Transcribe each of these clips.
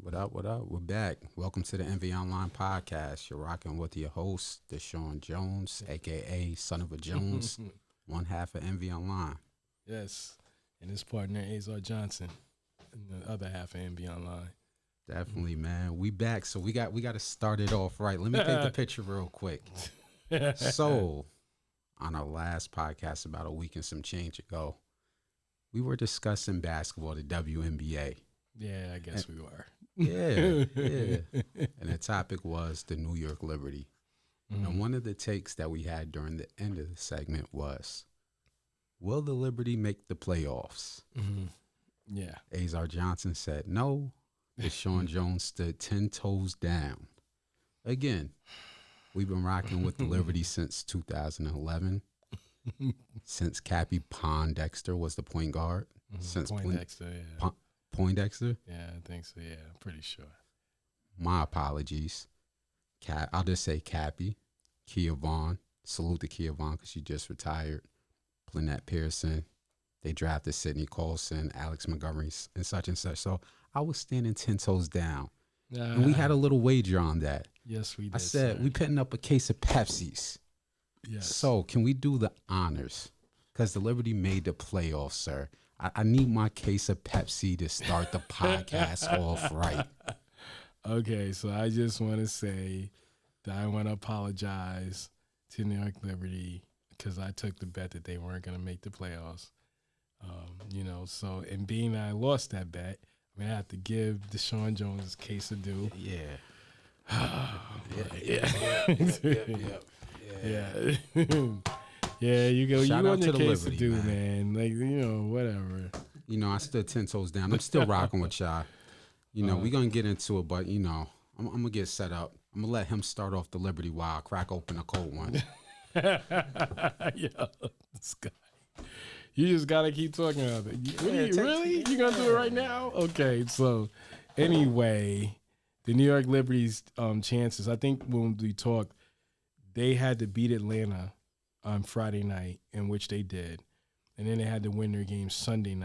What up? What up? We're back. Welcome to the Envy Online podcast. You're rocking with your host, Deshaun Jones, aka Son of a Jones, one half of Envy Online. Yes, and his partner Azar Johnson, and the other half of NBA Online. Definitely, man. We back, so we got to start it off right. Let me paint the picture real quick. So, on our last podcast about a week and some change ago, we were discussing basketball, the WNBA. Yeah, I guess we were. Yeah. And the topic was the New York Liberty. And one of the takes that we had during the end of the segment was, will the Liberty make the playoffs? Yeah. Azar Johnson said no. Deshaun Jones stood 10 toes down. Again, we've been rocking with the Liberty since 2011. Since Cappy Pondexter was the point guard. Since Poindexter, yeah. Poindexter? Yeah, I think so, yeah. I'm pretty sure. My apologies. I'll just say Cappy, Kia Vaughn. Salute to Kia Vaughn because she just retired. Lynette Pearson. They drafted Sidney Colson, Alex Montgomery, and such. So I was standing 10 toes down. And we had a little wager on that. Yes, we did. I said, we putting up a case of Pepsis. Yes. So can we do the honors? Because the Liberty made the playoffs, sir. I need my case of Pepsi to start the podcast off right. Okay, so I just want to say that I want to apologize to New York Liberty because I took the bet that they weren't going to make the playoffs. So and being that I lost that bet, I'm going to have to give Deshaun Jones his case of due. Yeah, you go. Shout you out on to your the case Liberty, to do, man. man. Whatever. I stood 10 toes down. I'm still rocking with y'all. We're going to get into it, but, I'm going to get set up. I'm going to let him start off the Liberty while I crack open a cold one. Yo, this guy. You just got to keep talking about it. Really? You going to do it right now? Okay, so anyway, the New York Liberty's chances, I think when we talked, they had to beat Atlanta on Friday night, in which they did. And then they had to win their game Sunday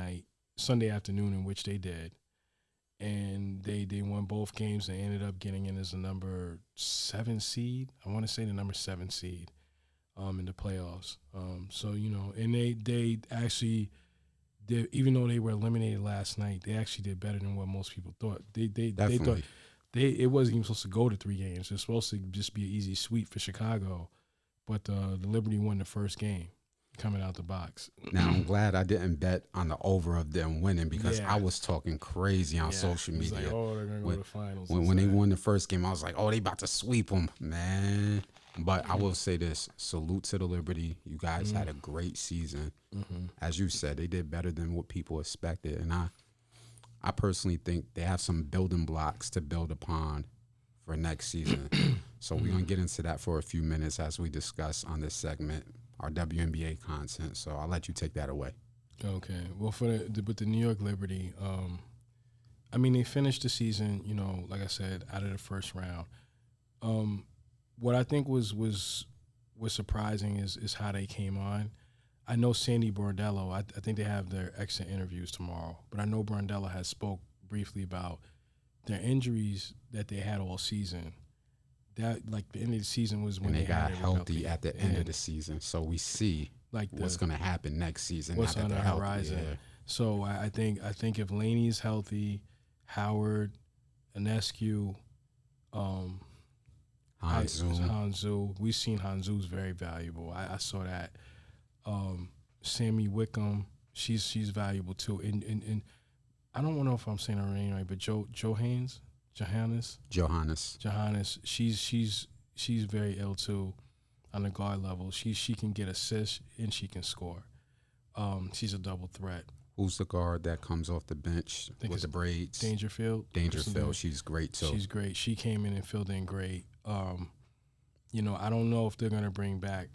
afternoon, in which they did. And they won both games and ended up getting in as the number 7 seed. I want to say the number 7 seed in the playoffs. And they actually did, even though they were eliminated last night, they actually did better than what most people thought. They thought it wasn't even supposed to go to 3 games. It was supposed to just be an easy sweep for Chicago. But the Liberty won the first game coming out the box. Now, I'm glad I didn't bet on the over of them winning because I was talking crazy on social media. Like, they're going to go to the finals. When they won the first game, I was like, they about to sweep them, man. But I will say this, salute to the Liberty. You guys had a great season. As you said, they did better than what people expected. And I personally think they have some building blocks to build upon for next season. So we're going to get into that for a few minutes as we discuss on this segment our WNBA content. So I'll let you take that away. Okay. Well, with the New York Liberty, they finished the season, like I said, out of the first round. What I think was surprising is how they came on. I know Sandy Bordello, I think they have their exit interviews tomorrow, but I know Bordello has spoke briefly about their injuries that they had all season. That, like, the end of the season was when they got healthy at the end of the season. So we see what's going to happen next season. What's on the horizon. Yeah. So I think if Laney's healthy, Howard, Anescu, Hanzu. We've seen Hanzu's very valuable. I saw that. Sammy Wickham, she's valuable too. And I don't know if I'm saying her name right, but Johannes, she's very ill too on the guard level. She can get assists and she can score. She's a double threat. Who's the guard that comes off the bench with the braids? Dangerfield. She's great too. She's great. She came in and filled in great. I don't know if they're gonna bring back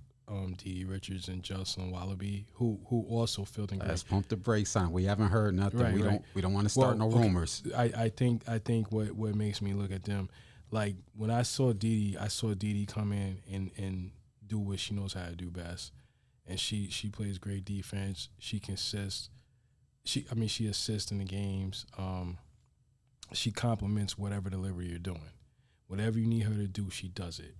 Dee Richards and Jocelyn Wallaby, who also filled in great. Let's pump the brakes on. We haven't heard nothing. Right, we don't want to start no rumors. I think what makes me look at them, like when I saw Dee come in and do what she knows how to do best, and she plays great defense. She can assist. She assists in the games. she complements whatever the Liberty are doing. Whatever you need her to do, she does it.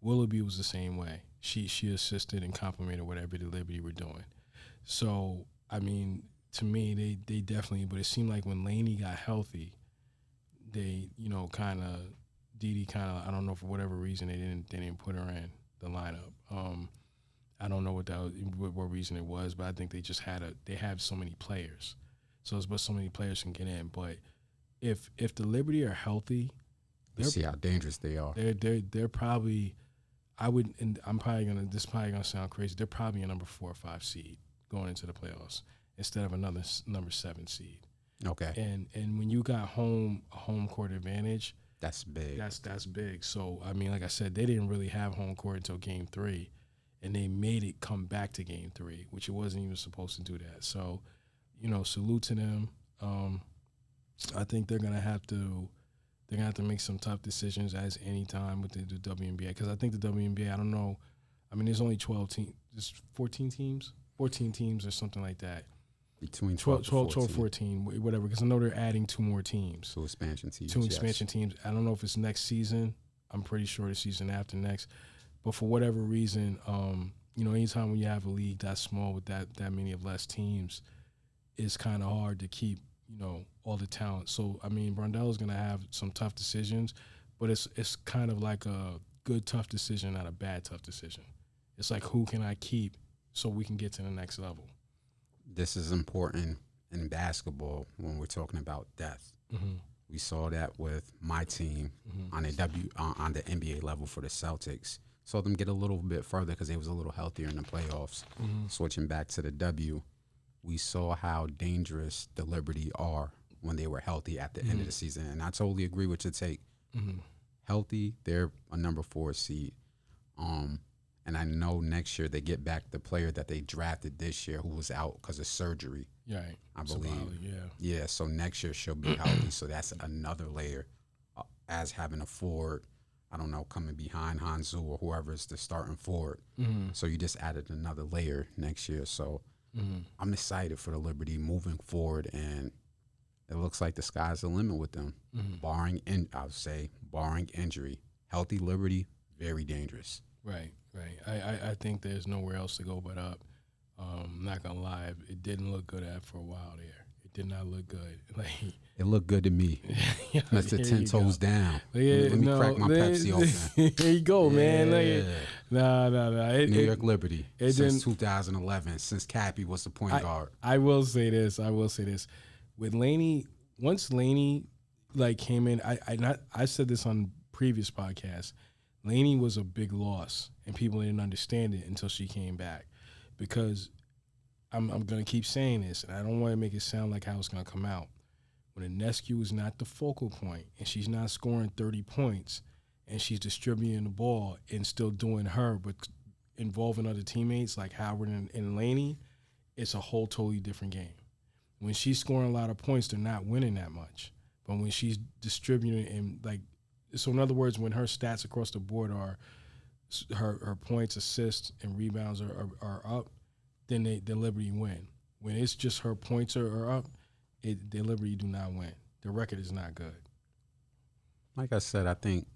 Willoughby was the same way. She assisted and complemented whatever the Liberty were doing. So, I mean, to me, they definitely, but it seemed like when Laney got healthy, they, kind of, Dee kind of, I don't know, for whatever reason, they didn't put her in the lineup. I don't know what reason it was, but I think they just they have so many players. So it's but so many players can get in. But if the Liberty are healthy, you see how dangerous they are. They're probably, and this is probably gonna sound crazy. They're probably a number 4 or 5 seed going into the playoffs instead of another number 7 seed. Okay. And when you got a home court advantage, that's big. That's big. So I mean, like I said, they didn't really have home court until Game 3, and they made it come back to Game 3, which it wasn't even supposed to do that. So, salute to them. I think they're gonna have to make some tough decisions as any time with the WNBA, because I think the WNBA, I don't know, I mean, there's only 12 teams, there's 14 teams or something like that. Between 12 14, whatever, because I know they're adding 2 more teams. 2 expansion teams. 2 expansion teams. I don't know if it's next season. I'm pretty sure the season after next. But for whatever reason, anytime when you have a league that small with that many of less teams, it's kind of hard to keep, all the talent. So, I mean, Brundel's going to have some tough decisions, but it's kind of like a good tough decision, not a bad tough decision. It's like, who can I keep so we can get to the next level? This is important in basketball when we're talking about depth. Mm-hmm. We saw that with my team on the NBA level for the Celtics. Saw them get a little bit further because they was a little healthier in the playoffs. Mm-hmm. Switching back to the W, we saw how dangerous the Liberty are when they were healthy at the end of the season. And I totally agree with your take. Mm-hmm. Healthy, they're a number 4 seed. And I know next year they get back the player that they drafted this year who was out because of surgery. Yeah, I believe. Yeah. So next year she'll be healthy. So that's another layer. As having a forward, I don't know, coming behind Hanzu or whoever is the starting forward. Mm-hmm. So you just added another layer next year. So I'm excited for the Liberty moving forward, and it looks like the sky's the limit with them. Barring injury. Healthy Liberty, very dangerous. Right. I think there's nowhere else to go but up. I'm not gonna lie, it didn't look good for a while there. It did not look good. It looked good to me. Yeah, Mr. 10 toes down. Yeah, let me crack my Pepsi open. There you go, man. Nah. New York Liberty since 2011, since Cappy was the point guard. I will say this. With Laney, once Laney came in, I said this on previous podcasts. Laney was a big loss, and people didn't understand it until she came back. Because I'm going to keep saying this, and I don't want to make it sound like how it's going to come out. When Inescu is not the focal point, and she's not scoring 30 points, and she's distributing the ball and still doing her, but involving other teammates like Howard and Laney, it's a whole totally different game. When she's scoring a lot of points, they're not winning that much. But when she's distributing and so in other words, when her stats across the board are her points, assists, and rebounds are up, then the Liberty win. When it's just her points are up, the Liberty do not win. The record is not good. Like I said, I think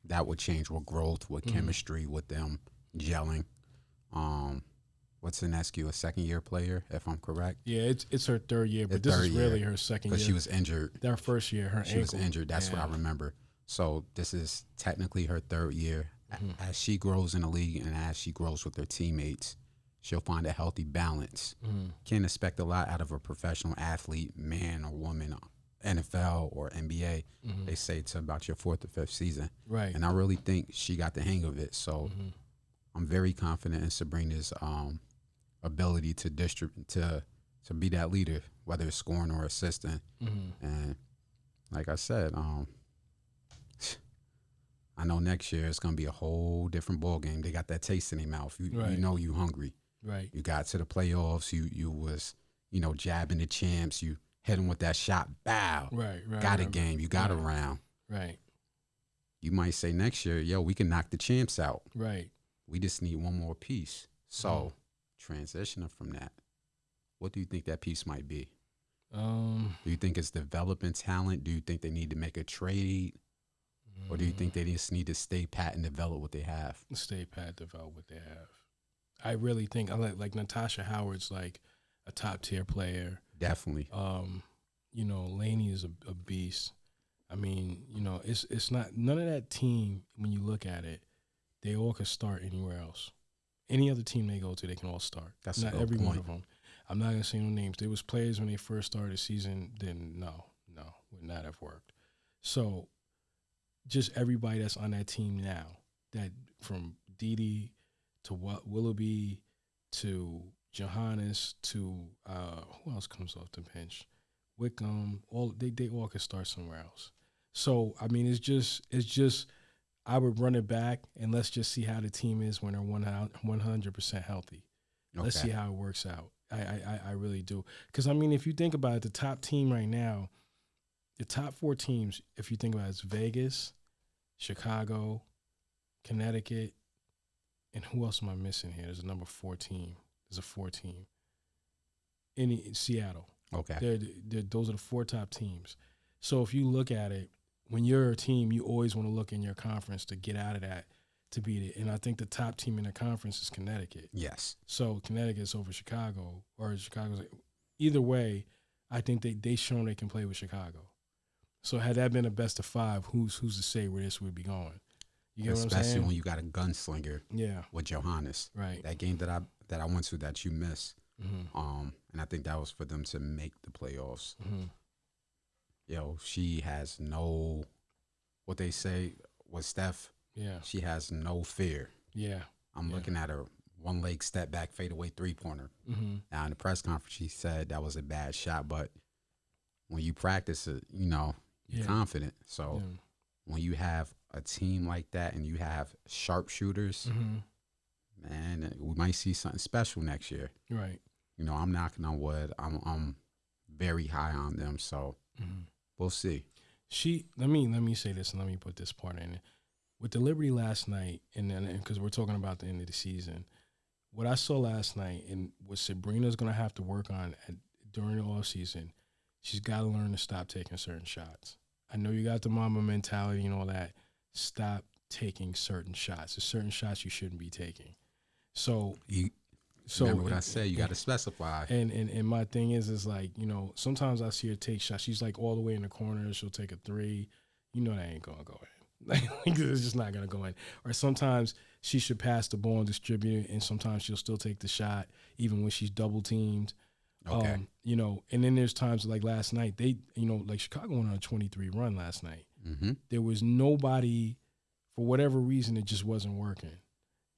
that would change with growth, with chemistry, with them gelling. What's Inescu, a second-year player, if I'm correct? Yeah, it's her 3rd year, but this is really her 2nd year. Because she was injured. Their 1st year, her ankle. She was injured. That's what I remember. So this is technically her 3rd year. As she grows in the league and as she grows with her teammates, she'll find a healthy balance. Can't expect a lot out of a professional athlete, man or woman, NFL or NBA. They say it's about your 4th or 5th season. Right. And I really think she got the hang of it. So I'm very confident in Sabrina's ability to be that leader, whether it's scoring or assisting. And like I said, I know next year it's going to be a whole different ball game. They got that taste in their mouth. You know you hungry. Right. You got to the playoffs. You was, jabbing the champs. You hit them with that shot. Bow. Right. Got a game. You got a round. Right. You might say next year, yo, we can knock the champs out. Right. We just need one more piece. So transitioning from that, what do you think that piece might be? Do you think it's developing talent? Do you think they need to make a trade? Or do you think they just need to stay pat and develop what they have? Stay pat, develop what they have. I really think I like Natasha Howard's like a top tier player. Definitely. You know, Laney is a beast. I mean, you know, it's not none of that team when you look at it, they all could start anywhere else. Any other team they go to, they can all start. That's not every one of them. I'm not gonna say no names. There was players when they first started the season, then no, would not have worked. So just everybody that's on that team now, that from Didi to Willoughby to Johannes to who else comes off the bench? Wickham, all they all could start somewhere else. So I mean, it's just I would run it back and let's just see how the team is when they're 100% healthy. Okay. Let's see how it works out. I really do. Because, I mean, if you think about it, the top team right now, the top 4 teams, if you think about it, it's Vegas, Chicago, Connecticut, and who else am I missing here? There's a number 4 team. There's a 4 team. In Seattle. Okay. Those are the 4 top teams. So if you look at it, when you're a team, you always want to look in your conference to get out of that to beat it. And I think the top team in the conference is Connecticut. Yes. So Connecticut's over Chicago, or Chicago's. Either way, I think they shown they can play with Chicago. So had that been a best of 5, who's to say where this would be going? You get what I'm saying? Especially when you got a gunslinger. Yeah. With Johannes. Right. That game that I went to that you missed. Mm-hmm. And I think that was for them to make the playoffs. Mm-hmm. Yo, she has no, what they say with Steph. Yeah. She has no fear. Yeah. I'm looking at her one leg step back, fadeaway 3-pointer. Mm-hmm. Now in the press conference, she said that was a bad shot, but when you practice it, you know, you're confident. So when you have a team like that and you have sharpshooters, man, we might see something special next year. Right. You know, I'm knocking on wood. I'm very high on them, so we'll see. Let me say this and let me put this part in it. With the Liberty last night, and because we're talking about the end of the season, what I saw last night and what Sabrina's going to have to work on during the offseason, she's got to learn to stop taking certain shots. I know you got the mama mentality and all that. Stop taking certain shots. There's certain shots you shouldn't be taking. So remember what I said, you got to specify. And my thing is like, you know, sometimes I see her take shots. She's like all the way in the corner. She'll take a 3. You know that ain't going to go in. Like, it's just not going to go in. Or sometimes she should pass the ball and distribute it, and sometimes she'll still take the shot even when she's double teamed. Okay. You know, and then there's times like last night, like Chicago went on a 23 run last night. Mm-hmm. There was nobody, for whatever reason, it just wasn't working.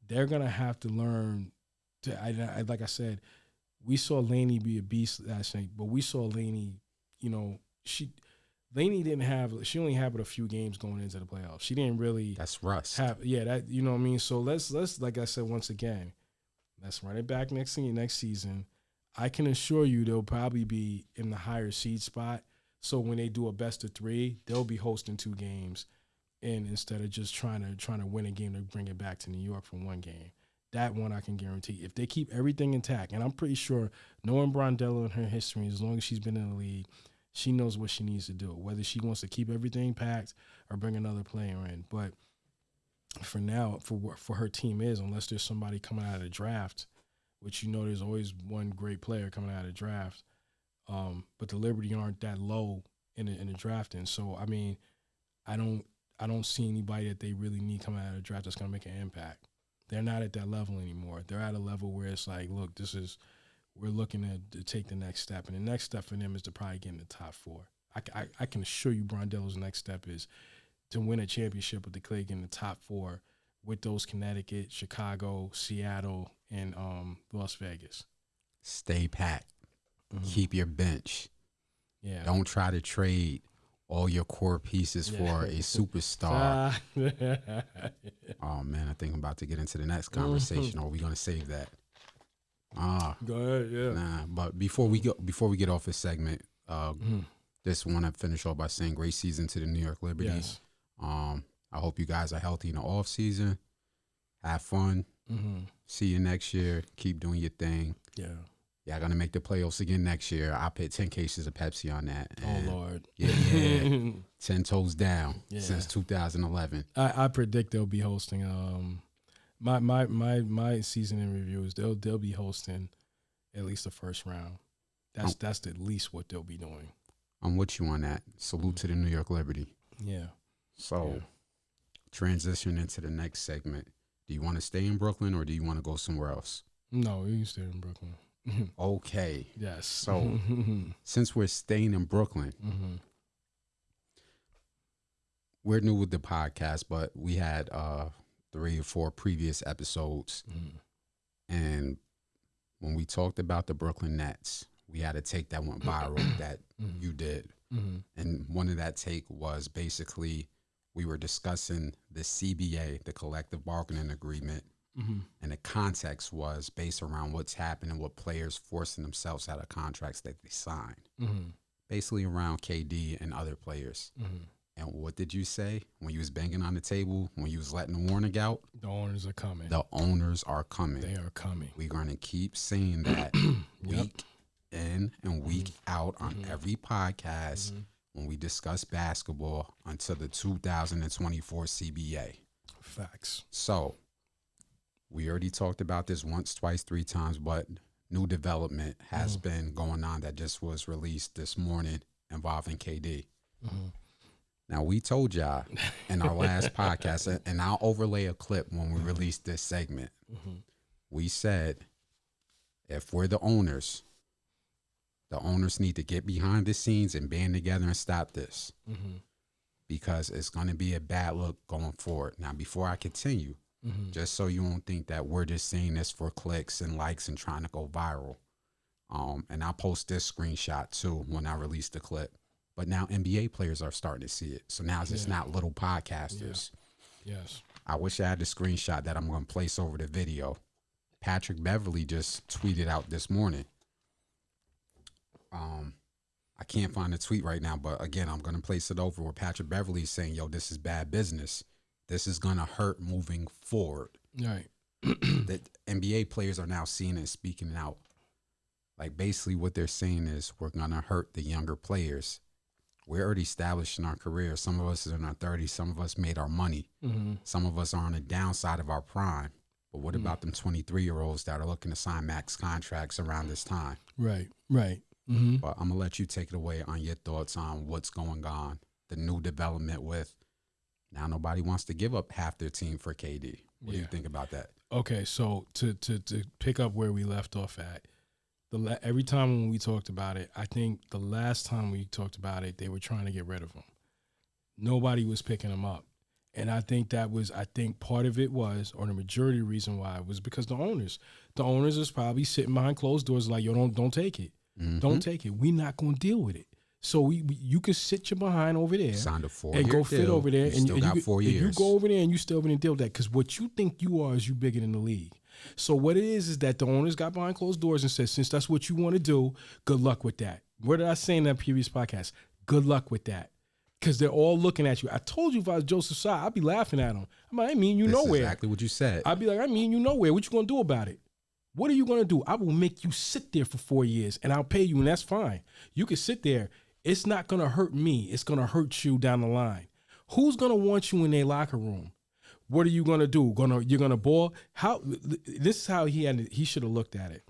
They're going to have to learn to, like I said, we saw Laney be a beast last night, but we saw Laney, you know, Laney she only had but a few games going into the playoffs. She didn't really. That's rust. You know what I mean? So let's like I said, once again, let's run it back next season. I can assure you they'll probably be in the higher seed spot. So when they do a best of 3, they'll be hosting 2 games, and instead of just trying to win a game to bring it back to New York from 1 game. That one I can guarantee. If they keep everything intact, and I'm pretty sure knowing Brondello and her history, as long as she's been in the league, she knows what she needs to do, whether she wants to keep everything packed or bring another player in. But for now, for her team is, unless there's somebody coming out of the draft, which you know there's always one great player coming out of the draft, but the Liberty aren't that low in the drafting. So, I mean, I don't see anybody that they really need coming out of the draft that's going to make an impact. They're not at that level anymore. They're at a level where it's like, look, we're looking to take the next step. And the next step for them is to probably get in the top 4. I can assure you Brondello's next step is to win a championship with the Click in the top 4 with those Connecticut, Chicago, Seattle, and Las Vegas. Stay packed. Mm-hmm. Keep your bench. Yeah. Don't try to trade all your core pieces for a superstar. Oh, man, I think I'm about to get into the next conversation. Or are we going to save that? Go ahead, yeah. Nah, but before we get off this segment, just want to finish off by saying great season to the New York Liberty. Yes. I hope you guys are healthy in the off season. Have fun. Mm-hmm. See you next year. Keep doing your thing. Yeah. Y'all gonna make the playoffs again next year. I put 10 cases of Pepsi on that. Oh Lord. Yeah. 10 toes down since 2011. I predict they'll be hosting. My season in reviews. They'll be hosting at least the first round. That's at least what they'll be doing. I'm with you on that. Salute to the New York Liberty. Yeah. So, transition into the next segment. Do you want to stay in Brooklyn or do you want to go somewhere else? No, you stay in Brooklyn. Okay. Yes. So, since we're staying in Brooklyn, we're new with the podcast, but we had 3 or 4 previous episodes. And when we talked about the Brooklyn Nets, we had a take that went viral that you did. And one of that take was basically we were discussing the CBA, the collective bargaining agreement, and the context was based around what's happening with players forcing themselves out of contracts that they signed, basically around KD and other players. And what did you say when you was banging on the table, when you was letting the warning out? The owners are coming. The owners are coming. They are coming. We're going to keep saying that week in and week out on every podcast when we discuss basketball until the 2024 CBA. Facts. So, we already talked about this once, twice, 3 times, but new development has been going on that just was released this morning involving KD. Now, we told y'all in our last podcast, and I'll overlay a clip when we release this segment. We said, if we're the owners need to get behind the scenes and band together and stop this because it's going to be a bad look going forward. Now, before I continue, just so you won't think that we're just saying this for clicks and likes and trying to go viral. And I'll post this screenshot too when I release the clip. But now NBA players are starting to see it. So now it's just not little podcasters. Yes. I wish I had the screenshot that I'm going to place over the video. Patrick Beverly just tweeted out this morning. I can't find the tweet right now, but again, I'm going to place it over where Patrick Beverly is saying, yo, this is bad business. This is going to hurt moving forward. Right. The NBA players are now seeing and speaking out. Like basically what they're saying is we're going to hurt the younger players. We're already established in our career. Some of us are in our 30s. Some of us made our money. Some of us are on the downside of our prime. But what about them 23-year-olds that are looking to sign max contracts around this time? Right. But I'm going to let you take it away on your thoughts on what's going on, the new development with now nobody wants to give up half their team for KD. What do you think about that? Okay, so to pick up where we left off at, every time when we talked about it, I think the last time we talked about it, they were trying to get rid of him. Nobody was picking him up. And I think part of it was, or the majority reason why, was because the owners is probably sitting behind closed doors like, yo, don't take it. Don't take it. We're not going to deal with it. So you can sit your behind over there. Signed a 4-year and go fit deal. over there. You still got 4 years. You go over there and you still going to deal with that because what you think you are is you bigger than the league. So what it is that the owners got behind closed doors and said, since that's what you want to do, good luck with that. What did I say in that previous podcast? Good luck with that. Because they're all looking at you. I told you if I was Joseph Tsai, I'd be laughing at him. I'm like, I mean you nowhere. Exactly what you said. I'd be like, I mean you nowhere. What you going to do about it? What are you going to do? I will make you sit there for 4 years and I'll pay you and that's fine. You can sit there. It's not going to hurt me. It's going to hurt you down the line. Who's going to want you in their locker room? What are you going to do? You're going to ball? This is how he should have looked at it.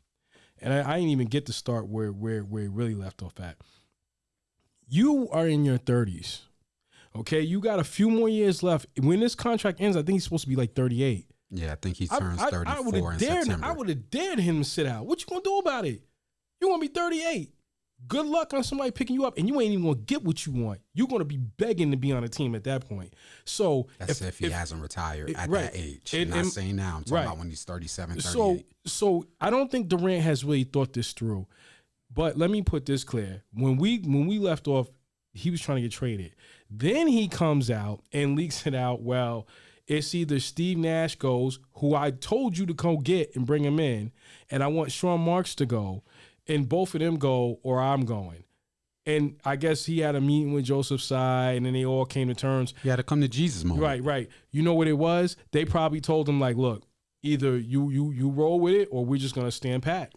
And I didn't even get to start where he really left off at. You are in your 30s. Okay, you got a few more years left. When this contract ends, I think he's supposed to be like 38. Yeah, I think he turns 34 in September. I would have dared him to sit out. What you going to do about it? You're going to be 38. Good luck on somebody picking you up, and you ain't even going to get what you want. You're going to be begging to be on a team at that point. So that's if he hasn't retired at that age. I'm not saying now. I'm talking about when he's 37, 38. So I don't think Durant has really thought this through. But let me put this clear. When we left off, he was trying to get traded. Then he comes out and leaks it out, well, it's either Steve Nash goes, who I told you to go get and bring him in, and I want Sean Marks to go, and both of them go, or I'm going. And I guess he had a meeting with Joseph Tsai, and then they all came to terms. He had to come to Jesus moment. Right. You know what it was? They probably told him, like, look, either you roll with it, or we're just going to stand pat.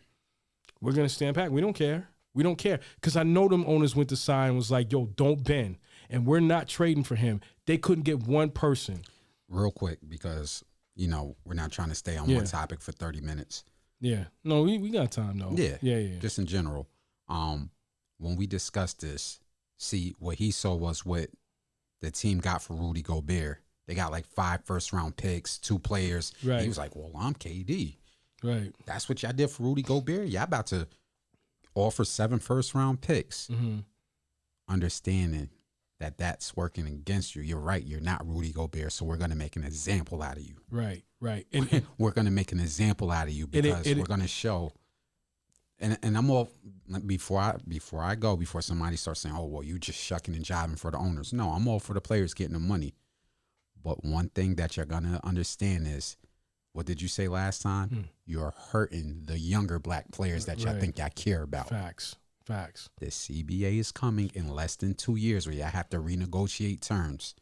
We're going to stand back. We don't care. We don't care. Because I know them owners went to sign and was like, yo, don't bend. And we're not trading for him. They couldn't get one person. Real quick, because, we're not trying to stay on one topic for 30 minutes. Yeah. No, we got time, though. Yeah. Just in general. When we discussed this, see, what he saw was what the team got for Rudy Gobert. They got like 5 first-round picks, 2 players. Right. He was like, well, I'm KD. Right. That's what y'all did for Rudy Gobert. Y'all about to offer 7 first-round picks. Mm-hmm. Understanding that that's working against you. You're right. You're not Rudy Gobert, so we're going to make an example out of you. Right. And we're going to make an example out of you because we're going to show. And I'm all before somebody starts saying, oh, well, you just shucking and jiving for the owners. No, I'm all for the players getting the money. But one thing that you're going to understand is, what did you say last time? You're hurting the younger black players that y'all think y'all care about. Facts. The CBA is coming in less than 2 years where y'all have to renegotiate terms.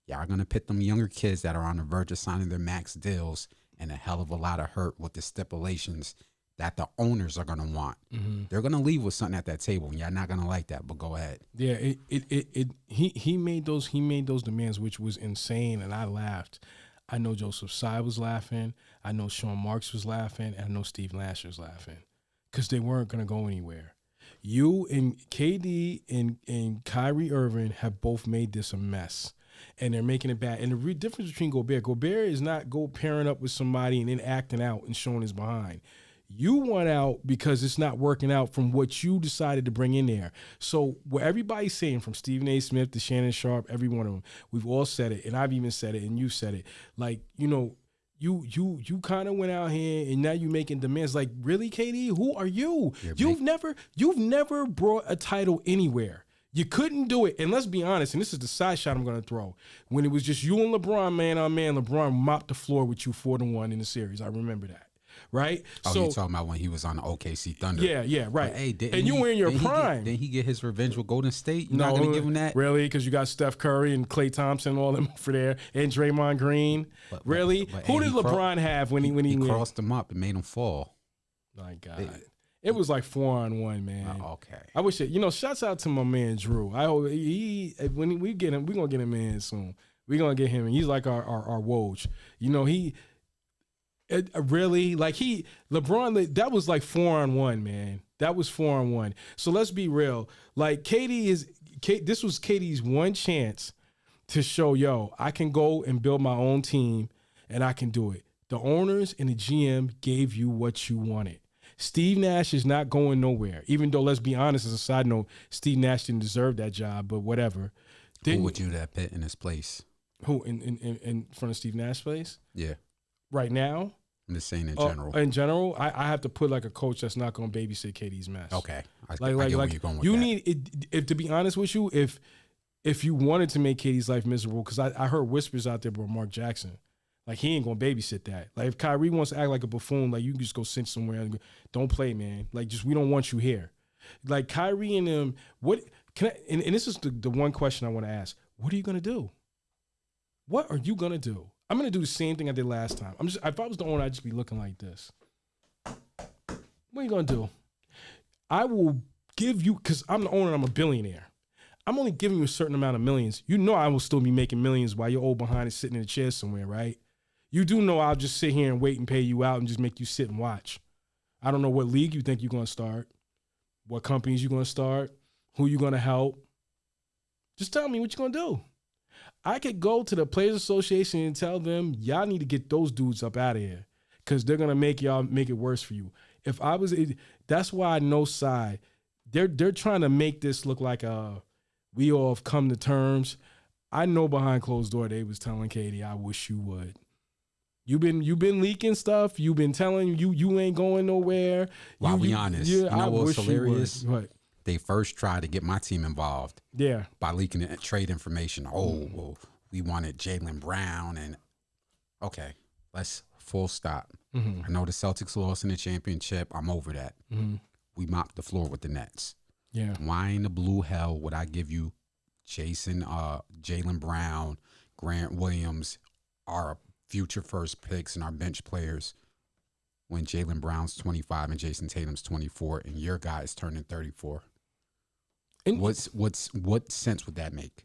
Y'all are going to put them younger kids that are on the verge of signing their max deals and a hell of a lot of hurt with the stipulations that the owners are going to want. Mm-hmm. They're going to leave with something at that table, and y'all not going to like that, but go ahead. Yeah, he made those demands, which was insane, and I laughed. I know Joseph Tsai was laughing. I know Sean Marks was laughing. And I know Steve Nash was laughing because they weren't going to go anywhere. You and KD and Kyrie Irving have both made this a mess, and they're making it bad. And the difference between Gobert is not pairing up with somebody and then acting out and showing his behind. You want out because it's not working out from what you decided to bring in there. So what everybody's saying, from Stephen A. Smith to Shannon Sharp, every one of them, we've all said it, and I've even said it, and you said it. Like, you kind of went out here and now you're making demands. Like, really, KD? Who are you? You've never brought a title anywhere. You couldn't do it. And let's be honest, and this is the side shot I'm going to throw. When it was just you and LeBron, man on man, LeBron mopped the floor with you 4-1 in the series. I remember that. Right? Oh, so, you're talking about when he was on the OKC Thunder. Yeah, right. But, hey, and you were in your prime. Didn't he get his revenge with Golden State? You're not going to give him that? Really? Because you got Steph Curry and Klay Thompson, all them over there, and Draymond Green. Really? Who did LeBron have when he crossed him up and made him fall? My God. It was like 4-on-1, man. Okay. I wish it, shouts out to my man Drew. I hope when we get him, we're going to get him in soon. We're going to get him in. He's like our Woj. Really, like LeBron, that was like 4-on-1, man. That was 4-on-1. So let's be real. Like this was KD's one chance to show, yo, I can go and build my own team and I can do it. The owners and the GM gave you what you wanted. Steve Nash is not going nowhere. Even though, let's be honest, as a side note, Steve Nash didn't deserve that job, but whatever. Who would you have put in his place? Who in front of Steve Nash's place? Yeah. Right now? I'm just saying in general. In general, I have to put like a coach that's not going to babysit KD's mess. Okay. I get where you're going with you that. Need, if to be honest with you, if you wanted to make KD's life miserable, because I heard whispers out there about Mark Jackson. Like, he ain't going to babysit that. Like, if Kyrie wants to act like a buffoon, like, you can just go sit somewhere and go, don't play, man. Like, we don't want you here. Like, Kyrie and them, and this is the one question I want to ask. What are you going to do? What are you going to do? I'm going to do the same thing I did last time. If I was the owner, I'd just be looking like this. What are you going to do? I will give you, because I'm the owner and I'm a billionaire. I'm only giving you a certain amount of millions. You know I will still be making millions while you're old behind and sitting in a chair somewhere, right? You do know I'll just sit here and wait and pay you out and just make you sit and watch. I don't know what league you think you're going to start, what companies you're going to start, who you're going to help. Just tell me what you're going to do. I could go to the Players Association and tell them, y'all need to get those dudes up out of here because they're going to make it worse for you. That's why I know side. They're trying to make this look like we all have come to terms. I know behind closed door they was telling Katie, I wish you would. You've been leaking stuff. You've been telling you ain't going nowhere. Well, I'll be honest. You know what's hilarious? What? They first tried to get my team involved. Yeah. By leaking trade information. Oh, well, we wanted Jaylen Brown and okay, let's full stop. Mm-hmm. I know the Celtics lost in the championship. I'm over that. Mm-hmm. We mopped the floor with the Nets. Yeah. Why in the blue hell would I give you Jaylen Brown, Grant Williams, our future first picks and our bench players when Jaylen Brown's 25 and Jason Tatum's 24 and your guy is turning 34? And what sense would that make?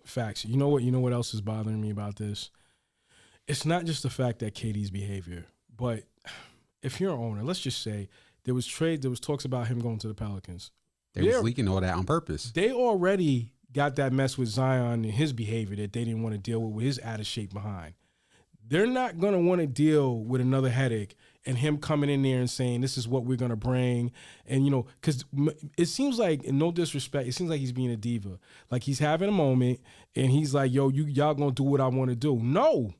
Facts. You know what else is bothering me about this? It's not just the fact that KD's behavior, but if you're an owner, let's just say there was talks about him going to the Pelicans. They was leaking all that on purpose. They already got that mess with Zion and his behavior that they didn't want to deal with his out of shape behind. They're not going to want to deal with another headache and him coming in there and saying, this is what we're going to bring. And, because it seems like, in no disrespect, it seems like he's being a diva. Like he's having a moment and he's like, yo, y'all going to do what I want to do. No.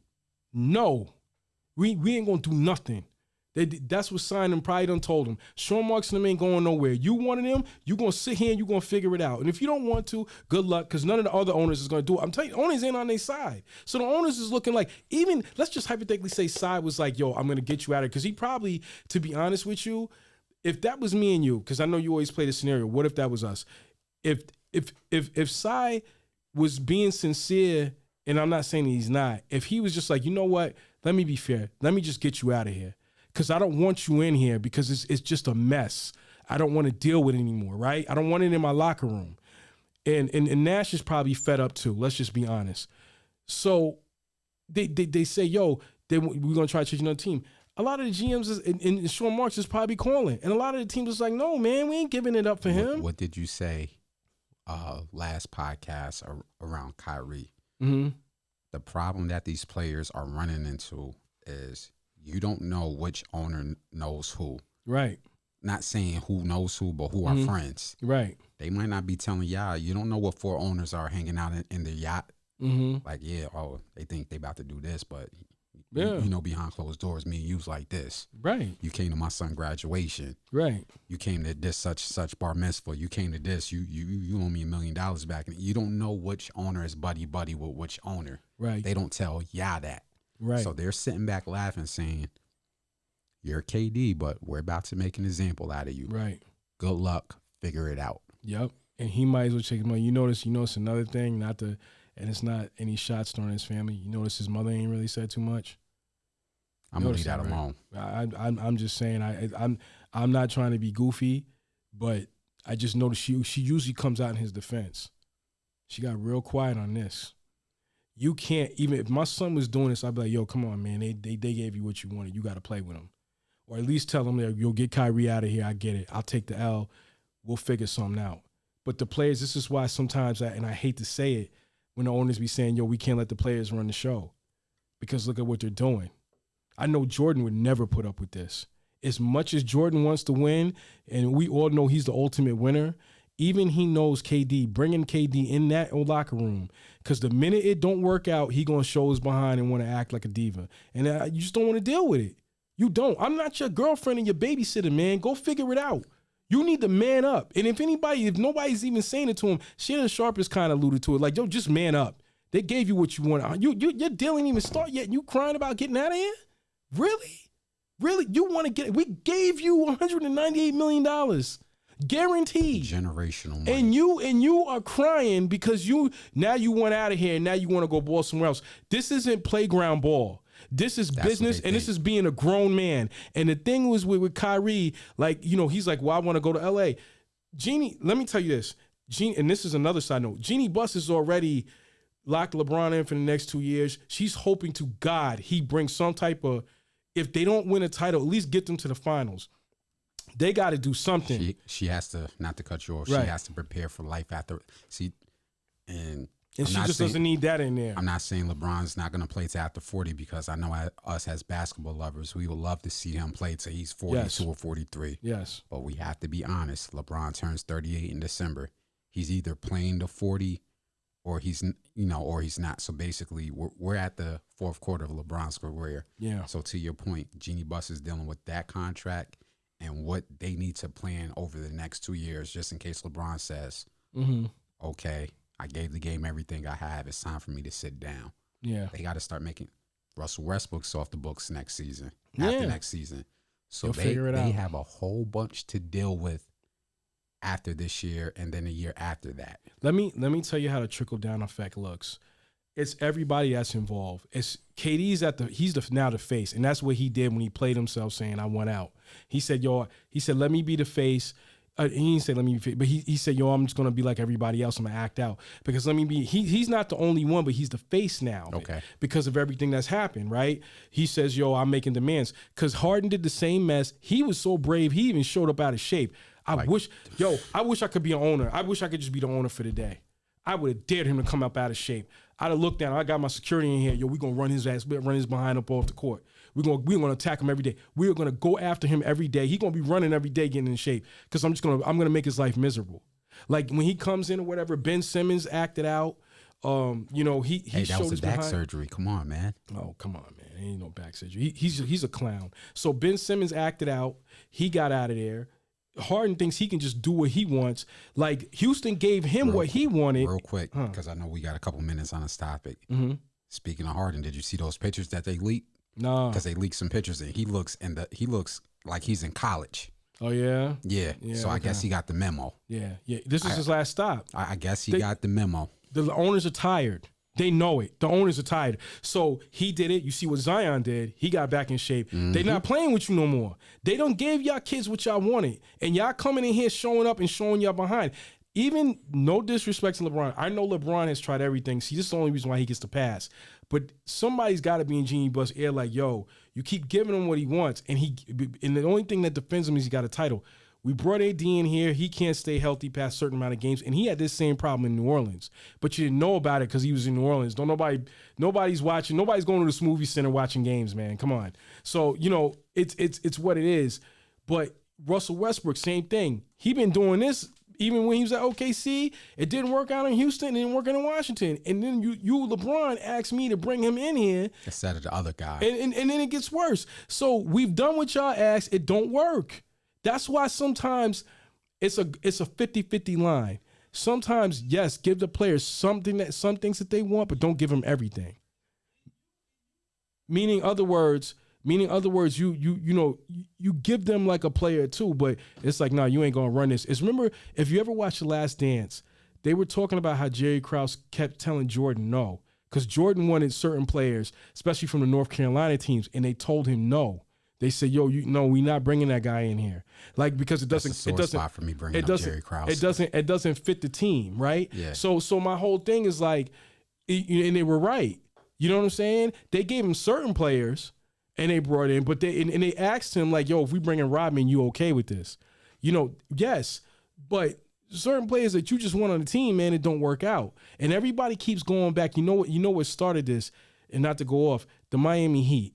We ain't going to do nothing. That's what Simon probably done told him. Sean Marks and them ain't going nowhere. You wanted him, you going to sit here and you going to figure it out. And if you don't want to, good luck, because none of the other owners is going to do it. I'm telling you, owners ain't on their side. So the owners is looking like, even, let's just hypothetically say Side was like, yo, I'm going to get you out of it. Because he probably, to be honest with you, if that was me and you, because I know you always play the scenario, what if that was us? If Side was being sincere, and I'm not saying he's not, if he was just like, you know what, let me be fair. Let me just get you out of here. Because I don't want you in here because it's just a mess. I don't want to deal with it anymore, right? I don't want it in my locker room. And Nash is probably fed up too. Let's just be honest. So they say, yo, we're going to try to change another team. A lot of the GMs and Sean Marks is probably calling. And a lot of the teams is like, no, man, we ain't giving it up for him. What did you say last podcast around Kyrie? Mm-hmm. The problem that these players are running into is you don't know which owner knows who. Right. Not saying who knows who, but who are friends. Right. They might not be telling y'all. You don't know what 4 owners are hanging out in their yacht. Mm-hmm. Like, they think they about to do this, but behind closed doors, me and you's like this. Right. You came to my son's graduation. Right. You came to this such bar mitzvah. You came to this. You owe me $1 million back. And you don't know which owner is buddy with which owner. Right. They don't tell y'all that. Right. So they're sitting back laughing, saying, you're KD, but we're about to make an example out of you. Right. Good luck. Figure it out. Yep. And he might as well take his money. You notice another thing, and it's not any shots thrown at his family. You notice his mother ain't really said too much. I'm going to leave that alone. I'm just saying, I'm not trying to be goofy, but I just noticed she usually comes out in his defense. She got real quiet on this. You can't, even if my son was doing this, I'd be like, yo, come on, man. They gave you what you wanted. You got to play with them. Or at least tell them that you'll get Kyrie out of here. I get it. I'll take the L. We'll figure something out. But the players, this is why sometimes, and I hate to say it, when the owners be saying, yo, we can't let the players run the show. Because look at what they're doing. I know Jordan would never put up with this. As much as Jordan wants to win, and we all know he's the ultimate winner, even he knows KD, bringing KD in that locker room, because the minute it don't work out, he going to show his behind and want to act like a diva. And you just don't want to deal with it. You don't. I'm not your girlfriend and your babysitter, man. Go figure it out. You need to man up. And if nobody's even saying it to him, Shannon Sharp has kind of alluded to it. Like, yo, just man up. They gave you what you want. Your deal ain't even start yet. And you crying about getting out of here? Really? Really? You want to get? We gave you $198 million. Guaranteed. Generational money. And you are crying because you want out of here and now you want to go ball somewhere else. This isn't playground ball. This is business, and this is being a grown man. And the thing was with Kyrie, like, he's like, well, I want to go to LA. Jeannie, let me tell you this. And this is another side note. Jeannie Buss is already locked LeBron in for the next 2 years. She's hoping to God he brings some type of, if they don't win a title, at least get them to the finals. They got to do something. She has to, not to cut you off, right. She has to prepare for life after. And she just doesn't need that in there. I'm not saying LeBron's not going to play to after 40, because I know us as basketball lovers, we would love to see him play till he's 42 or 43. Yes. But we have to be honest. LeBron turns 38 in December. He's either playing to 40 or he's not. So basically, we're at the fourth quarter of LeBron's career. Yeah. So to your point, Jeannie Buss is dealing with that contract and what they need to plan over the next 2 years, just in case LeBron says, okay, I gave the game everything I have. It's time for me to sit down. Yeah. They got to start making Russell Westbrook's off the books next season, after next season. So they have a whole bunch to deal with after this year and then a year after that. Let me tell you how the trickle down effect looks. It's everybody that's involved. It's KD's now the face, and that's what he did when he played himself, saying I want out. He said, let me be the face. He didn't say let me be face, but he said, I'm just gonna be like everybody else. I'm gonna act out because let me be. He's not the only one, but he's the face now. Okay. Because of everything that's happened, right? He says, I'm making demands because Harden did the same mess. He was so brave. He even showed up out of shape. I wish I could be an owner. I wish I could just be the owner for the day. I would have dared him to come up out of shape. I'd have looked down. I got my security in here. We're gonna run his behind up off the court. We're gonna attack him every day. We're gonna go after him every day. He's gonna be running every day, getting in shape. Because I'm gonna make his life miserable. Like when he comes in or whatever, Ben Simmons acted out. He that was a back surgery. Come on, man. Oh, come on, man. Ain't no back surgery. He's a clown. So Ben Simmons acted out. He got out of there. Harden thinks he can just do what he wants. Like Houston gave him what he wanted. Real quick, because I know we got a couple minutes on this topic. Mm-hmm. Speaking of Harden, did you see those pictures that they leaked? No, because they leaked some pictures and he looks like he's in college. Oh yeah, yeah. So okay. I guess he got the memo. Yeah. This is his last stop. I guess he got the memo. The owners are tired. They know it. The owners are tired. So he did it. You see what Zion did. He got back in shape. Mm-hmm. They're not playing with you no more. They don't give y'all kids what y'all wanted. And y'all coming in here showing up and showing y'all behind. Even no disrespect to LeBron. I know LeBron has tried everything. See, this is the only reason why he gets the pass. But somebody's got to be in Genie Bus air like, you keep giving him what he wants. And the only thing that defends him is he got a title. We brought AD in here. He can't stay healthy past a certain amount of games. And he had this same problem in New Orleans. But you didn't know about it because he was in New Orleans. Nobody's watching. Nobody's going to the smoothie center watching games, man. Come on. So, it's what it is. But Russell Westbrook, same thing. He been doing this even when he was at OKC. It didn't work out in Houston. It didn't work out in Washington. And then you LeBron, asked me to bring him in here. Instead of the other guy. And then it gets worse. So we've done what y'all asked. It don't work. That's why sometimes it's a 50-50 line. Sometimes, yes, give the players some things that they want, but don't give them everything. Meaning other words, you give them like a player too, but it's like, no, you ain't gonna run this. Remember, if you ever watched The Last Dance, they were talking about how Jerry Krause kept telling Jordan no, because Jordan wanted certain players, especially from the North Carolina teams, and they told him no. They said, we're not bringing that guy in here. Like, because it doesn't spot for me bringing up Jerry Krause. It doesn't fit the team, right? Yeah. So my whole thing is like, and they were right. You know what I'm saying? They gave him certain players and they brought in, but they asked him like, if we bring in Rodman, you okay with this? Yes, but certain players that you just want on the team, man, it don't work out. And everybody keeps going back. You know what started this, and not to go off, the Miami Heat.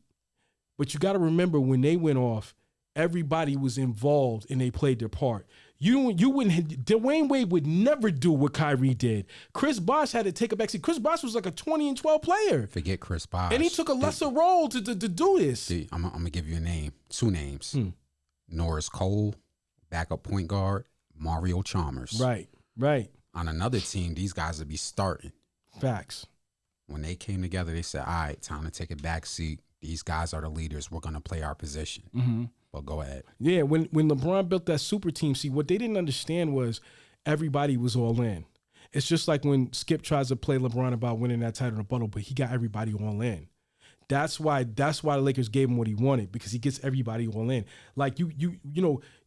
But you got to remember when they went off, everybody was involved and they played their part. You wouldn't. Dwayne Wade would never do what Kyrie did. Chris Bosh had to take a backseat. Chris Bosh was like a 20-12 player. Forget Chris Bosh. And he took a lesser role to do this. See, I'm gonna give you a name, two names: Norris Cole, backup point guard; Mario Chalmers. Right. On another team, these guys would be starting. Facts. When they came together, they said, "All right, time to take a backseat. These guys are the leaders. We're going to play our position." Mm-hmm. But go ahead. Yeah, when LeBron built that super team, see, what they didn't understand was everybody was all in. It's just like when Skip tries to play LeBron about winning that title in the bubble, but he got everybody all in. That's why the Lakers gave him what he wanted, because he gets everybody all in. Like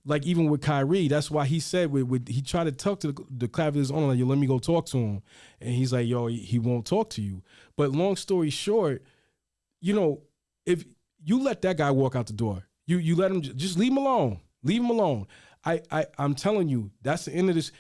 like even with Kyrie, that's why he said he tried to talk to the Cavaliers owner, like, let me go talk to him. And he's like, he won't talk to you. But long story short, if you let that guy walk out the door, you let him, just leave him alone. Leave him alone. I'm telling you, that's the end of this.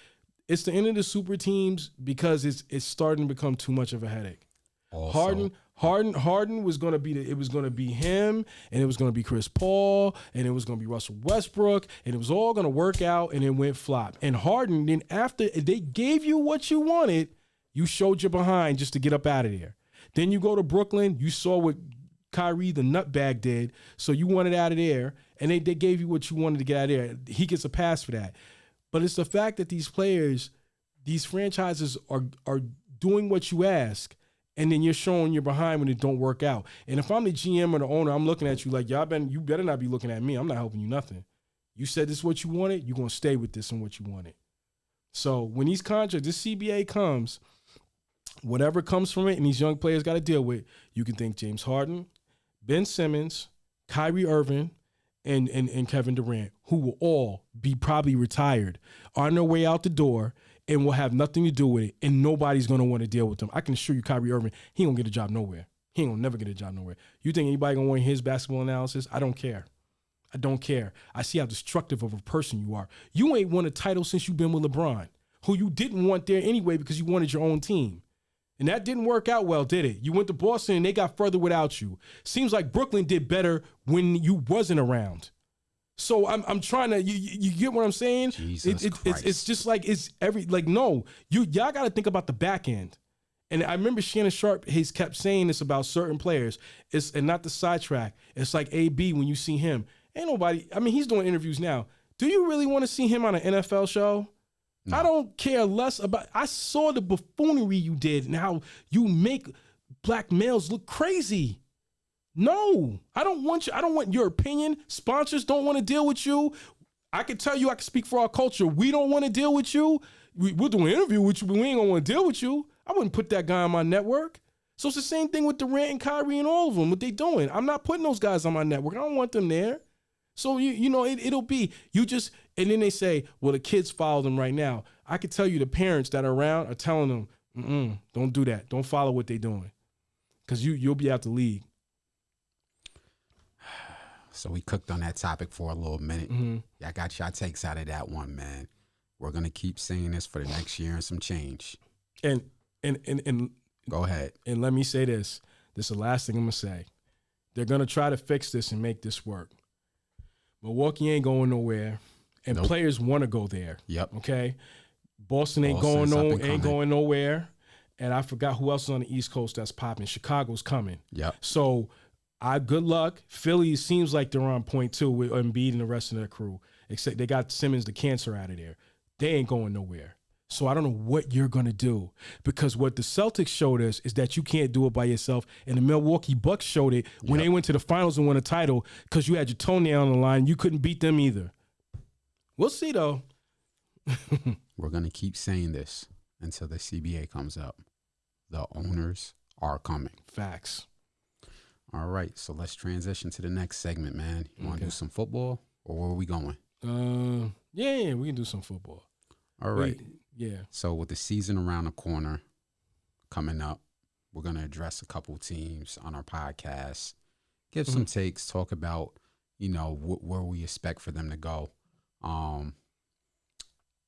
It's the end of the super teams because it's starting to become too much of a headache. Also, Harden was going to be it was going to be him, and it was going to be Chris Paul, and it was going to be Russell Westbrook, and it was all going to work out, and it went flop. And Harden, then after they gave you what you wanted, you showed your behind just to get up out of there. Then you go to Brooklyn, you saw what Kyrie the nutbag did, so you wanted out of there, and they gave you what you wanted to get out of there. He gets a pass for that. But it's the fact that these players, these franchises are doing what you ask, and then you're showing you're behind when it don't work out. And if I'm the GM or the owner, I'm looking at you like, you better not be looking at me. I'm not helping you nothing. You said this is what you wanted, you're going to stay with this and what you wanted. So when these contracts, this CBA comes, whatever comes from it and these young players got to deal with, you can thank James Harden, Ben Simmons, Kyrie Irving, and Kevin Durant, who will all be probably retired, on their way out the door, and will have nothing to do with it, and nobody's going to want to deal with them. I can assure you Kyrie Irving, he ain't going to get a job nowhere. He ain't going to never get a job nowhere. You think anybody going to want his basketball analysis? I don't care. I don't care. I see how destructive of a person you are. You ain't won a title since you've been with LeBron, who you didn't want there anyway because you wanted your own team. And that didn't work out well, did it? You went to Boston and they got further without you. Seems like Brooklyn did better when you wasn't around. So I'm trying to, you get what I'm saying? Jesus Christ. It's just like, no, y'all got to think about the back end. And I remember Shannon Sharp, he's kept saying this about certain players. And not the sidetrack. It's like AB when you see him. Ain't nobody, I mean, he's doing interviews now. Do you really want to see him on an NFL show? No. I don't care less about, I saw the buffoonery you did and how you make black males look crazy. No, I don't want your opinion. Sponsors don't want to deal with you. I can tell you, I can speak for our culture. We don't want to deal with you. We'll do an interview with you, but we ain't gonna want to deal with you. I wouldn't put that guy on my network. So it's the same thing with Durant and Kyrie and all of them, what they doing. I'm not putting those guys on my network. I don't want them there. So, it'll be, and then they say, well, the kids follow them right now. I can tell you the parents that are around are telling them, don't do that. Don't follow what they're doing. Because you'll be out the league. So we cooked on that topic for a little minute. Mm-hmm. I got your takes out of that one, man. We're going to keep saying this for the next year and some change. And go ahead. And let me say this. This is the last thing I'm going to say. They're going to try to fix this and make this work. Milwaukee ain't going nowhere, and players want to go there. Yep. Okay. Boston ain't going nowhere, and I forgot who else is on the East Coast that's popping. Chicago's coming. Yep. So, good luck. Philly seems like they're on point too with Embiid and the rest of their crew. Except they got Simmons the cancer out of there. They ain't going nowhere. So I don't know what you're going to do, because what the Celtics showed us is that you can't do it by yourself. And the Milwaukee Bucks showed it when they went to the finals and won a title because you had your toenail on the line. You couldn't beat them either. We'll see, though. We're going to keep saying this until the CBA comes up. The owners are coming. Facts. All right, so let's transition to the next segment, man. You want to do some football, or where are we going? Yeah, we can do some football. All right. Yeah. So with the season around the corner coming up, we're going to address a couple teams on our podcast, give some takes, talk about, where we expect for them to go.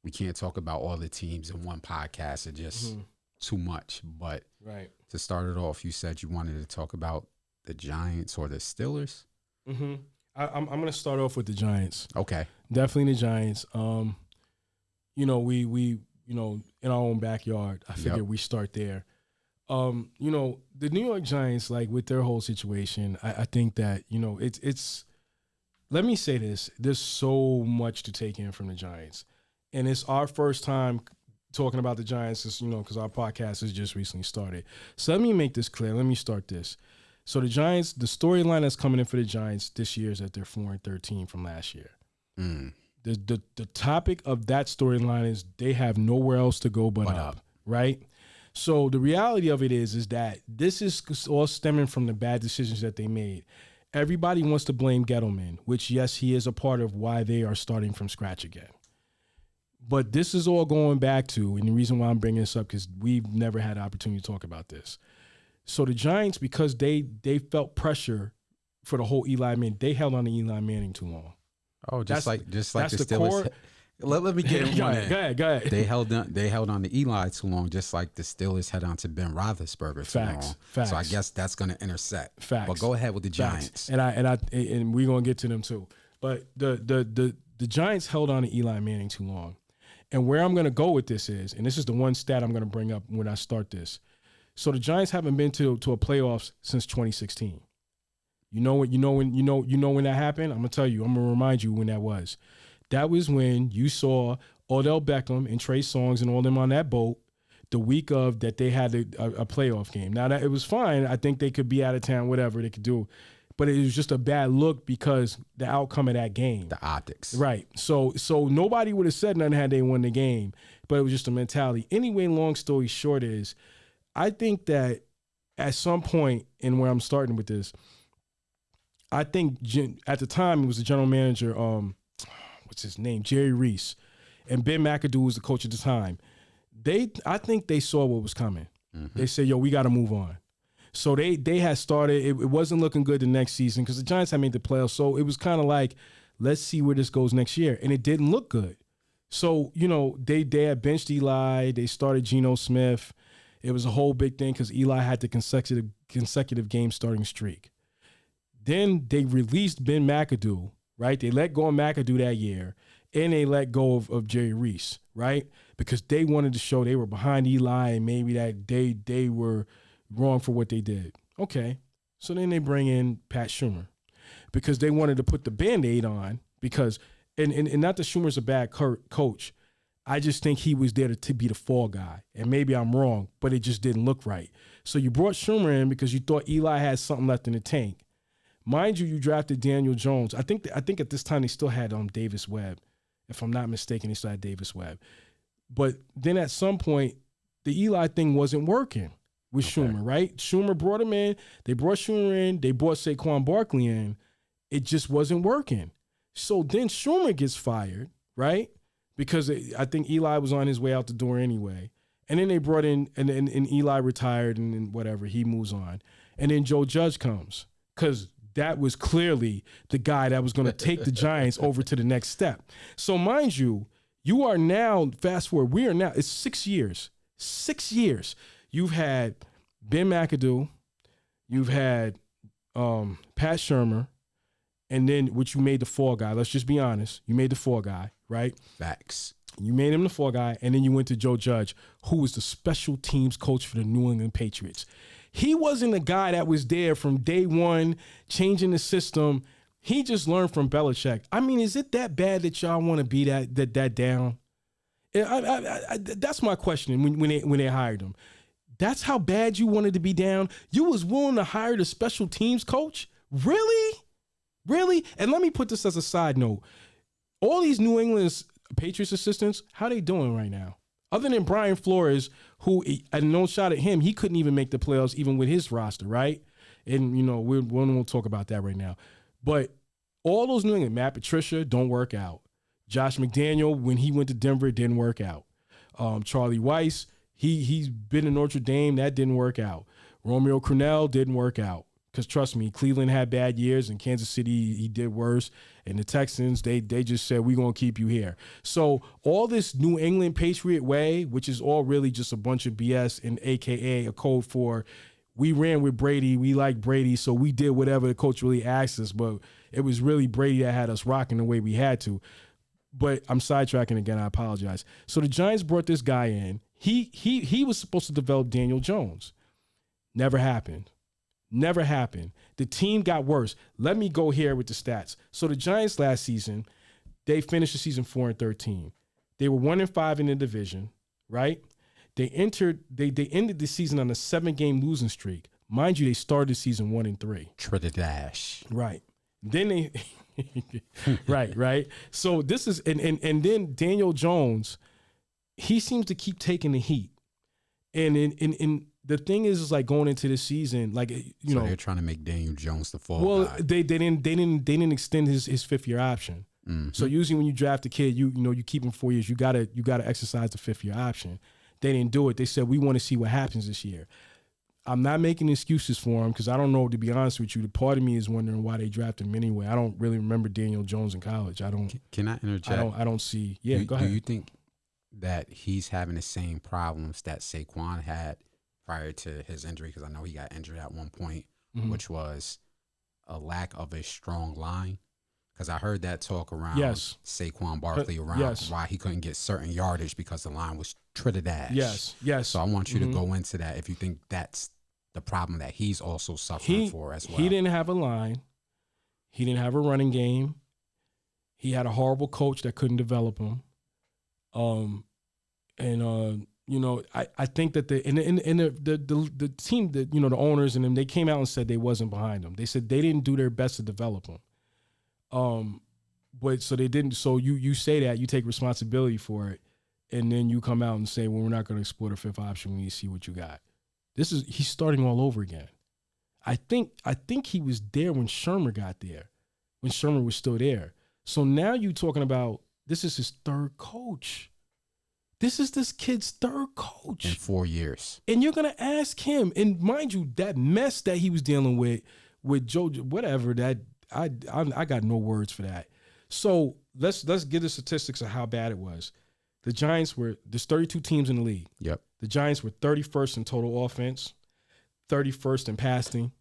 We can't talk about all the teams in one podcast. It's just too much. But to start it off, you said you wanted to talk about the Giants or the Steelers. Mm-hmm. I'm going to start off with the Giants. Okay. Definitely the Giants. We in our own backyard, I figured we start there. The New York Giants, like with their whole situation, I think that, it's, let me say this, there's so much to take in from the Giants. And it's our first time talking about the Giants, because our podcast has just recently started. So let me make this clear. Let me start this. So the Giants, the storyline that's coming in for the Giants this year is that they're 4-13 from last year. The topic of that storyline is they have nowhere else to go but up, right? So the reality of it is that this is all stemming from the bad decisions that they made. Everybody wants to blame Gettleman, which, yes, he is a part of why they are starting from scratch again. But this is all going back to, and the reason why I'm bringing this up, because we've never had an opportunity to talk about this. So the Giants, because they felt pressure for the whole Eli Manning, they held on to Eli Manning too long. Oh, just like the Steelers. Let me get one in. Go ahead. They held on to Eli too long, just like the Steelers held on to Ben Roethlisberger too long. Facts. So I guess that's going to intersect. Facts. But go ahead with the Giants. And we're going to get to them too. But the Giants held on to Eli Manning too long. And where I'm going to go with this is, and this is the one stat I'm going to bring up when I start this. So the Giants haven't been to a playoffs since 2016. You know when that happened? I'm gonna tell you. I'm gonna remind you when that was. That was when you saw Odell Beckham and Trey Songz and all them on that boat the week of that they had a playoff game. Now that it was fine. I think they could be out of town, whatever they could do, but it was just a bad look because the outcome of that game, the optics, right? So nobody would have said nothing had they won the game, but it was just a mentality. Anyway, long story short is, I think that at some point, and where I'm starting with this, I think at the time it was the general manager, what's his name, Jerry Reese, and Ben McAdoo was the coach at the time. I think they saw what was coming. Mm-hmm. They said, "Yo, we got to move on." So they had started. It wasn't looking good the next season because the Giants had made the playoffs. So it was kind of like, let's see where this goes next year, and it didn't look good. So they had benched Eli. They started Geno Smith. It was a whole big thing because Eli had the consecutive game starting streak. Then they released Ben McAdoo, right? They let go of McAdoo that year, and they let go of Jerry Reese, right? Because they wanted to show they were behind Eli and maybe that they were wrong for what they did. Okay. So then they bring in Pat Schumer because they wanted to put the Band-Aid on because, and not that Schumer's a bad coach. I just think he was there to be the fall guy. And maybe I'm wrong, but it just didn't look right. So you brought Schumer in because you thought Eli had something left in the tank. Mind you, you drafted Daniel Jones. I think at this time they still had Davis Webb. If I'm not mistaken, they still had Davis Webb. But then at some point, the Eli thing wasn't working with Schumer, right? Schumer brought him in. They brought Schumer in. They brought Saquon Barkley in. It just wasn't working. So then Schumer gets fired, right? Because I think Eli was on his way out the door anyway. And then they brought in, and Eli retired, and then whatever, he moves on. And then Joe Judge comes because that was clearly the guy that was going to take the Giants over to the next step. So mind you, you are now, fast forward, it's 6 years. 6 years. You've had Ben McAdoo, you've had Pat Shermer, and then which you made the fall guy. Let's just be honest. You made the fall guy, right? Facts. You made him the fall guy, and then you went to Joe Judge, who was the special teams coach for the New England Patriots. He wasn't a guy that was there from day one, changing the system. He just learned from Belichick. I mean, is it that bad that y'all want to be that down? That's my question when they hired him. That's how bad you wanted to be down? You was willing to hire the special teams coach? Really? Really? And let me put this as a side note. All these New England Patriots assistants, how they doing right now? Other than Brian Flores, who, and no shot at him, he couldn't even make the playoffs even with his roster, right? And, we won't talk about that right now. But all those New England, Matt Patricia, don't work out. Josh McDaniel, when he went to Denver, it didn't work out. Charlie Weiss, he's been in Notre Dame, that didn't work out. Romeo Crennel didn't work out. Because trust me, Cleveland had bad years, and Kansas City, he did worse. And the Texans, they just said, we're going to keep you here. So all this New England Patriot way, which is all really just a bunch of BS and AKA a code for we ran with Brady, we like Brady, so we did whatever the coach really asked us, but it was really Brady that had us rocking the way we had to. But I'm sidetracking again, I apologize. So the Giants brought this guy in. He was supposed to develop Daniel Jones. Never happened. Never happened. The team got worse. Let me go here with the stats. So the Giants last season, they finished the season 4-13. They were 1-5 in the division, right? They ended the season on a 7-game losing streak. Mind you, they started the season 1-3. Tridash. Right. Then they right. So this is and then Daniel Jones, he seems to keep taking the heat. And in the thing is like going into this season, like so they're trying to make Daniel Jones the fall guy. They didn't extend his 5th-year option. Mm-hmm. So usually when you draft a kid, you keep him 4 years. You gotta exercise the 5th-year option. They didn't do it. They said we want to see what happens this year. I'm not making excuses for him because I don't know, to be honest with you. The part of me is wondering why they drafted him anyway. I don't really remember Daniel Jones in college. I don't. Can I interject? I don't see. Yeah, go ahead. Do you think that he's having the same problems that Saquon had prior to his injury? Because I know he got injured at one point, mm-hmm. which was a lack of a strong line. Because I heard that talk around Saquon Barkley around why he couldn't get certain yardage because the line was Tridash. Yes. So I want you to go into that if you think that's the problem that he's also suffering for as well. He didn't have a line. He didn't have a running game. He had a horrible coach that couldn't develop him. I think that the team, that the owners and them, they came out and said they wasn't behind him. They said they didn't do their best to develop him. But so they didn't. So you say that, you take responsibility for it, and then you come out and say, well, we're not going to explore the 5th option when you see what you got. He's starting all over again. I think he was there when Shermer got there, when Shermer was still there. So now you're talking about this is his third coach. This is this kid's third coach. In 4 years. And you're going to ask him, and mind you, that mess that he was dealing with Joe, whatever, that I got no words for that. So let's get the statistics of how bad it was. The Giants there's 32 teams in the league. Yep. The Giants were 31st in total offense, 31st in passing,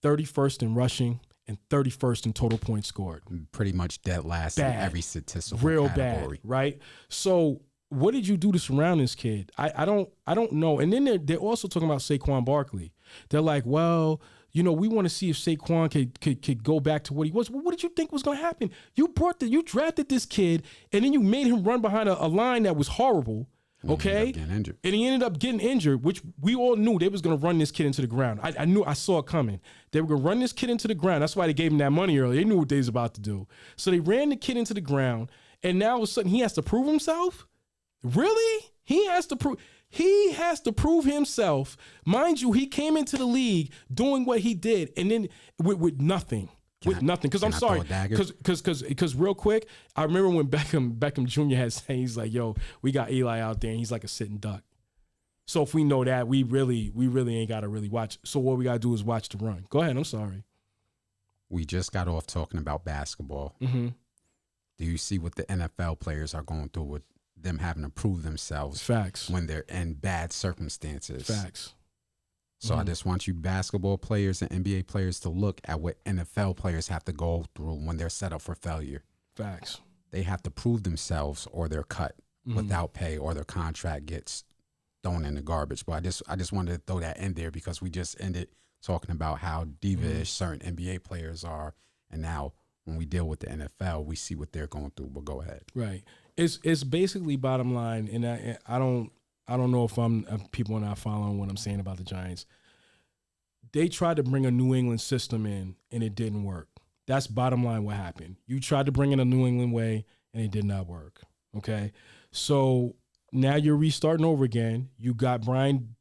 31st in rushing, and 31st in total points scored. Pretty much dead last in every statistical real category. Bad, right? So what did you do to surround this kid? I don't know. And then they're also talking about Saquon Barkley. They're like, well, we want to see if Saquon could go back to what he was. Well, what did you think was going to happen? You drafted this kid, and then you made him run behind a line that was horrible. Okay, and he ended up getting injured, which we all knew they was going to run this kid into the ground. I saw it coming. They were going to run this kid into the ground. That's why they gave him that money earlier. They knew what they was about to do. So they ran the kid into the ground, and now all of a sudden he has to prove himself. Really? He has to prove himself. Mind you, he came into the league doing what he did, and then with nothing. Because I'm sorry, because real quick, I remember when Beckham Jr. had said, he's like, yo, we got Eli out there, and he's like a sitting duck. So if we know that, we really ain't got to really watch. So what we got to do is watch the run. Go ahead, I'm sorry. We just got off talking about basketball. Mm-hmm. Do you see what the NFL players are going through with them having to prove themselves? Facts. When they're in bad circumstances? Facts. So I just want you basketball players and NBA players to look at what NFL players have to go through when they're set up for failure. Facts. They have to prove themselves or they're cut without pay or their contract gets thrown in the garbage. But I just wanted to throw that in there because we just ended talking about how diva-ish certain NBA players are. And now when we deal with the NFL, we see what they're going through. But go ahead. Right. It's basically bottom line, and I don't know if people are not following what I'm saying about the Giants. They tried to bring a New England system in, and it didn't work. That's bottom line what happened. You tried to bring in a New England way, and it did not work, okay? So now you're restarting over again. You got Brian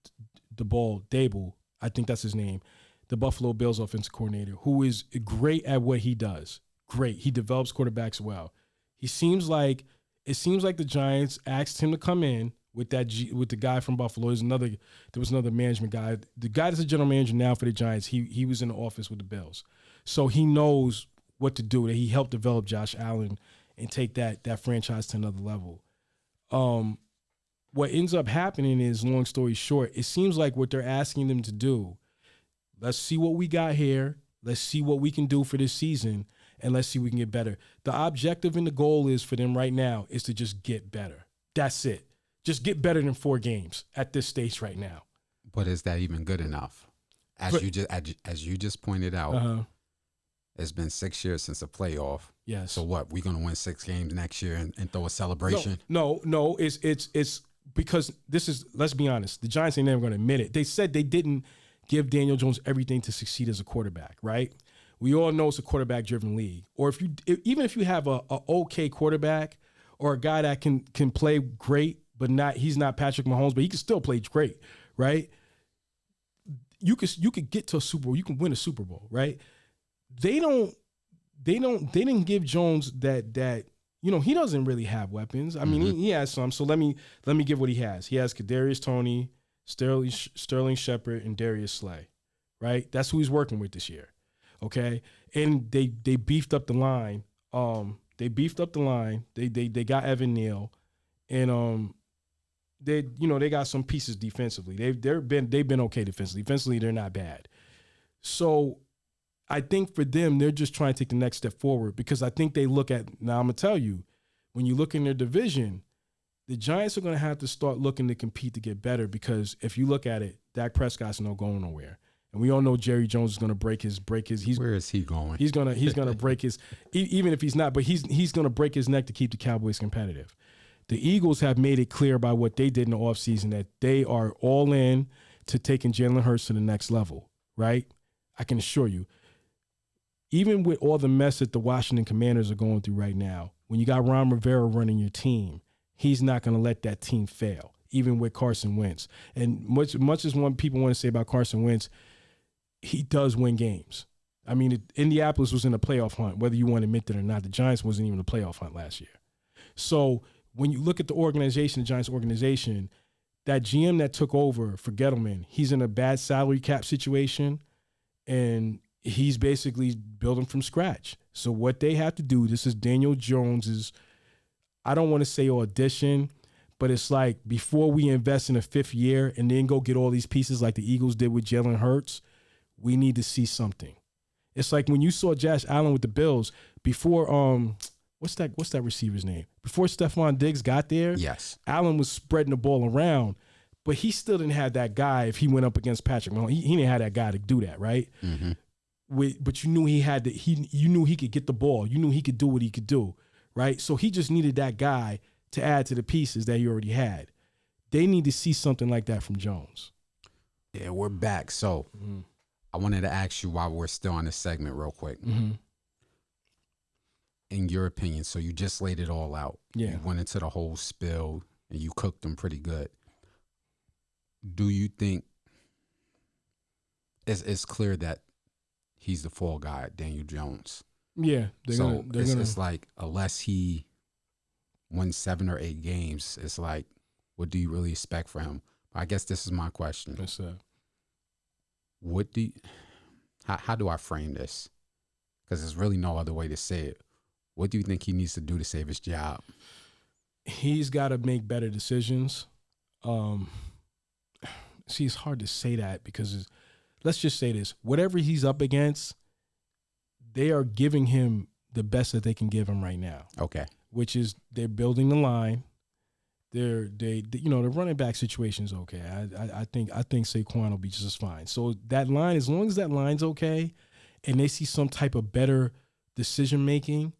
Daboll, I think that's his name, the Buffalo Bills offensive coordinator, who is great at what he does. Great. He develops quarterbacks well. It seems like the Giants asked him to come in with the guy from Buffalo. There was another management guy. The guy that's a general manager now for the Giants, he was in the office with the Bills. So he knows what to do. He helped develop Josh Allen and take that franchise to another level. What ends up happening is, long story short, it seems like what they're asking them to do, let's see what we got here. Let's see what we can do for this season, and let's see if we can get better. The objective and the goal is for them right now is to just get better. That's it. Just get better than 4 games at this stage right now. But is that even good enough? As you just pointed out, it's been 6 years since the playoff. Yes. So what? We're gonna win 6 games next year and throw a celebration? No. It's because this is. Let's be honest. The Giants ain't never gonna admit it. They said they didn't give Daniel Jones everything to succeed as a quarterback. Right? We all know it's a quarterback-driven league. Or even if you have a okay quarterback or a guy that can play great. But he's not Patrick Mahomes, but he can still play great, right? You could get to a Super Bowl, you can win a Super Bowl, right? They didn't give Jones that he doesn't really have weapons. I mean, he has some. So let me give what he has. He has Kadarius Toney, Sterling Shepard, and Darius Slay, right? That's who he's working with this year, okay? And they beefed up the line. They got Evan Neal, and they got some pieces defensively. They've been okay defensively. Defensively, they're not bad. So I think for them, they're just trying to take the next step forward because I think they look at, now I'm going to tell you, when you look in their division, the Giants are going to have to start looking to compete to get better because if you look at it, Dak Prescott's not going nowhere. And we all know Jerry Jones is going to break his. Where is he going? He's gonna break his. Even if he's not, but he's going to break his neck to keep the Cowboys competitive. The Eagles have made it clear by what they did in the offseason that they are all in to taking Jalen Hurts to the next level, right? I can assure you, even with all the mess that the Washington Commanders are going through right now, when you got Ron Rivera running your team, he's not going to let that team fail. even with Carson Wentz. And much as one people want to say about Carson Wentz, he does win games. I mean, Indianapolis was in a playoff hunt, whether you want to admit it or not. The Giants wasn't even in a playoff hunt last year. So when you look at the organization, the Giants organization, that GM that took over for Gettleman, he's in a bad salary cap situation, and he's basically building from scratch. So what they have to do, this is Daniel Jones's, I don't want to say audition, but it's like before we invest in a fifth year and then go get all these pieces like the Eagles did with Jalen Hurts, we need to see something. It's like when you saw Josh Allen with the Bills before what's that receiver's name? Before Stephon Diggs got there, yes, Allen was spreading the ball around, but he still didn't have that guy if he went up against Patrick Mahomes. He didn't have that guy to do that, right? Mm-hmm. But you knew you knew he could get the ball. You knew he could do what he could do, right? So he just needed that guy to add to the pieces that he already had. They need to see something like that from Jones. Yeah, we're back. So I wanted to ask you while we're still on this segment real quick. In your opinion, so you just laid it all out. Yeah. You went into the whole spill and you cooked them pretty good. Do you think it's clear that he's the fall guy, Daniel Jones? Yeah. It's like unless he wins 7 or 8 games, it's like, what do you really expect from him? I guess this is my question. What's up? How do I frame this? Because there's really no other way to say it. What do you think he needs to do to save his job? He's got to make better decisions. See, it's hard to say that because let's just say this. Whatever he's up against, they are giving him the best that they can give him right now. Okay. Which is they're building the line. The running back situation is okay. I think Saquon will be just fine. So that line, as long as that line's okay, and they see some type of better decision making,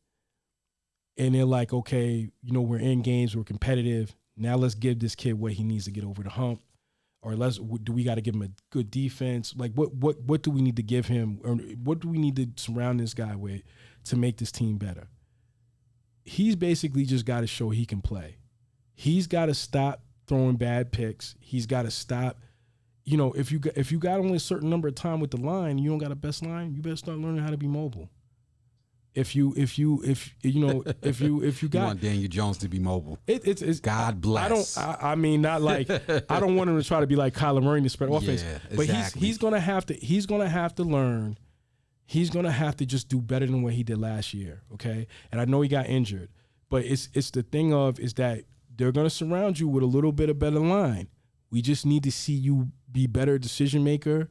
and they're like, okay, we're in games, we're competitive. Now let's give this kid what he needs to get over the hump, or do we got to give him a good defense? Like what do we need to give him, or what do we need to surround this guy with to make this team better? He's basically just got to show he can play. He's got to stop throwing bad picks. He's got to stop. If you got only a certain number of time with the line, you don't got a best line. You better start learning how to be mobile. If you got want Daniel Jones to be mobile, it's God bless. I mean, not like I don't want him to try to be like Kyler Murray to spread offense. Yeah, but exactly. he's gonna have to learn. He's gonna have to just do better than what he did last year. Okay, and I know he got injured, but it's the thing is that they're gonna surround you with a little bit of better line. We just need to see you be better decision maker.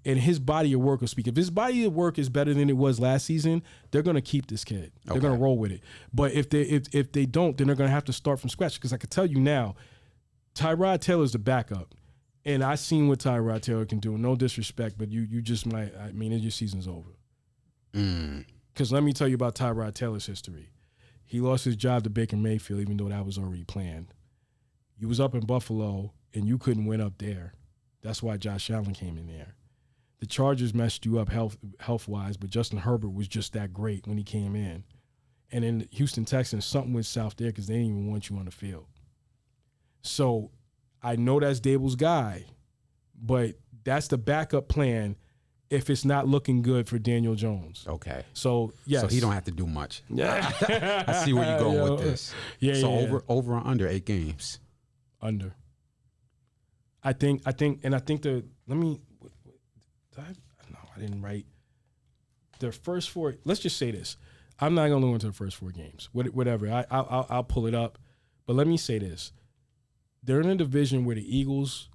And his body of work will speak. If his body of work is better than it was last season, they're going to keep this kid. They're going to roll with it. But if they don't, then they're going to have to start from scratch. Because I can tell you now, Tyrod Taylor's the backup. And I seen what Tyrod Taylor can do. No disrespect, but you just might, your season's over. Because let me tell you about Tyrod Taylor's history. He lost his job to Baker Mayfield, even though that was already planned. You was up in Buffalo, and you couldn't win up there. That's why Josh Allen came in there. The Chargers messed you up health-wise, but Justin Herbert was just that great when he came in. And in Houston Texans, something went south there because they didn't even want you on the field. So I know that's Dable's guy, but that's the backup plan if it's not looking good for Daniel Jones. Okay. So, yes. So he don't have to do much. Yeah. I see where you're going with this. Yeah, so yeah. over or under 8 games? Under. I think I didn't write their first 4. Let's just say this. I'm not going to go into the first 4 games. Whatever. I'll pull it up. But let me say this. They're in a division where the Eagles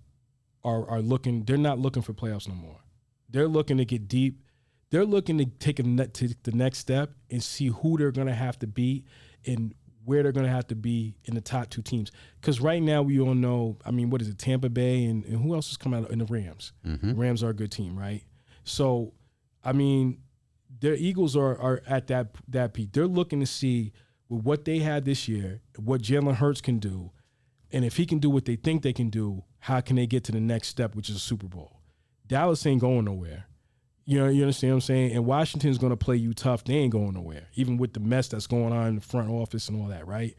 are looking. They're not looking for playoffs no more. They're looking to get deep. They're looking to take the next step and see who they're going to have to beat and where they're going to have to be in the top 2 teams. Because right now we all know, what is it, Tampa Bay and who else is coming out in the Rams? Mm-hmm. The Rams are a good team, right? So, their Eagles are at that peak. They're looking to see with what they had this year, what Jalen Hurts can do, and if he can do what they think they can do, how can they get to the next step, which is a Super Bowl? Dallas ain't going nowhere. You understand what I'm saying? And Washington's going to play you tough. They ain't going nowhere, even with the mess that's going on in the front office and all that, right?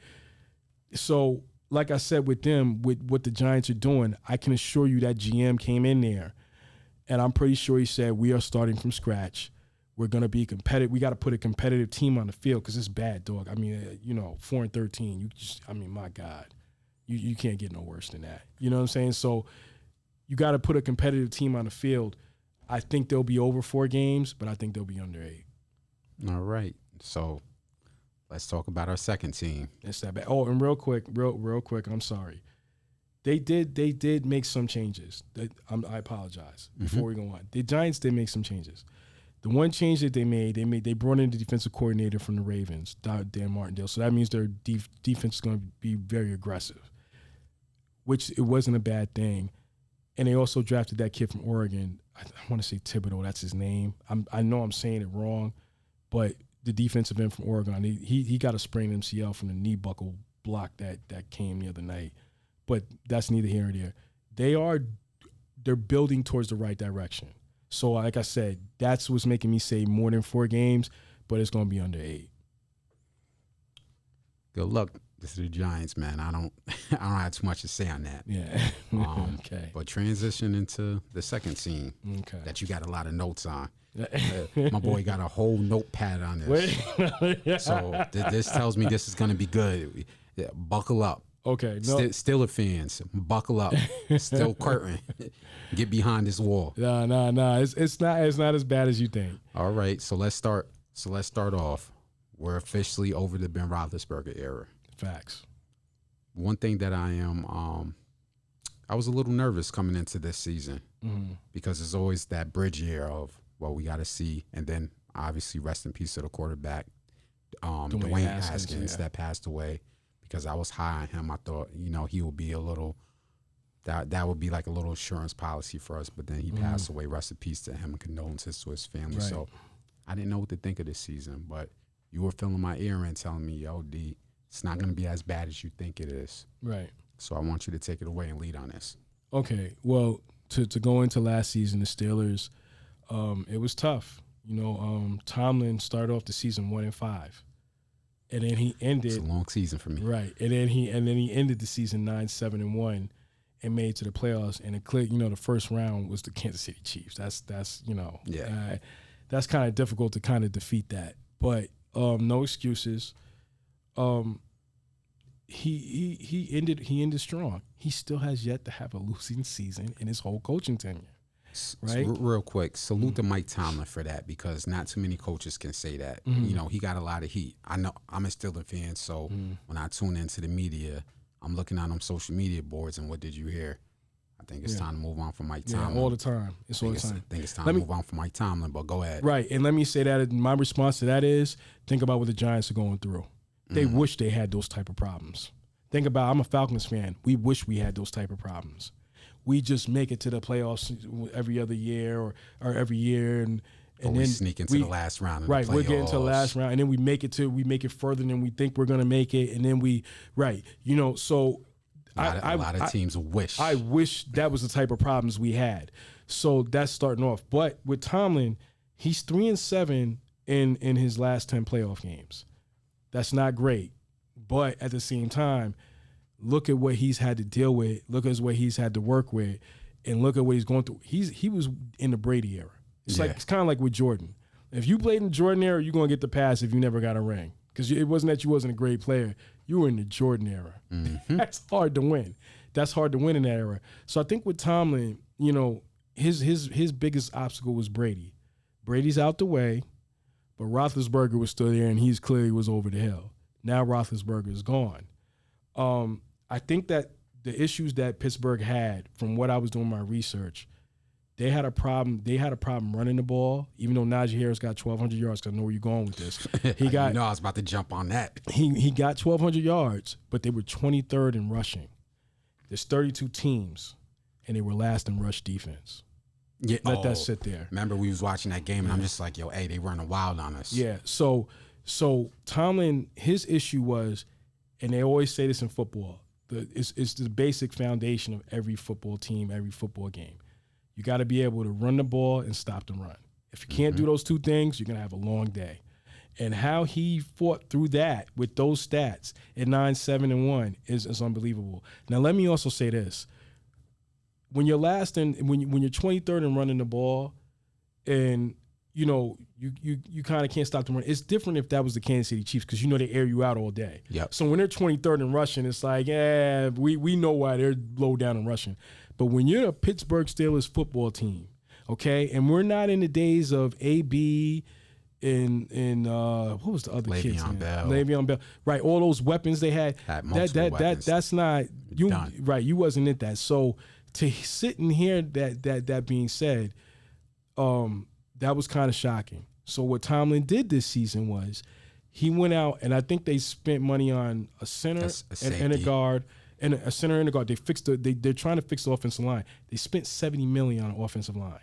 So like I said with them, with what the Giants are doing, I can assure you that GM came in there, and I'm pretty sure he said, we are starting from scratch. We're going to be competitive. We got to put a competitive team on the field because it's bad, dog. I mean, 4-13. My God. You can't get no worse than that. You know what I'm saying? So you got to put a competitive team on the field. I think they'll be over 4 games, but I think they'll be under 8. All right. So let's talk about our second team. It's that bad. Oh, and real quick, I'm sorry. They did make some changes. I apologize before we go on. The Giants did make some changes. The one change that they brought in the defensive coordinator from the Ravens, Dan Martindale. So that means their defense is going to be very aggressive, which it wasn't a bad thing. And they also drafted that kid from Oregon. I want to say Thibodeau. That's his name. I know I'm saying it wrong, but the defensive end from Oregon, he got a sprained MCL from the knee buckle block that came the other night. But that's neither here nor there. They're building towards the right direction. So, like I said, that's what's making me say more than 4 games, but it's going to be under 8. Good luck. This is the Giants, man. I don't have too much to say on that. Yeah. Okay. But transition into the second team that you got a lot of notes on. My boy got a whole notepad on this. So this tells me this is going to be good. Buckle up. Okay. No. Steelers fans, buckle up. Still curtain. Get behind this wall. No. It's not as bad as you think. All right. So let's start off. We're officially over the Ben Roethlisberger era. Facts. One thing that I was a little nervous coming into this season because there's always that bridge year of, well, we got to see, and then obviously rest in peace to the quarterback, Dwayne Haskins that passed away. Because I was high on him, I thought, he would be a little, that would be like a little insurance policy for us. But then he passed away. Rest in peace to him. Condolences to his family. Right. So I didn't know what to think of this season. But you were filling my ear and telling me, yo, D, it's not going to be as bad as you think it is. Right. So I want you to take it away and lead on this. Okay. Well, to go into last season, the Steelers, it was tough. Tomlin started off the season 1-5. And then he ended. It's a long season for me, right? And then he ended the season 9-7-1, and made it to the playoffs. And the first round was the Kansas City Chiefs. That's that's kind of difficult to kind of defeat that. But no excuses. He ended strong. He still has yet to have a losing season in his whole coaching tenure. Right. Real quick, salute to Mike Tomlin for that because not too many coaches can say that. He got a lot of heat. I know I'm a Steelers fan, so when I tune into the media, I'm looking on them social media boards and what did you hear? I think it's time to move on from Mike Tomlin. Yeah, all the time. It's all the time. I think it's time to move on from Mike Tomlin, but go ahead. Right, and let me say that my response to that is think about what the Giants are going through. They wish they had those type of problems. Think about, I'm a Falcons fan. We wish we had those type of problems. We just make it to the playoffs every other year or every year, and then we sneak into the last round. Right, we're getting to the last round, and then we make it further than we think we're going to make it, and then so a lot of teams wish. I wish that was the type of problems we had. So that's starting off. But with Tomlin, he's 3-7 in his last 10 playoff games. That's not great, but at the same time, look at what he's had to deal with. Look at what he's had to work with, and look at what he's going through. He was in the Brady era. It's kind of like with Jordan. If you played in the Jordan era, you're gonna get the pass if you never got a ring because it wasn't that you wasn't a great player. You were in the Jordan era. That's hard to win. That's hard to win in that era. So I think with Tomlin, his biggest obstacle was Brady. Brady's out the way, but Roethlisberger was still there, and he's clearly was over the hill. Now Roethlisberger is gone. I think that the issues that Pittsburgh had, from what I was doing my research, they had a problem. They had a problem running the ball, even though Najee Harris got 1,200 yards. Because I know where you're going with this. I was about to jump on that. He got 1,200 yards, but they were 23rd in rushing. There's 32 teams, and they were last in rush defense. Yeah, let that sit there. Remember, we was watching that game, and I'm just like, yo, hey, they running wild on us. Yeah. So Tomlin, his issue was, and they always say this in football. It's the basic foundation of every football team, every football game. You got to be able to run the ball and stop the run. If you can't do those two things, you're going to have a long day. And how he fought through that with those stats at 9-7-1 is unbelievable. Now, let me also say this. When you're last and when you're 23rd and running the ball, and you kind of can't stop the run. It's different if that was the Kansas City Chiefs because they air you out all day. Yep. So when they're 23rd and rushing, it's like, we know why they're low down and rushing. But when you're a Pittsburgh Steelers football team, okay, and we're not in the days of AB and what was the other kid's name? Le'Veon Bell. Right, all those weapons they had. Weapons. That's not you. Done. Right, you wasn't at that. So to sit and hear that being said, that was kind of shocking. So what Tomlin did this season was he went out and I think they spent money on a center and a guard. And a center and a guard. They're trying to fix the offensive line. They spent $70 million on the offensive line.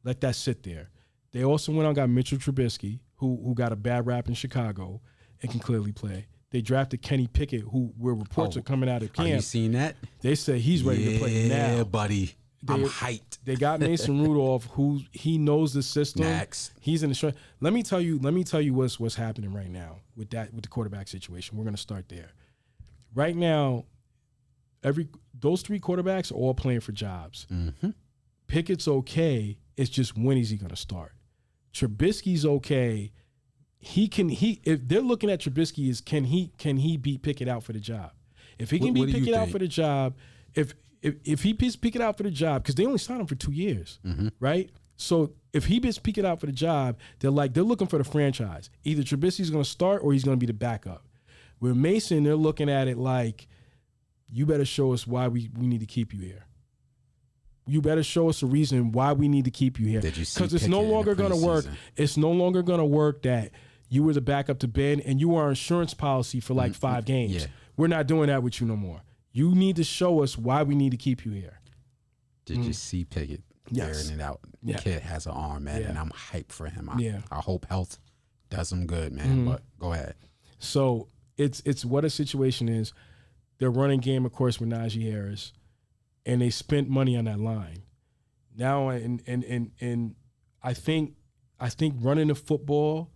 Let that sit there. They also went out and got Mitchell Trubisky, who got a bad rap in Chicago and can clearly play. They drafted Kenny Pickett, where reports are coming out of camp. Have you seen that? They said he's ready to play now. Yeah, buddy. I'm hyped. They got Mason Rudolph, who he knows the system. Next. He's in the short. Let me tell you what's happening right now with the quarterback situation. We're going to start there. Right now, those three quarterbacks are all playing for jobs. Mm-hmm. Pickett's okay. It's just when is he going to start? Trubisky's okay. If they're looking at Trubisky is can he beat Pickett out for the job? If he can beat Pickett out for the job, if he beats Pickett out for the job, because they only signed him for 2 years, right? So if he beats Pickett out for the job, they're looking for the franchise. Either Trubisky's going to start or he's going to be the backup. With Mason, they're looking at it like, you better show us why we need to keep you here. You better show us a reason why we need to keep you here. Because it's no longer going to work. It's no longer going to work that you were the backup to Ben and you were our insurance policy for 5 games. Yeah. We're not doing that with you no more. You need to show us why we need to keep you here. Did you see Pickett Yes. airing it out? Yeah. Kid has an arm, man, Yeah. and I'm hyped for him. I hope health does him good, man. But go ahead. So it's what a situation is. Their running game, of course, with Najee Harris, and they spent money on that line. Now, and I think running the football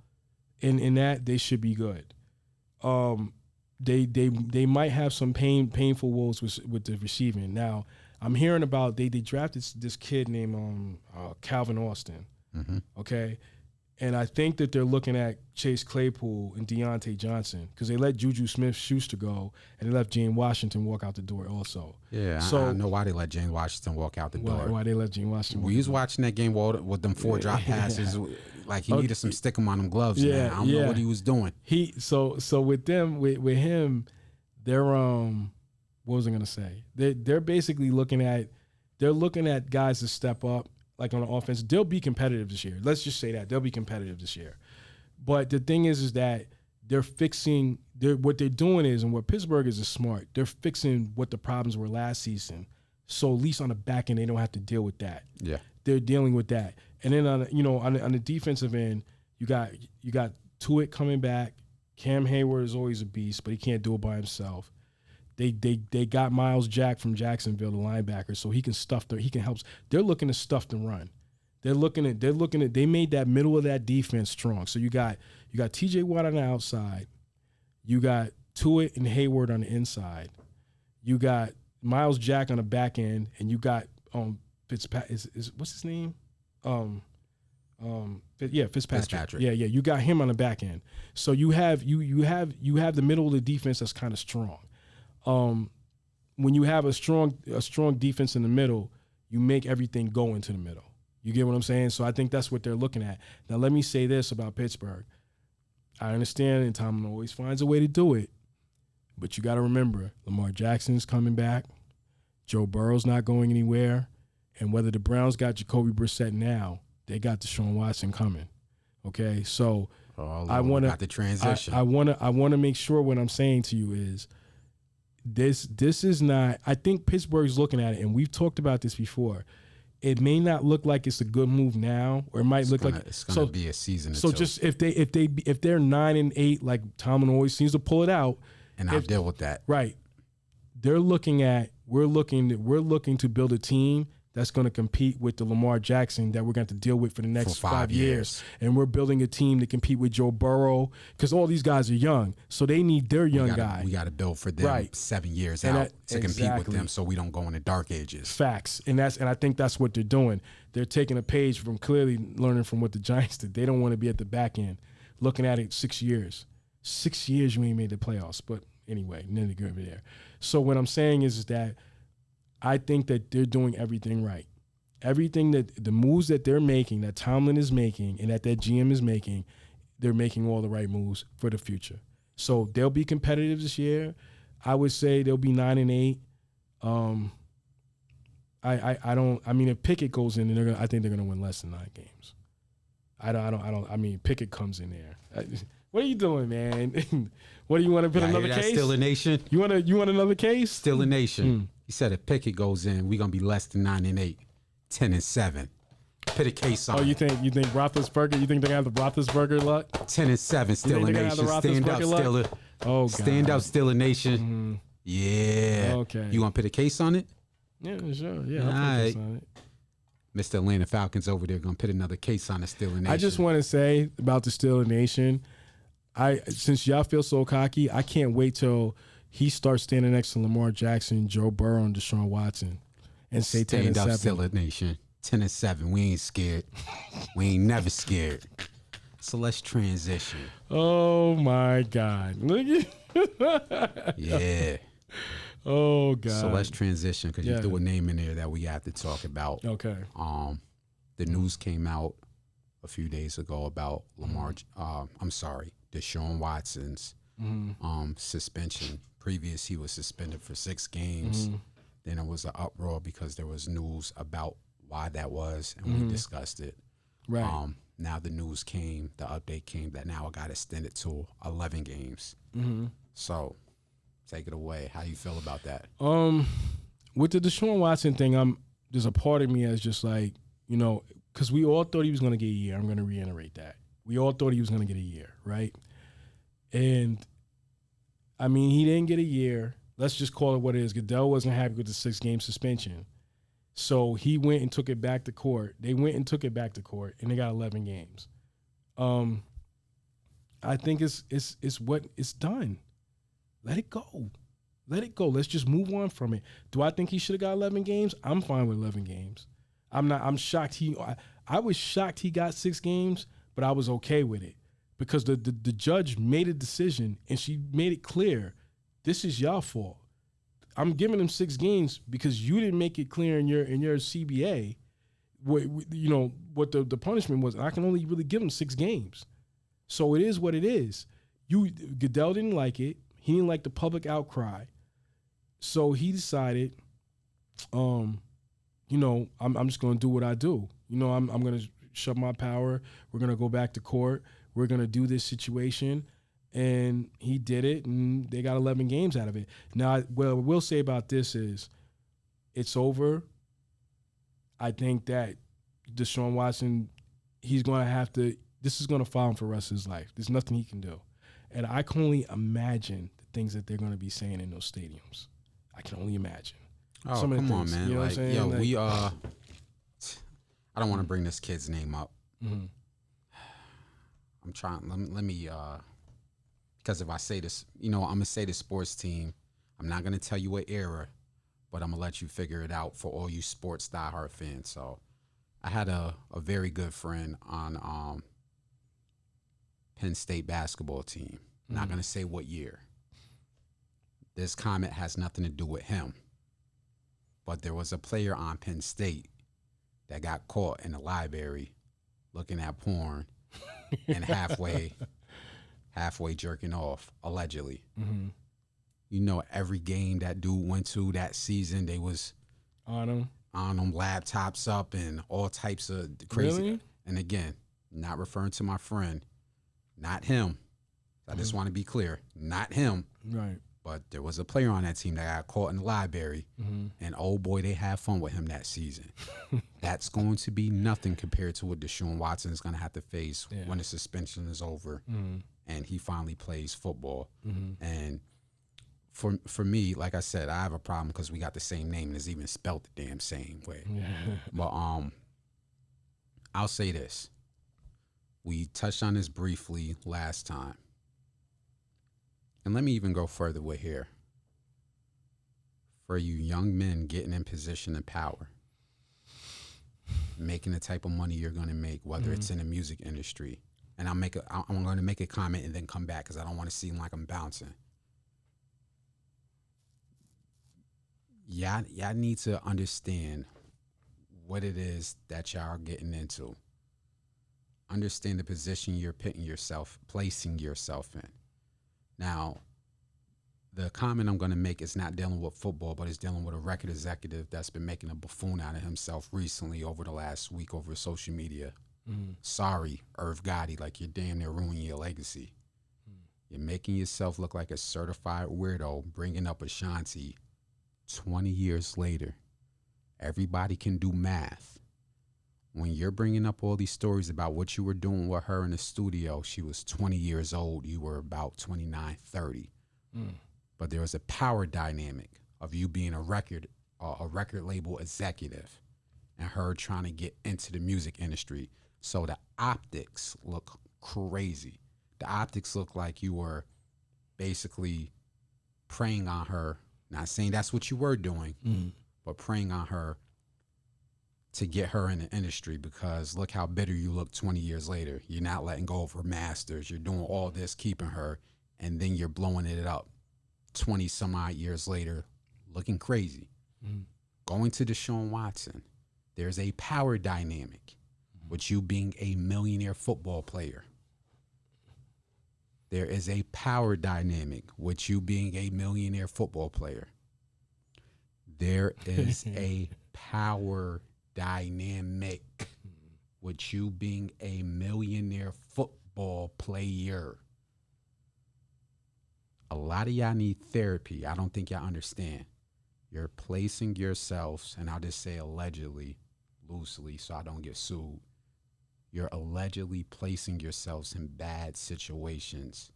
in that they should be good. They might have some painful woes with the receiving. Now, I'm hearing about they drafted this kid named Calvin Austin. Mm-hmm. Okay. And I think that they're looking at Chase Claypool and Deontay Johnson because they let Juju Smith-Schuster go and they left James Washington walk out the door also. Yeah, so I know why they let James Washington walk out the door. Why they let James Washington We was watching that game with them 4 drop passes. Like he needed some stick 'em on them gloves, man. I don't know what he was doing. So with him, they're what was I gonna say? They're basically looking at guys to step up. Like on the offense, they'll be competitive this year. Let's just say that. They'll be competitive this year. But the thing is that they're fixing what they're doing is, and what Pittsburgh is smart, they're fixing what the problems were last season. So at least on the back end, they don't have to deal with that. Yeah. They're dealing with that. And then on the defensive end, you got Tuitt coming back. Cam Hayward is always a beast, but he can't do it by himself. They got Miles Jack from Jacksonville, the linebacker, so he can help. They're looking to stuff the run. They made that middle of that defense strong. So you got TJ Watt on the outside, you got Tuitt and Hayward on the inside, you got Miles Jack on the back end, and you got Fitzpatrick. What's his name? Fitzpatrick. Yeah. You got him on the back end. So you have the middle of the defense that's kind of strong. When you have a strong defense in the middle, you make everything go into the middle. You get what I'm saying? So I think that's what they're looking at. Now, let me say this about Pittsburgh. I understand, and Tomlin always finds a way to do it, but you got to remember, Lamar Jackson's coming back, Joe Burrow's not going anywhere, and whether the Browns got Jacoby Brissett now, they got Deshaun Watson coming. Okay, so I want to the transition. I want to make sure what I'm saying to you is. This is not. I think Pittsburgh's looking at it, and we've talked about this before. It may not look like it's a good move now, or it might look like it's going to be a season. So just if they're 9-8, like Tomlin always seems to pull it out, and I'll deal with that. Right. We're looking to build a team that's going to compete with the Lamar Jackson that we're going to deal with for the next 5 years. And we're building a team to compete with Joe Burrow because all these guys are young. So they need their young guy. We got to build for them 7 years out to compete with them so we don't go in the dark ages. Facts. And I think that's what they're doing. They're taking a page from clearly learning from what the Giants did. They don't want to be at the back end looking at it 6 years. 6 years you ain't made the playoffs. But anyway, nitty gritty there. So what I'm saying is that I think that they're doing everything right. Everything that the moves that they're making, that Tomlin is making, and that GM is making, they're making all the right moves for the future. So they'll be competitive this year. I would say they'll be 9-8. I mean, if Pickett goes in, I think they're gonna win less than 9 games. I mean, Pickett comes in there. What are you doing, man? What do you want to put another case? Still a nation. You want another case? Still a nation. He said if Pickett goes in, we're gonna be less than 9-8, 10-7. Put a case on. Oh, you think Roethlisberger? You think they're gonna have the Roethlisberger luck? 10-7, still a nation. Stand up, still a. Oh, God. Stand up, still a nation. Mm-hmm. Yeah. Okay. You want to put a case on it? Yeah, sure. Yeah, I'll put a case on it. Mr. Atlanta Falcons over there gonna put another case on the Steeler Nation. I just want to say about the Steeler Nation, since y'all feel so cocky, I can't wait till he starts standing next to Lamar Jackson, Joe Burrow, and Deshaun Watson, and say 10-7. Stand up, Steeler Nation. 10-7. We ain't scared. We ain't never scared. So let's transition. Oh my God! Look at yeah. Oh God! So let's transition because you threw a name in there that we have to talk about. Okay. The news came out a few days ago about Deshaun Watson's suspension. Previous, he was suspended for 6 games. Then it was an uproar because there was news about why that was, and we discussed it. Right. Now the news came, the update came that now it got extended to 11 games. So take it away. How you feel about that? With the Deshaun Watson thing, there's a part of me that's just like, because we all thought he was going to get a year. I'm going to reiterate that. We all thought he was going to get a year, right? And, I mean, he didn't get a year. Let's just call it what it is. Goodell wasn't happy with the 6-game suspension. So he went and took it back to court. They went and took it back to court, and they got 11 games. I think it's done. Let it go. Let it go. Let's just move on from it. Do I think he should have got 11 games? I'm fine with 11 games. I'm shocked I was shocked he got 6 games, but I was okay with it because the judge made a decision and she made it clear, this is y'all fault. I'm giving him 6 games because you didn't make it clear in your CBA what the punishment was. And I can only really give him 6 games. So it is what it is. Goodell didn't like it. He didn't like the public outcry. So he decided, I'm just going to do what I do. I'm going to shove my power. We're going to go back to court. We're going to do this situation. And he did it, and they got 11 games out of it. Now, what I will say about this is it's over. I think that Deshaun Watson, he's going to have to – this is going to follow him for the rest of his life. There's nothing he can do. And I can only imagine the things that they're going to be saying in those stadiums. I can only imagine. Oh, come on, man. What I'm saying? Yo, we I don't want to bring this kid's name up. I'm trying. Let me. Because if I say this, I'm gonna say the sports team. I'm not gonna tell you what era, but I'm gonna let you figure it out for all you sports diehard fans. So, I had a very good friend on Penn State basketball team. I'm not gonna say what year. This comment has nothing to do with him. But there was a player on Penn State that got caught in the library looking at porn and halfway jerking off, allegedly. Every game that dude went to that season, they was on him, laptops up and all types of crazy. Really? And again, not referring to my friend, not him. I just want to be clear, not him. Right. But there was a player on that team that got caught in the library, and oh boy, they had fun with him that season. That's going to be nothing compared to what Deshaun Watson is going to have to face when the suspension is over and he finally plays football. And for me, like I said, I have a problem because we got the same name and it's even spelled the damn same way. But I'll say this. We touched on this briefly last time. And let me even go further with here. For you young men getting in position of power, making the type of money you're going to make, whether it's in the music industry. And I'm going to make a comment and then come back because I don't want to seem like I'm bouncing. Y'all need to understand what it is that y'all are getting into. Understand the position you're placing yourself in. Now, the comment I'm going to make is not dealing with football, but it's dealing with a record executive that's been making a buffoon out of himself recently over the last week over social media. Sorry, Irv Gotti, like you're damn near ruining your legacy. You're making yourself look like a certified weirdo, bringing up Ashanti 20 years later. Everybody can do math. When you're bringing up all these stories about what you were doing with her in the studio, she was 20 years old. You were about 29, 30. But there was a power dynamic of you being a record label executive and her trying to get into the music industry. So the optics look crazy. The optics look like you were basically preying on her. Not saying that's what you were doing, but preying on her to get her in the industry, because look how bitter you look 20 years later. You're not letting go of her masters. You're doing all this, keeping her, and then you're blowing it up 20 some odd years later, looking crazy. Going to Deshaun Watson, there's a power dynamic with you being a millionaire football player. There is a power dynamic with you being a millionaire football player. There is a power dynamic with you being a millionaire football player. A lot of y'all need therapy. I don't think y'all understand. You're placing yourselves, and I'll just say allegedly, loosely, so I don't get sued. You're allegedly placing yourselves in bad situations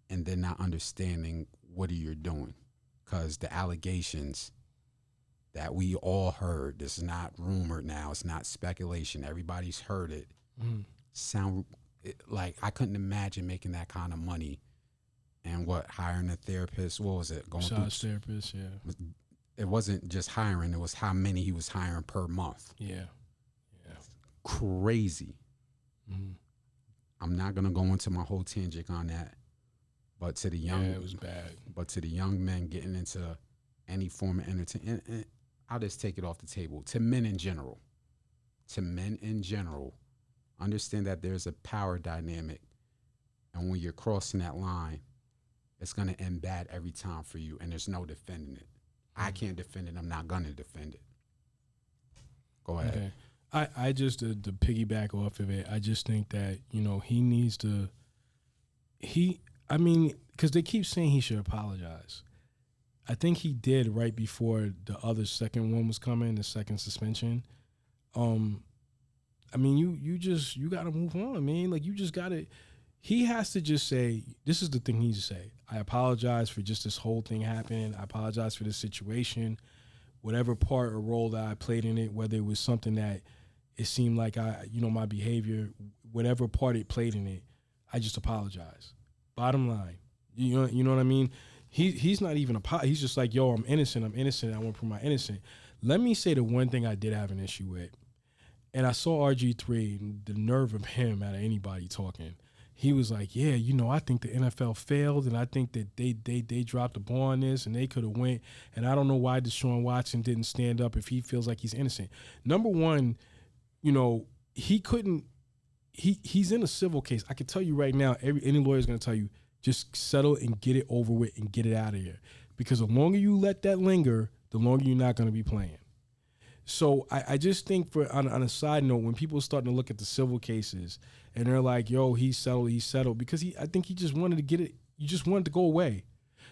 and then not understanding what you're doing. Because the allegations that we all heard, this is not rumored now, it's not speculation, everybody's heard it, sound like I couldn't imagine making that kind of money and hiring a therapist, what was it? Massage therapist, yeah. It wasn't just hiring, it was how many he was hiring per month. Yeah. Crazy. I'm not gonna go into my whole tangent on that, but to the young, it was bad. But to the young men getting into any form of entertainment, and I'll just take it off the table. To men in general, understand that there's a power dynamic, and when you're crossing that line, it's gonna end bad every time for you, and there's no defending it. I can't defend it. I'm not gonna defend it. Go ahead. Okay. I just, to piggyback off of it, I just think that, he needs to, because they keep saying he should apologize. I think he did right before the other second one was coming, the second suspension. You got to move on, man. Like, you just got to, he has to just say, this is the thing he needs to say. I apologize for just this whole thing happening. I apologize for this situation. Whatever part or role that I played in it, whether it was something that it seemed like my behavior, whatever part it played in it, I just apologize. Bottom line, you know what I mean? He's not even he's just like, yo, I'm innocent. I want to prove my innocent. Let me say the one thing I did have an issue with, and I saw RG3, and the nerve of him out of anybody talking. He was like, yeah, I think the NFL failed, and I think that they dropped the ball on this, and they could have went, and I don't know why Deshaun Watson didn't stand up if he feels like he's innocent. Number one, he couldn't. He's in a civil case. I can tell you right now, any lawyer is going to tell you, just settle and get it over with and get it out of here, because the longer you let that linger, the longer you're not going to be playing. So I just think, on a side note, when people are starting to look at the civil cases and they're like, yo, he settled, because I think he just wanted to get it, you just wanted to go away.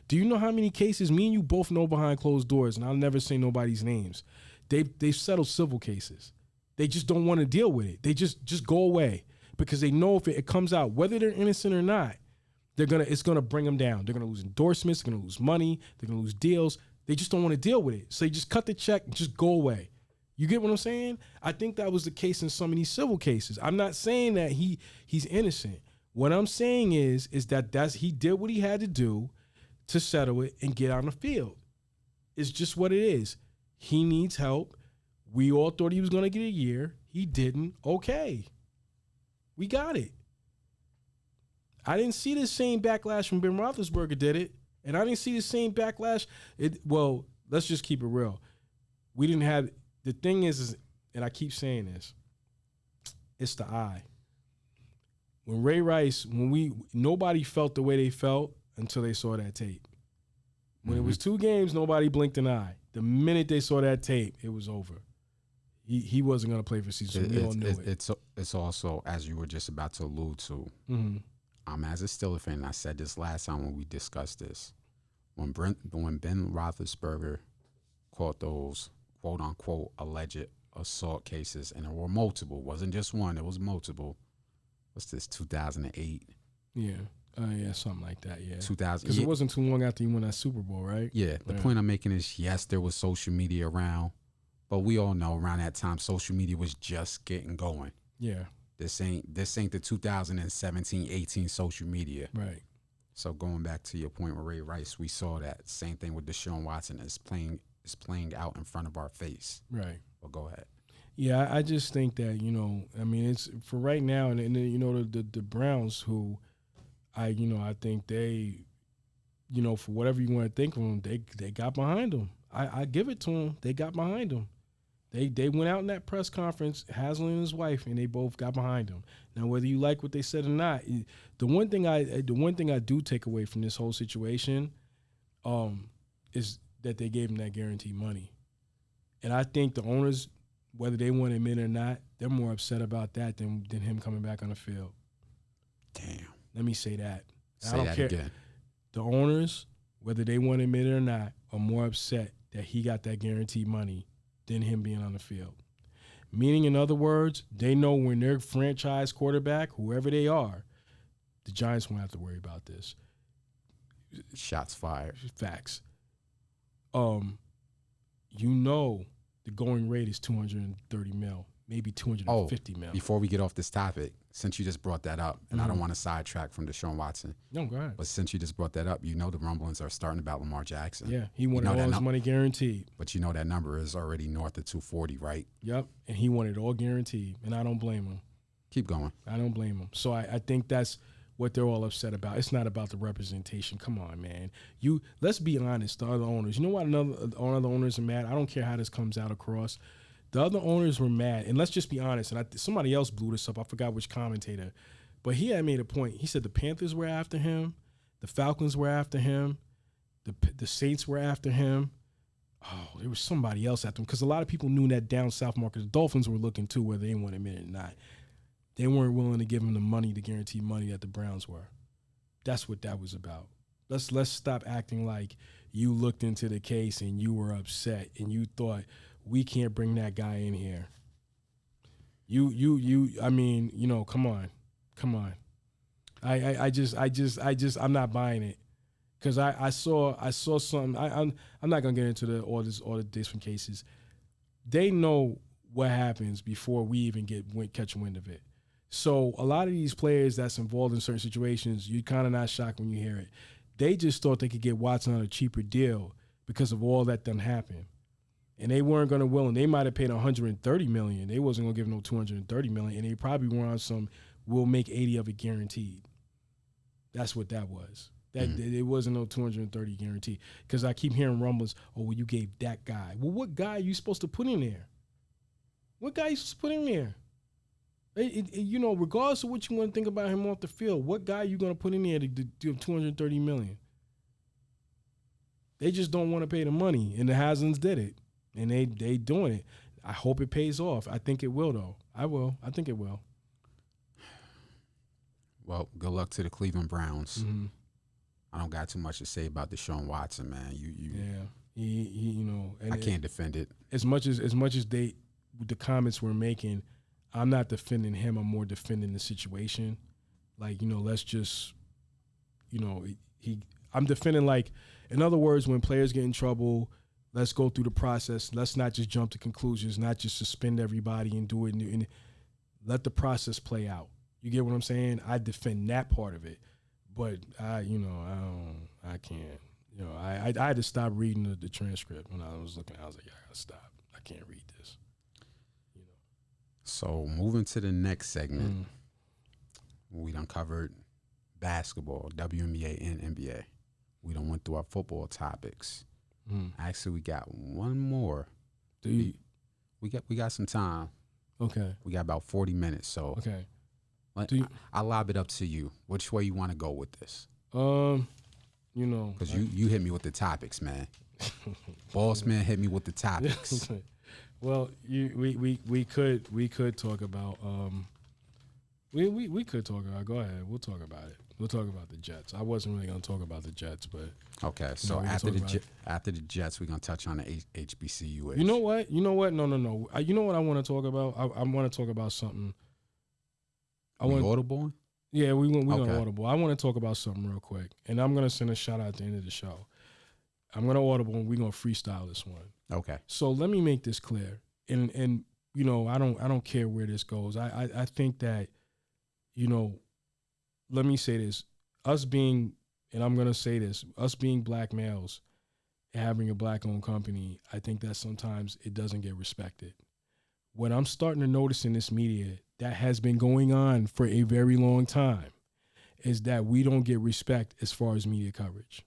Do you know how many cases, me and you both know behind closed doors, and I'll never say nobody's names, they've settled civil cases. They just don't want to deal with it. They just go away, because they know if it comes out, whether they're innocent or not, It's gonna bring them down. They're gonna lose endorsements. They're gonna lose money. They're gonna lose deals. They just don't want to deal with it. So you just cut the check and just go away. You get what I'm saying? I think that was the case in some of these civil cases. I'm not saying that he's innocent. What I'm saying is that he did what he had to do to settle it and get on the field. It's just what it is. He needs help. We all thought he was going to get a year. He didn't. Okay. We got it. I didn't see the same backlash when Ben Roethlisberger did it. And I didn't see the same backlash. Well, let's just keep it real. We didn't have – the thing is, and I keep saying this, it's the eye. When Ray Rice, nobody felt the way they felt until they saw that tape. When it was 2 games, nobody blinked an eye. The minute they saw that tape, it was over. He wasn't going to play for season. We all knew it. It's also, as you were just about to allude to, as a Steelers fan, and I said this last time when we discussed this, when Ben Roethlisberger caught those quote-unquote alleged assault cases, and there were multiple, wasn't just one, it was multiple. What's this, 2008? Yeah. Yeah, something like that, yeah. 2000. Because it wasn't too long after you won that Super Bowl, right? Yeah. The point I'm making is, yes, there was social media around, but we all know around that time, social media was just getting going. Yeah. This ain't the 2017-18 social media. Right. So going back to your point with Ray Rice, we saw that same thing with Deshaun Watson is playing out in front of our face. Right. Well, go ahead. Yeah, I just think that, it's for right now, and the Browns, who I think they, for whatever you want to think of them, they got behind them. I give it to them. They got behind them. They went out in that press conference, Haslam and his wife, and they both got behind him. Now, whether you like what they said or not, the one thing I do take away from this whole situation, is that they gave him that guaranteed money, and I think the owners, whether they want to admit it or not, they're more upset about that than him coming back on the field. Damn. Let me say that. Say that again. The owners, whether they want to admit it or not, are more upset that he got that guaranteed money than him being on the field. Meaning, in other words, they know when their franchise quarterback, whoever they are, the Giants won't have to worry about this. Shots fired. Facts. The going rate is $230 million, maybe $250 million. Before we get off this topic, since you just brought that up, and I don't want to sidetrack from Deshaun Watson. No, go ahead. But since you just brought that up, the rumblings are starting about Lamar Jackson. Yeah, he wanted all his money guaranteed. But that number is already north of 240, right? Yep, and he wanted it all guaranteed, and I don't blame him. Keep going. I don't blame him. So I think that's what they're all upset about. It's not about the representation. Come on, man. Let's be honest, the other owners. You know what other owners are mad? I don't care how this comes out across. The other owners were mad, and let's just be honest, and somebody else blew this up. I forgot which commentator, but he had made a point. He said the Panthers were after him, the Falcons were after him, the Saints were after him. Oh, there was somebody else after him, because a lot of people knew that down south market. The Dolphins were looking too, whether they want to admit it or not. They weren't willing to give him the guaranteed money that the Browns were. That's what that was about. Let's stop acting like you looked into the case and you were upset and you thought we can't bring that guy in here. Come on. I'm not buying it. Because I saw something. I'm not gonna get into all the different cases. They know what happens before we even catch wind of it. So a lot of these players that's involved in certain situations, you're kind of not shocked when you hear it. They just thought they could get Watson on a cheaper deal because of all that done happened. And they weren't going to will, and they might have paid $130 million. They wasn't going to give no $230 million, and they probably were on some, we'll make 80 of it guaranteed. That's what that was. It wasn't no 230 guaranteed. Because I keep hearing rumblings, you gave that guy. Well, what guy are you supposed to put in there? What guy are you supposed to put in there? Regardless of what you want to think about him off the field, what guy are you going to put in there to do $230 million? They just don't want to pay the money, and the Haslams did it, and they doing it. I hope it pays off. I think it will, though. I think it will. Well, good luck to the Cleveland Browns. Mm-hmm. I don't got too much to say about Deshaun Watson, man. I can't defend it. As much as the comments we're making, I'm not defending him. I'm more defending the situation. Let's just I'm defending, like, in other words, when players get in trouble, let's go through the process. Let's not just jump to conclusions, not just suspend everybody and do it and let the process play out. You get what I'm saying? I defend that part of it, but I can't. I had to stop reading the transcript when I was looking. I was like, I gotta stop. I can't read this. So moving to the next segment, we done covered basketball, WNBA, and NBA. We done went through our football topics. Actually, we got one more. We got some time. Okay. We got about 40 minutes. So okay. I'll lob it up to you. Which way you want to go with this? Because you hit me with the topics, man. Boss man hit me with the topics. Well, we could talk about we could talk about. Go ahead. We'll talk about it. We'll talk about the Jets. I wasn't really going to talk about the Jets, but okay. So after the Jets, we're going to touch on the HBCU. You know what? No. You know what I want to talk about? I want to talk about something. Audible? Yeah, we going to Audible. I want to talk about something real quick, and I'm going to send a shout out at the end of the show. I'm going to Audible, and we're going to freestyle this one. Okay. So let me make this clear, and I don't care where this goes. I think that, let me say this, us being, and I'm going to say this, us being black males and having a black-owned company, I think that sometimes it doesn't get respected. What I'm starting to notice in this media that has been going on for a very long time is that we don't get respect as far as media coverage.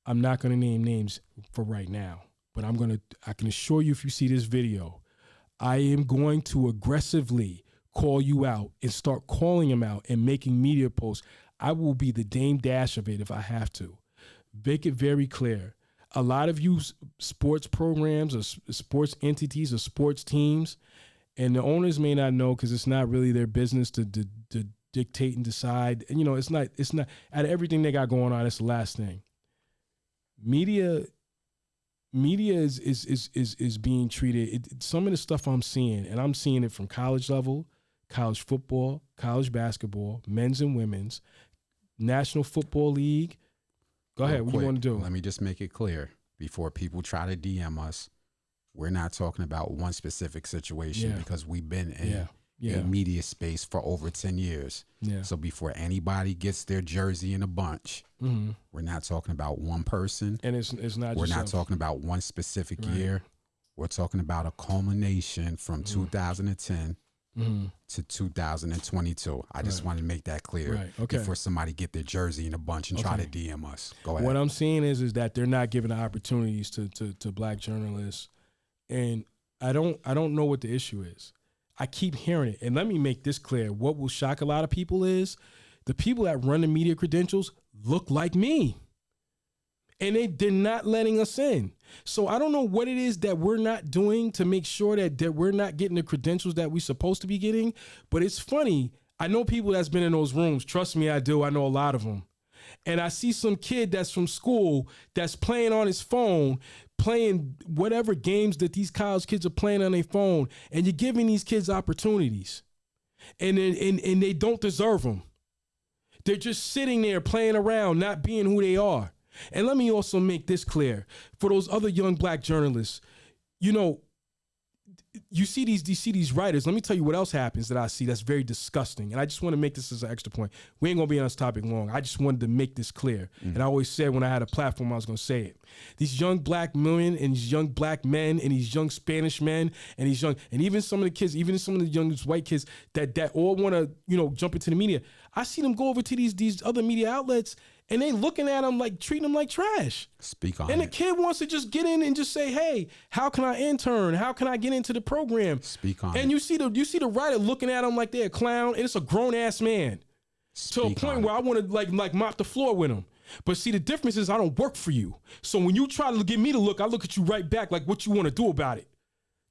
I'm not going to name names for right now, but I can assure you, if you see this video, I am going to aggressively call you out and start calling them out and making media posts. I will be the Dame Dash of it if I have to. Make it very clear. A lot of you sports programs or sports entities or sports teams, and the owners may not know because it's not really their business to dictate and decide. And, it's not out of everything they got going on, it's the last thing. Media is being treated. Some of the stuff I'm seeing, and I'm seeing it from college level, college football, college basketball, men's and women's, National Football League. Go ahead. What you want to do? Let me just make it clear before people try to DM us. We're not talking about one specific situation because we've been in a media space for over 10 years. Yeah. So before anybody gets their jersey in a bunch, we're not talking about one person. And it's not. We're not talking about one specific year. We're talking about a culmination from 2010 to 2022. I just wanted to make that clear before somebody get their jersey in a bunch and try to DM us. Go ahead. What I'm seeing is that they're not giving the opportunities to black journalists, and I don't know what the issue is. I keep hearing it, and let me make this clear. What will shock a lot of people is the people that run the media credentials look like me, and they're not letting us in. So I don't know what it is that we're not doing to make sure that we're not getting the credentials that we're supposed to be getting. But it's funny. I know people that's been in those rooms. Trust me, I do. I know a lot of them. And I see some kid that's from school that's playing on his phone, playing whatever games that these college kids are playing on their phone, and you're giving these kids opportunities. And they don't deserve them. They're just sitting there playing around, not being who they are. And let me also make this clear for those other young black journalists. You see these writers. Let me tell you what else happens that I see that's very disgusting. And I just want to make this as an extra point. We ain't going to be on this topic long. I just wanted to make this clear. And I always said when I had a platform, I was going to say it. These young black women and these young black men and these young Spanish men and these young, and even some of the kids, even some of the young white kids that all want to, jump into the media. I see them go over to these other media outlets and they looking at them like treating them like trash. Speak on it. And the kid wants to just get in and just say, "Hey, how can I intern? How can I get into the program?" Speak on it. And you see the writer looking at him like they're a clown, and it's a grown ass man. To a point where I want to like mop the floor with him. But see, the difference is I don't work for you. So when you try to get me to look, I look at you right back like what you want to do about it.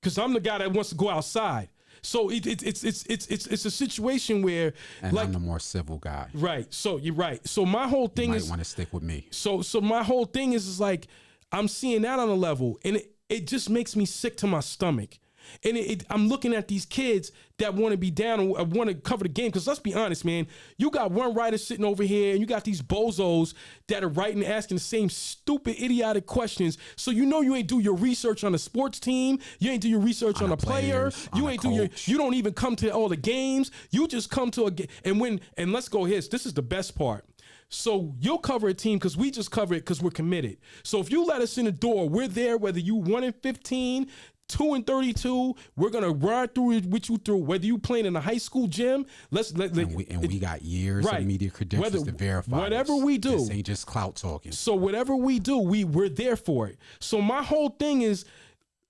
Because I'm the guy that wants to go outside. So it's a situation where, and like, I'm the more civil guy. Right. So you're right. So my whole thing is, you might want to stick with me. So my whole thing is like I'm seeing that on a level, and it just makes me sick to my stomach And I'm looking at these kids that want to be down and want to cover the game. Because let's be honest, man, you got one writer sitting over here and you got these bozos that are writing, asking the same stupid, idiotic questions. So you know you ain't do your research on the sports team. You ain't do your research on a player. You ain't do you don't even come to all the games. You just come to a game. And let's go here. This is the best part. So you'll cover a team because we just cover it because we're committed. So if you let us in the door, we're there whether you 1-15, 2-32, we're gonna run through it with you through whether you playing in a high school gym. We got years of media credentials to verify. Whatever we do, this ain't just clout talking. So whatever we do, we're there for it. So my whole thing is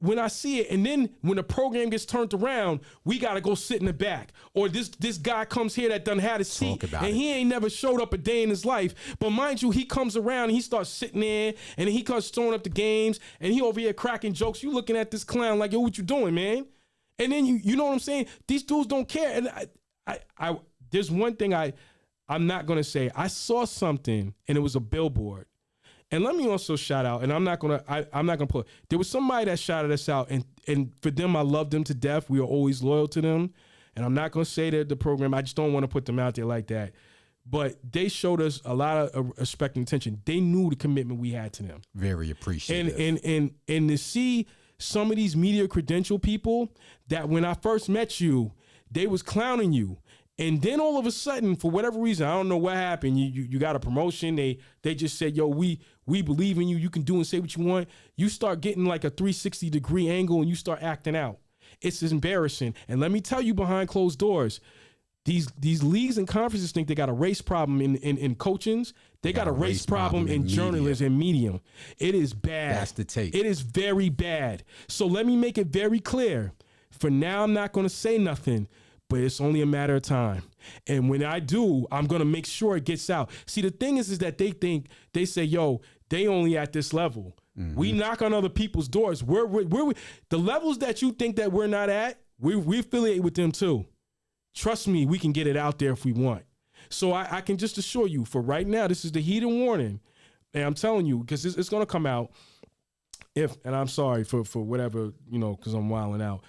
when I see it, and then when the program gets turned around, we gotta go sit in the back. Or this guy comes here that done had a seat, and he ain't never showed up a day in his life. But mind you, he comes around and he starts sitting there, and he comes throwing up the games, and he over here cracking jokes. You looking at this clown like, yo, what you doing, man? And then you know what I'm saying? These dudes don't care. And I there's one thing I'm not gonna say. I saw something, and it was a billboard. And let me also shout out, and I'm not gonna put. There was somebody that shouted us out, and for them, I love them to death. We are always loyal to them, and I'm not gonna say that the program. I just don't want to put them out there like that. But they showed us a lot of respect and attention. They knew the commitment we had to them. Very appreciative. And to see some of these media credential people that when I first met you, they was clowning you. And then all of a sudden, for whatever reason, I don't know what happened. You got a promotion. They just said, yo, we believe in you. You can do and say what you want. You start getting like a 360-degree angle and you start acting out. It's embarrassing. And let me tell you, behind closed doors, these leagues and conferences think they got a race problem in coachings. They got a race problem in journalism and media. It is bad. That's the take. It is very bad. So let me make it very clear. For now, I'm not going to say nothing. But it's only a matter of time. And when I do, I'm going to make sure it gets out. See, the thing is that they say, yo, they only at this level. Mm-hmm. We knock on other people's doors. We're the levels that you think that we're not at, we affiliate with them too. Trust me, we can get it out there if we want. So I can just assure you, for right now, this is the heat and warning. And I'm telling you, because it's going to come out and I'm sorry for whatever, because I'm wilding out.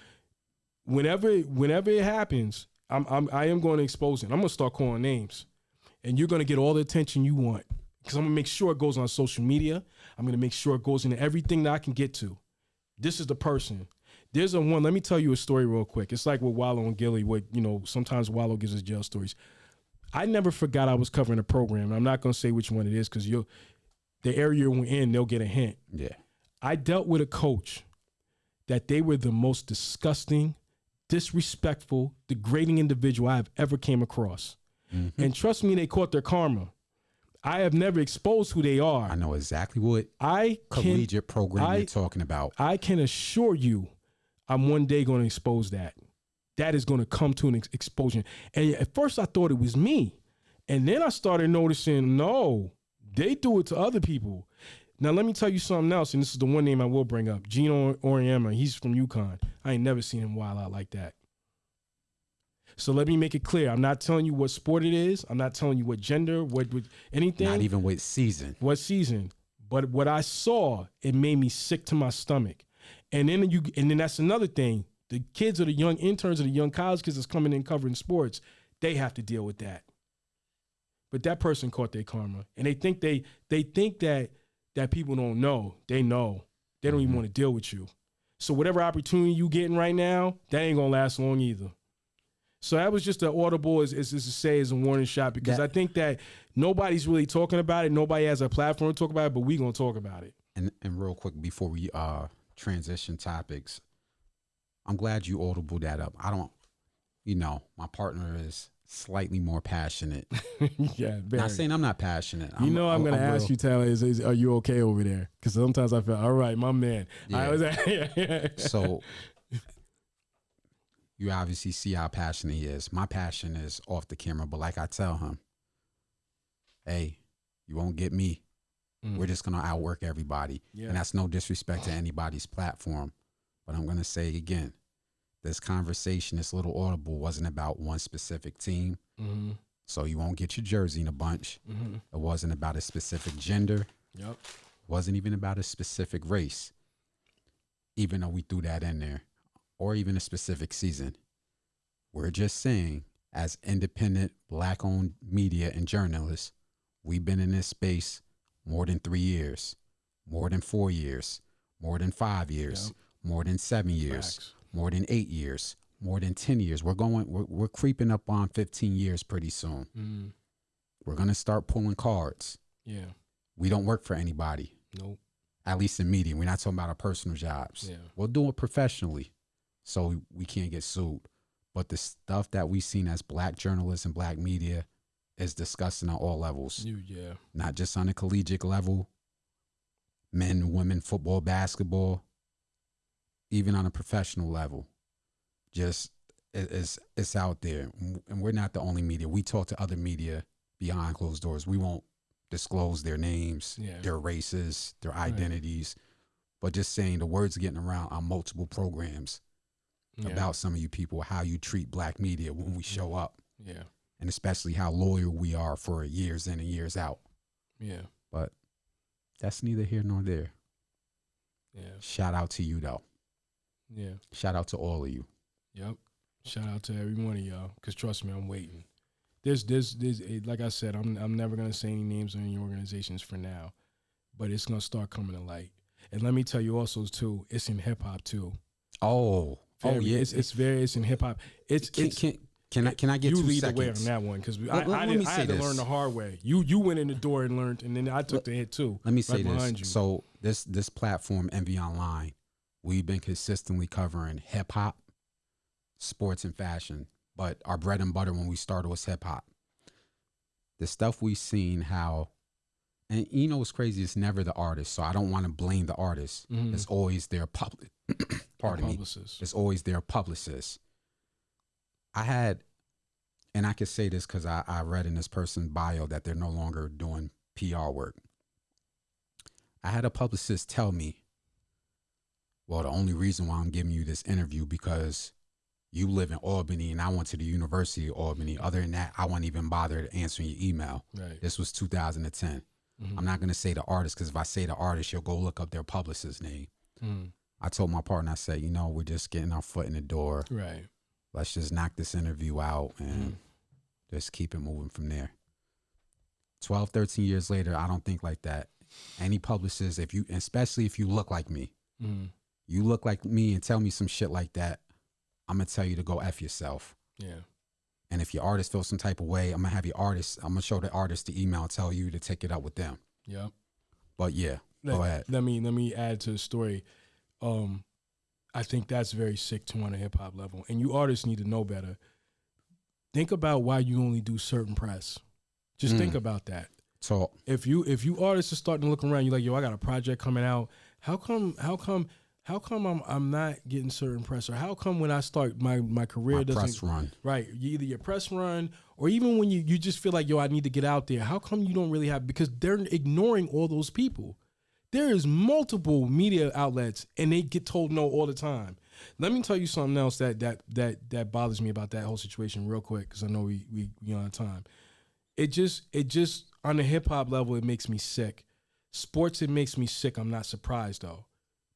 Whenever it happens, I am going to expose it. I'm going to start calling names, and you're going to get all the attention you want because I'm going to make sure it goes on social media. I'm going to make sure it goes into everything that I can get to. This is the person. There's one. Let me tell you a story real quick. It's like with Wallow and Gilly. Sometimes Wallow gives us jail stories. I never forgot I was covering a program. I'm not going to say which one it is because the area we're in, they'll get a hint. Yeah. I dealt with a coach that they were the most disgusting, disrespectful, degrading individual I have ever came across. Mm-hmm. And trust me, they caught their karma. I have never exposed who they are. I know exactly what collegiate program you're talking about. I can assure you I'm one day going to expose that. That is going to come to an explosion. And at first I thought it was me. And then I started noticing, no, they do it to other people. Now, let me tell you something else, and this is the one name I will bring up. Gino Oriema, he's from UConn. I ain't never seen him wild out like that. So let me make it clear. I'm not telling you what sport it is. I'm not telling you what gender, what anything. Not even what season. What season. But what I saw, it made me sick to my stomach. And then that's another thing. The kids or the young interns or the young college kids that's coming in covering sports, they have to deal with that. But that person caught their karma. And they think that people don't know. They know. They don't even want to deal with you. So whatever opportunity you getting right now, that ain't going to last long either. So that was just an audible, as to say, as a warning shot, because I think that nobody's really talking about it. Nobody has a platform to talk about it, but we going to talk about it. And real quick, before we transition topics, I'm glad you audible that up. I don't, my partner is slightly more passionate. Yeah, very. Not saying I'm not passionate. I'm going to ask you, Taylor, are you okay over there? Because sometimes I feel, all right, my man. Yeah. So you obviously see how passionate he is. My passion is off the camera, but like I tell him, hey, you won't get me. We're just going to outwork everybody. Yeah. And that's no disrespect to anybody's platform. But I'm going to say again, this conversation, this little audible wasn't about one specific team. Mm-hmm. So you won't get your jersey in a bunch. Mm-hmm. It wasn't about a specific gender. Yep. It wasn't even about a specific race. Even though we threw that in there. or even a specific season. We're just saying, as independent Black-owned media and journalists, we've been in this space more than 3 years, more than 4 years, more than 5 years, more than 7 years, Facts. more than 8 years, more than 10 years. We're creeping up on 15 years pretty soon. Mm. We're going to start pulling cards. Yeah. We don't work for anybody. Nope. At least in media. We're not talking about our personal jobs. Yeah. We'll do it professionally so we can't get sued. But the stuff that we've seen as Black journalists and Black media is disgusting on all levels. Yeah. Not just on a collegiate level, men, women, football, basketball, even on a professional level. Just it's out there. And we're not the only media. We talk to other media behind closed doors. We won't disclose their names, their races, their identities. But just saying the words are getting around on multiple programs about some of you people, how you treat Black media when we show up. Yeah. And especially how loyal we are for years in and years out. Yeah. But that's neither here nor there. Yeah. Shout out to you, though. Yeah. Shout out to all of you. Yep. Shout out to every one of y'all. Because trust me, I'm waiting. There's like I said, I'm never going to say any names or any organizations for now. But it's going to start coming to light. And let me tell you also, too, it's in hip-hop, too. Yeah. It's in hip-hop. Can I get 2 seconds? You lead the way on that one, because I had to learn the hard way. You went in the door and learned, and then I took the hit too. Let me say this. So this platform, Envy Online, we've been consistently covering hip hop, sports, and fashion. But our bread and butter when we started was hip hop. The stuff we've seen, how, and you know what's crazy? It's never the artist. So I don't want to blame the artist. Mm-hmm. It's always their public. Pardon me. It's always their publicist. I had, and I can say this because I read in this person's bio that they're no longer doing PR work. I had a publicist tell me, well, the only reason why I'm giving you this interview because you live in Albany and I went to the University of Albany. Other than that, I won't even bother answering your email. Right. This was 2010. Mm-hmm. I'm not going to say the artist because if I say the artist, you'll go look up their publicist's name. Mm. I told my partner, I said, we're just getting our foot in the door. Right. Let's just knock this interview out and just keep it moving from there. 12, 13 years later, I don't think like that. Any publicist, especially if you look like me, you look like me and tell me some shit like that, I'm going to tell you to go F yourself. Yeah. And if your artist feels some type of way, I'm going to show the artist the email and tell you to take it up with them. Yeah. But yeah, go ahead. Let me add to the story. I think that's very sick too on a hip hop level. And you artists need to know better. Think about why you only do certain press. Just think about that. So if you artists are starting to look around, you're like, yo, I got a project coming out. How come I'm not getting certain press? Or how come when I start my career doesn't press run. Right. Either your press run or even when you just feel like, yo, I need to get out there. How come you don't really have, because they're ignoring all those people. There is multiple media outlets, and they get told no all the time. Let me tell you something else that bothers me about that whole situation real quick, because I know we on time. It just on the hip hop level, it makes me sick. Sports, it makes me sick. I'm not surprised though,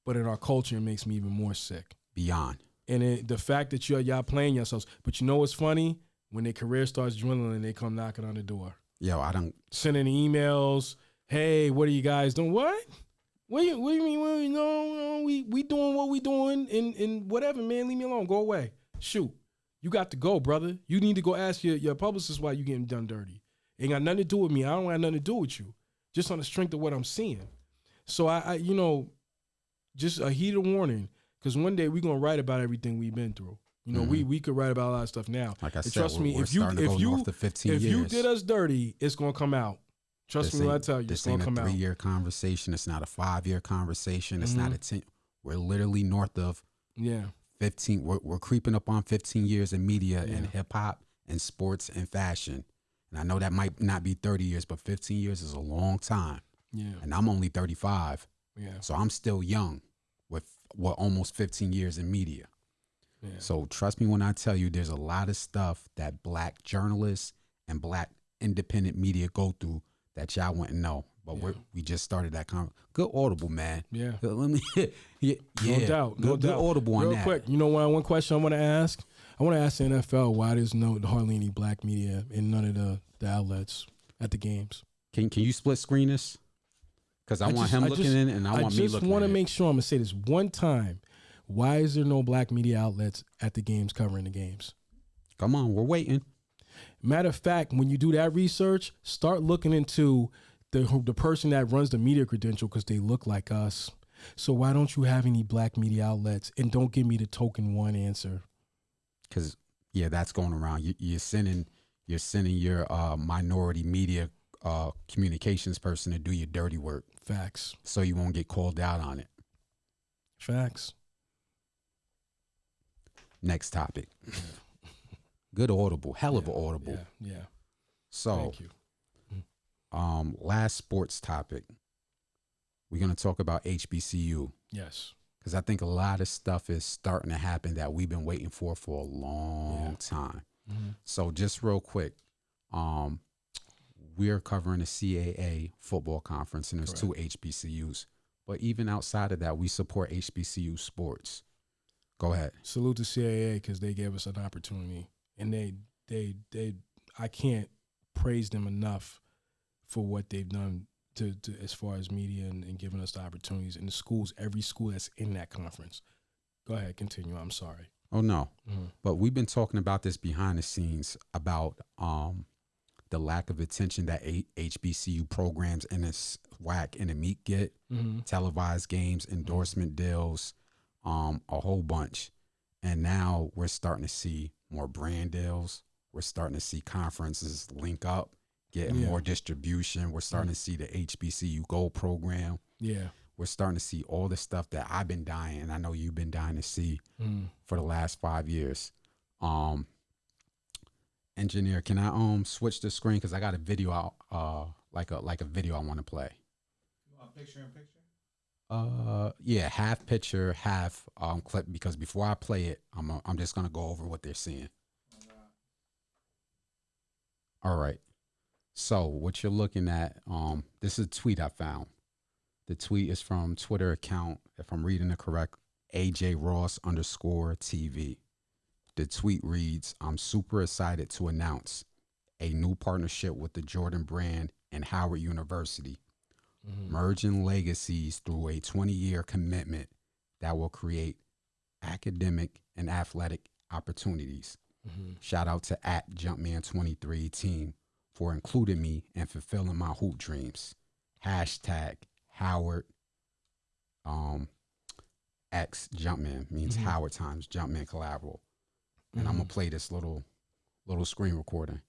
but in our culture, it makes me even more sick. Beyond. And the fact that y'all playing yourselves, but you know what's funny? When their career starts dwindling, they come knocking on the door. Yo, I don't sending emails. Hey, what are you guys doing? What? What do you mean? No, we doing what we doing and whatever, man. Leave me alone. Go away. Shoot. You got to go, brother. You need to go ask your publicist why you getting done dirty. Ain't got nothing to do with me. I don't have nothing to do with you. Just on the strength of what I'm seeing. So I just a heated warning, because one day we're gonna write about everything we've been through. We could write about a lot of stuff now. Like I said, trust me, if you did us dirty, it's gonna come out. Trust me when I tell you, it's going to come out. This ain't a 3-year conversation. It's not a 5-year conversation. It's not a 10. We're literally north of 15. We're creeping up on 15 years in media and hip hop and sports and fashion. And I know that might not be 30 years, but 15 years is a long time. Yeah. And I'm only 35. Yeah. So I'm still young with almost 15 years in media. Yeah. So trust me when I tell you, there's a lot of stuff that Black journalists and Black independent media go through that y'all wouldn't know. but we just started that good Audible, man. Yeah. Let me yeah, No doubt. No good doubt. Audible on Real that. quick, you know what? One question I want to ask. I want to ask the NFL why there's hardly any black media in none of the outlets at the games. Can you split screen this? Because I want him looking in and I want me looking in. I just want to make sure I'm going to say this one time. Why is there no black media outlets at the games covering the games? Come on, we're waiting. Matter of fact, when you do that research, start looking into the person that runs the media credential because they look like us. So why don't you have any black media outlets? And don't give me the token one answer. Because, that's going around. You're sending your minority media communications person to do your dirty work. Facts. So you won't get called out on it. Facts. Next topic. Good Audible. Hell of an Audible. Yeah. So, thank you. Last sports topic. We're going to talk about HBCU. Yes. Because I think a lot of stuff is starting to happen that we've been waiting for a long time. Mm-hmm. So just real quick, we're covering the CAA football conference, and there's two HBCUs. But even outside of that, we support HBCU sports. Go ahead. Salute to CAA because they gave us an opportunity, and they I can't praise them enough for what they've done to as far as media and giving us the opportunities in the schools, every school that's in that conference. Go ahead, continue. I'm sorry. Oh no, but we've been talking about this behind the scenes about the lack of attention that HBCU programs and the SWAC and the MEAC get, televised games, endorsement deals, a whole bunch. And now we're starting to see more brand deals. We're starting to see conferences link up, getting more distribution. We're starting to see the HBCU Gold program. Yeah. We're starting to see all the stuff that I've been dying, and I know you've been dying to see for the last 5 years. Engineer, can I switch the screen because I got a video out, like a video I want to play. You want picture in picture? Yeah, half picture, half clip. Because before I play it, I'm just gonna go over what they're seeing. All right. So what you're looking at, this is a tweet I found. The tweet is from Twitter account, if I'm reading it correct, AJ_Ross_TV. The tweet reads, "I'm super excited to announce a new partnership with the Jordan brand and Howard University, merging legacies through a 20-year commitment that will create academic and athletic opportunities. Shout out to @Jumpman23 team for including me and fulfilling my hoop dreams. Hashtag Howard X Jumpman means Howard times Jumpman collateral." And I'm going to play this little screen recording.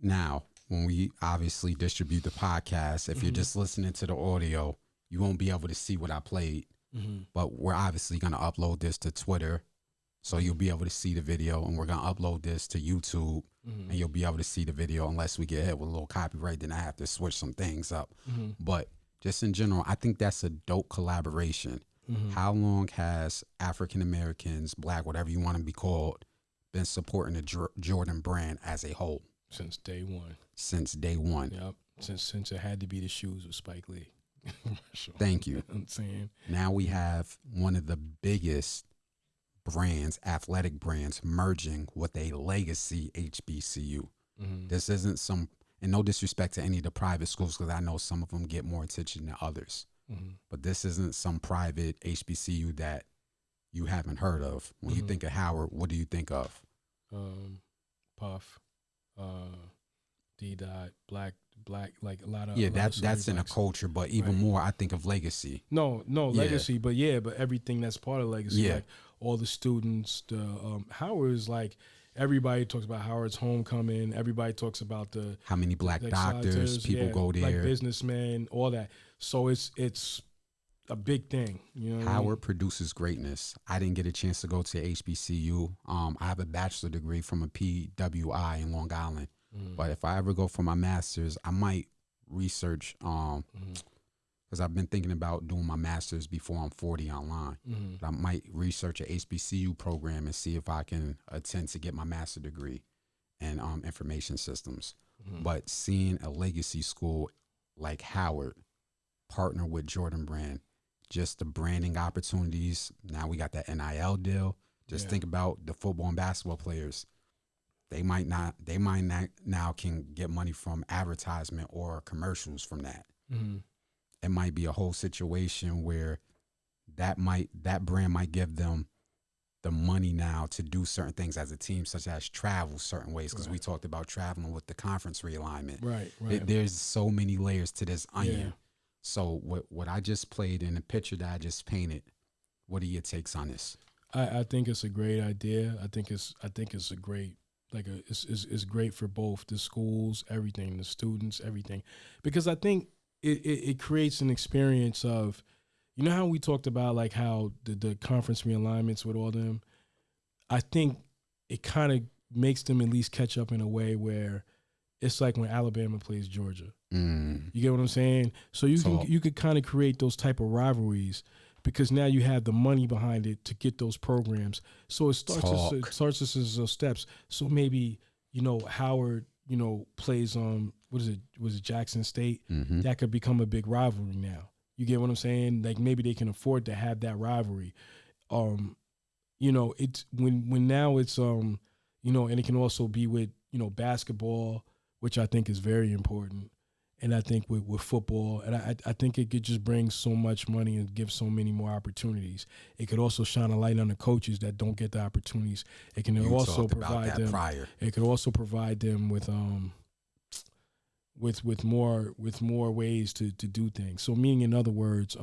Now, when we obviously distribute the podcast, if you're just listening to the audio, you won't be able to see what I played. But we're obviously going to upload this to Twitter, so you'll be able to see the video. And we're going to upload this to YouTube, and you'll be able to see the video unless we get hit with a little copyright. Then I have to switch some things up. But just in general, I think that's a dope collaboration. How long has African Americans, Black, whatever you want to be called, been supporting the Jordan brand as a whole? Since day one. Since day one. Yep. Since it had to be the shoes with Spike Lee. Sure. Thank you. I'm saying. Now we have one of the biggest brands, athletic brands, merging with a legacy HBCU. This isn't some, and no disrespect to any of the private schools, because I know some of them get more attention than others. But this isn't some private HBCU that you haven't heard of? When you think of Howard, what do you think of? Puff, D Dot, black, like a lot of that's in a culture, but even more, I think of legacy. No, legacy, but everything that's part of legacy, like all the students. The Howard is like everybody talks about Howard's homecoming. Everybody talks about the how many black doctors, people go there, like businessmen, all that. So it's a big thing. You know, Howard produces greatness. I didn't get a chance to go to HBCU. I have a bachelor degree from a PWI in Long Island. But if I ever go for my master's, I might research because I've been thinking about doing my master's before I'm 40 online. But I might research a HBCU program and see if I can attend to get my master's degree in information systems. But seeing a legacy school like Howard partner with Jordan Brand, just the branding opportunities. Now we got that NIL deal. Just think about the football and basketball players. They might not now can get money from advertisement or commercials from that. It might be a whole situation where that brand might give them the money now to do certain things as a team, such as travel certain ways, because we talked about traveling with the conference realignment. Right. There's so many layers to this onion. So what I just played in the picture that I just painted, what are your takes on this? I think it's a great idea. I think it's a great, it's great for both the schools, everything, the students, everything, because I think it creates an experience of, you know how we talked about like how the conference realignments with all them. I think it kind of makes them at least catch up in a way where it's like when Alabama plays Georgia. You get what I'm saying? So you could kind of create those type of rivalries, because now you have the money behind it to get those programs. So it starts us as those steps. So maybe, Howard, plays was it Jackson State? That could become a big rivalry now. You get what I'm saying? Like maybe they can afford to have that rivalry. It's when now it's and it can also be with, basketball, which I think is very important. And I think with football, and I think it could just bring so much money and give so many more opportunities. It could also shine a light on the coaches that don't get the opportunities. It can also provide them. It could also provide them with more ways to do things. So meaning, in other words,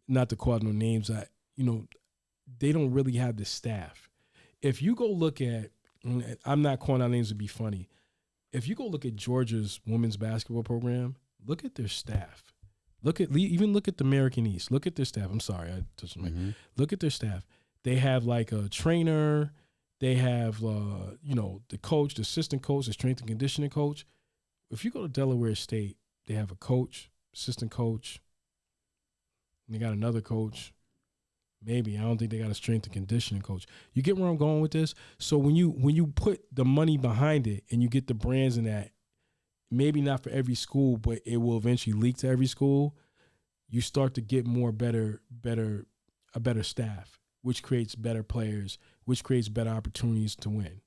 not to call out no names, they don't really have the staff. If you go look at, I'm not calling out names to be funny. If you go look at Georgia's women's basketball program, look at their staff. Look at the American East. Look at their staff. I'm sorry, I touched my. Look at their staff. They have like a trainer. They have the coach, the assistant coach, the strength and conditioning coach. If you go to Delaware State, they have a coach, assistant coach. And they got another coach. Maybe. I don't think they got a strength and conditioning coach. You get where I'm going with this? So when you put the money behind it and you get the brands in that, maybe not for every school, but it will eventually leak to every school, you start to get a better staff, which creates better players, which creates better opportunities to win.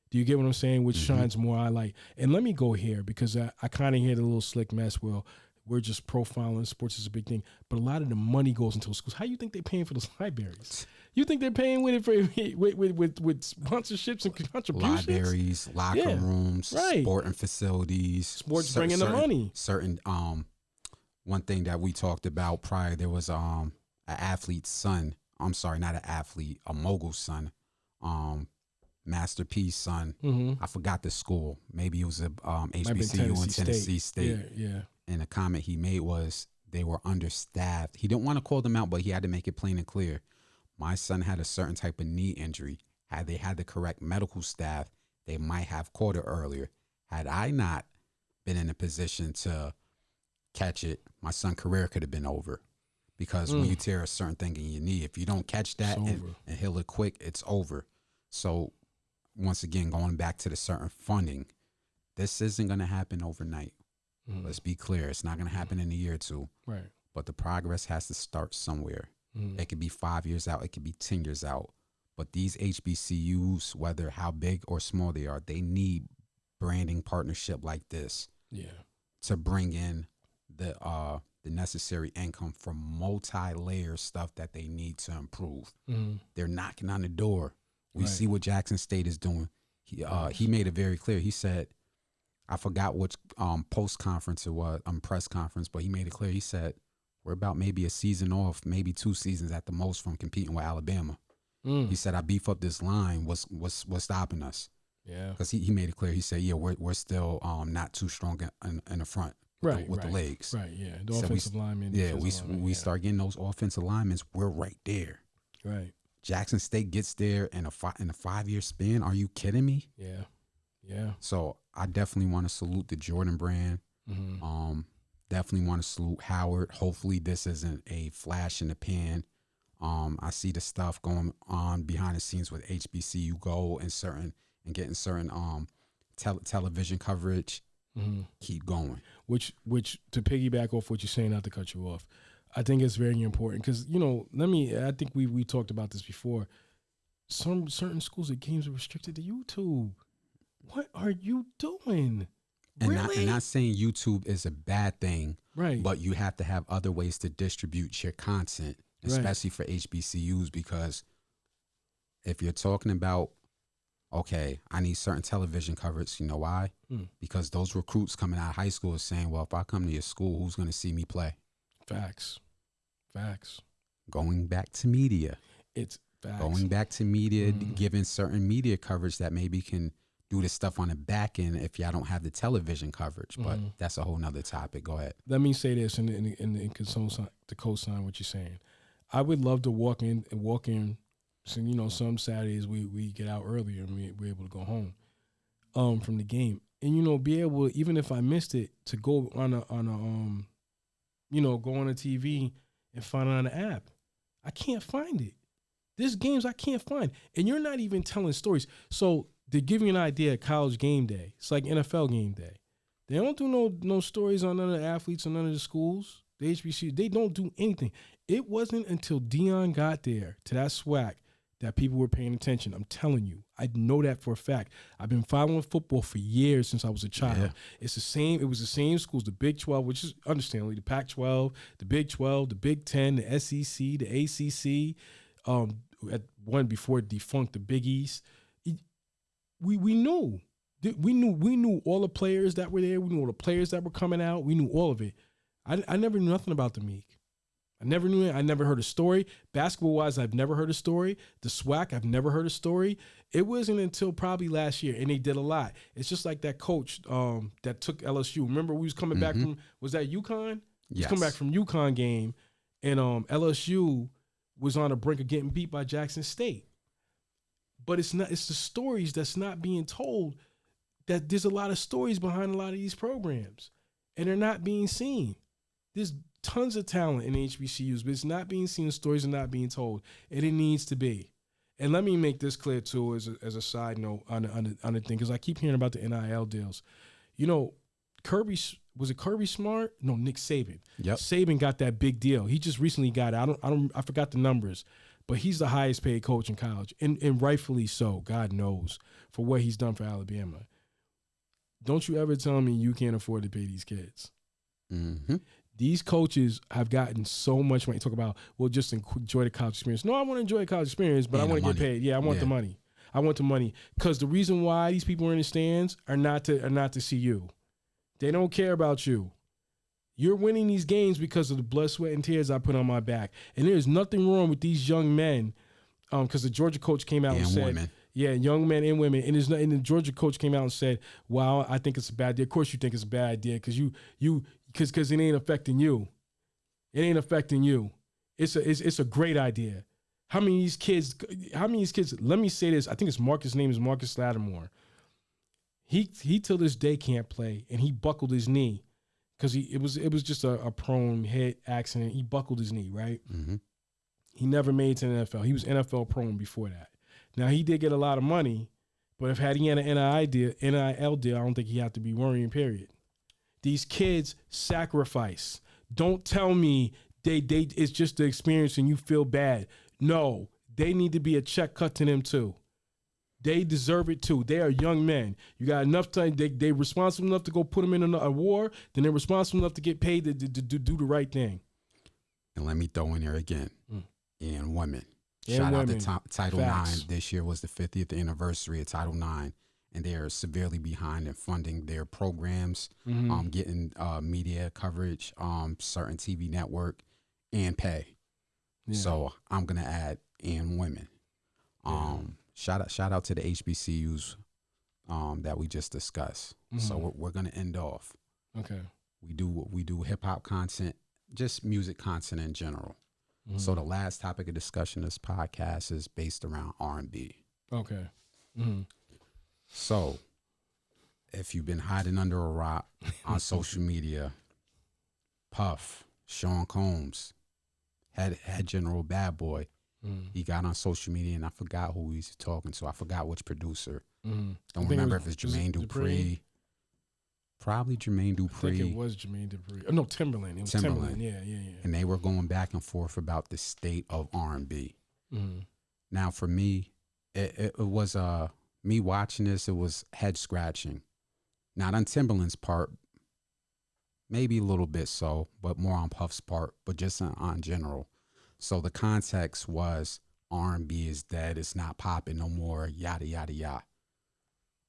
Do you get what I'm saying? Which shines more highlight. And let me go here, because I kind of hear the little slick mess, well, we're just profiling, sports is a big thing, but a lot of the money goes into schools. How do you think they're paying for those libraries? You think they're paying with sponsorships and contributions? Libraries, locker rooms, sporting facilities. Sports bringing the money. Certain one thing that we talked about prior, there was an athlete's son. I'm sorry, not an athlete, a mogul's son. Master P's son. I forgot the school. Maybe it was a HBCU in Tennessee State. Yeah. And a comment he made was they were understaffed. He didn't want to call them out, but he had to make it plain and clear. My son had a certain type of knee injury. Had they had the correct medical staff, they might have caught it earlier. Had I not been in a position to catch it, my son's career could have been over. Because when you tear a certain thing in your knee, if you don't catch that and heal it quick, it's over. So once again, going back to the certain funding, this isn't going to happen overnight. Let's be clear. It's not going to happen in a year or two. Right. But the progress has to start somewhere. It could be 5 years out. It could be 10 years out. But these HBCUs, whether how big or small they are, they need branding partnership like this. Yeah. To bring in the the necessary income for multi-layer stuff that they need to improve. They're knocking on the door. We see what Jackson State is doing. He made it very clear. He said, I forgot which post conference it was, press conference, but he made it clear. He said, we're about maybe a season off, maybe 2 seasons at the most from competing with Alabama. He said, I beef up this line. What's stopping us? Yeah, because he made it clear. He said, yeah, we're still not too strong in the front. With the legs. Right, yeah. The offensive linemen. Yeah, we start getting those offensive linemen, we're right there. Right. Jackson State gets there in a 5-year span. Are you kidding me? Yeah. Yeah. So I definitely want to salute the Jordan brand. Definitely want to salute Howard. Hopefully this isn't a flash in the pan. I see the stuff going on behind the scenes with HBCU Gold and getting certain television coverage. Keep going. Which to piggyback off what you're saying, not to cut you off, I think it's very important because I think we talked about this before. Some certain schools, the games are restricted to YouTube. What are you doing? And not saying YouTube is a bad thing, right? But you have to have other ways to distribute your content, especially for HBCUs, because if you're talking about, okay, I need certain television coverage. You know why? Because those recruits coming out of high school are saying, well, if I come to your school, who's going to see me play? Facts. Going back to media. It's facts. Going back to media, giving certain media coverage that maybe can do the stuff on the back end if y'all don't have the television coverage. But that's a whole nother topic. Go ahead. Let me say this to co-sign what you're saying. I would love to walk in. So, some Saturdays we get out earlier and we're able to go home from the game. And, be able, even if I missed it, to go go on a TV and find it on the app. I can't find it. There's games I can't find. And you're not even telling stories. So to give you an idea, college game day, it's like NFL game day. They don't do no stories on none of the athletes or none of the schools. The HBCU, they don't do anything. It wasn't until Dion got there to that SWAC that people were paying attention. I'm telling you, I know that for a fact. I've been following football for years since I was a child. Yeah. It was the same schools, the Big 12, which is understandably the Pac-12, the Big 12, the Big 10, the SEC, the ACC, at one before it defunct, the Big East. We knew all the players that were there. We knew all the players that were coming out. We knew all of it. I never knew nothing about the Meek. I never knew it. I never heard a story. Basketball-wise, I've never heard a story. The SWAC, I've never heard a story. It wasn't until probably last year, and they did a lot. It's just like that coach that took LSU. Remember, we was coming back from, was that UConn? Yes. Coming back from UConn game, and LSU was on the brink of getting beat by Jackson State. But it's the stories that's not being told, that there's a lot of stories behind a lot of these programs, and they're not being seen. There's tons of talent in HBCUs, but it's not being seen. Stories are not being told, and it needs to be. And let me make this clear too, as a side note on the thing, because I keep hearing about the NIL deals. Kirby Smart? No, Nick Saban. Yep. Saban got that big deal. He just recently got it. I forgot the numbers, but he's the highest paid coach in college, and rightfully so. God knows for what he's done for Alabama. Don't you ever tell me you can't afford to pay these kids. These coaches have gotten so much money. Talk about, well, just enjoy the college experience. No, I want to enjoy the college experience, but I want to get paid. Yeah, I want the money. I want the money. Because the reason why these people are in the stands are not to see you. They don't care about you. You're winning these games because of the blood, sweat, and tears I put on my back. And there's nothing wrong with these young men, because the Georgia coach came out and said, women. Yeah, young men and women. And the Georgia coach came out and said, wow, I think it's a bad idea. Of course you think it's a bad idea because because it ain't affecting you. It ain't affecting you. It's a great idea. How many of these kids, let me say this. I think his name is Marcus Lattimore. He till this day can't play, and he buckled his knee because it was just a prone head accident. He buckled his knee, right? He never made it to the NFL. He was NFL prone before that. Now, he did get a lot of money, but if he had an NIL deal, I don't think he had to be worrying, period. These kids sacrifice. Don't tell me they it's just the experience and you feel bad. No, they need to be a check cut to them too. They deserve it too. They are young men. You got enough time. They responsible enough to go put them in a war. Then they're responsible enough to get paid to do the right thing. And let me throw in there again. And women. And Shout women. out to Title Facts. IX. This year was the 50th anniversary of Title IX. And they are severely behind in funding their programs, getting media coverage, certain TV network, and pay. Yeah. So I'm gonna add and women. Shout out to the HBCUs that we just discussed. So we're gonna end off. Okay. We do hip hop content, just music content in general. So the last topic of discussion of this podcast is based around R&B. Okay. So if you've been hiding under a rock on social media, Puff, Sean Combs, head general Bad Boy, he got on social media and I forgot who he's talking to. I forgot which producer. Don't remember if it's Jermaine Dupri. Probably Jermaine Dupri. I think it was Jermaine Dupri. Oh, no, Timberland. It was Timberland. Yeah. And they were going back and forth about the state of R&B. Now, for me, it was me watching this. It was head scratching. Not on Timberland's part, maybe a little bit so, but more on Puff's part. But just on general. So the context was R&B is dead. It's not popping no more. Yada yada yada.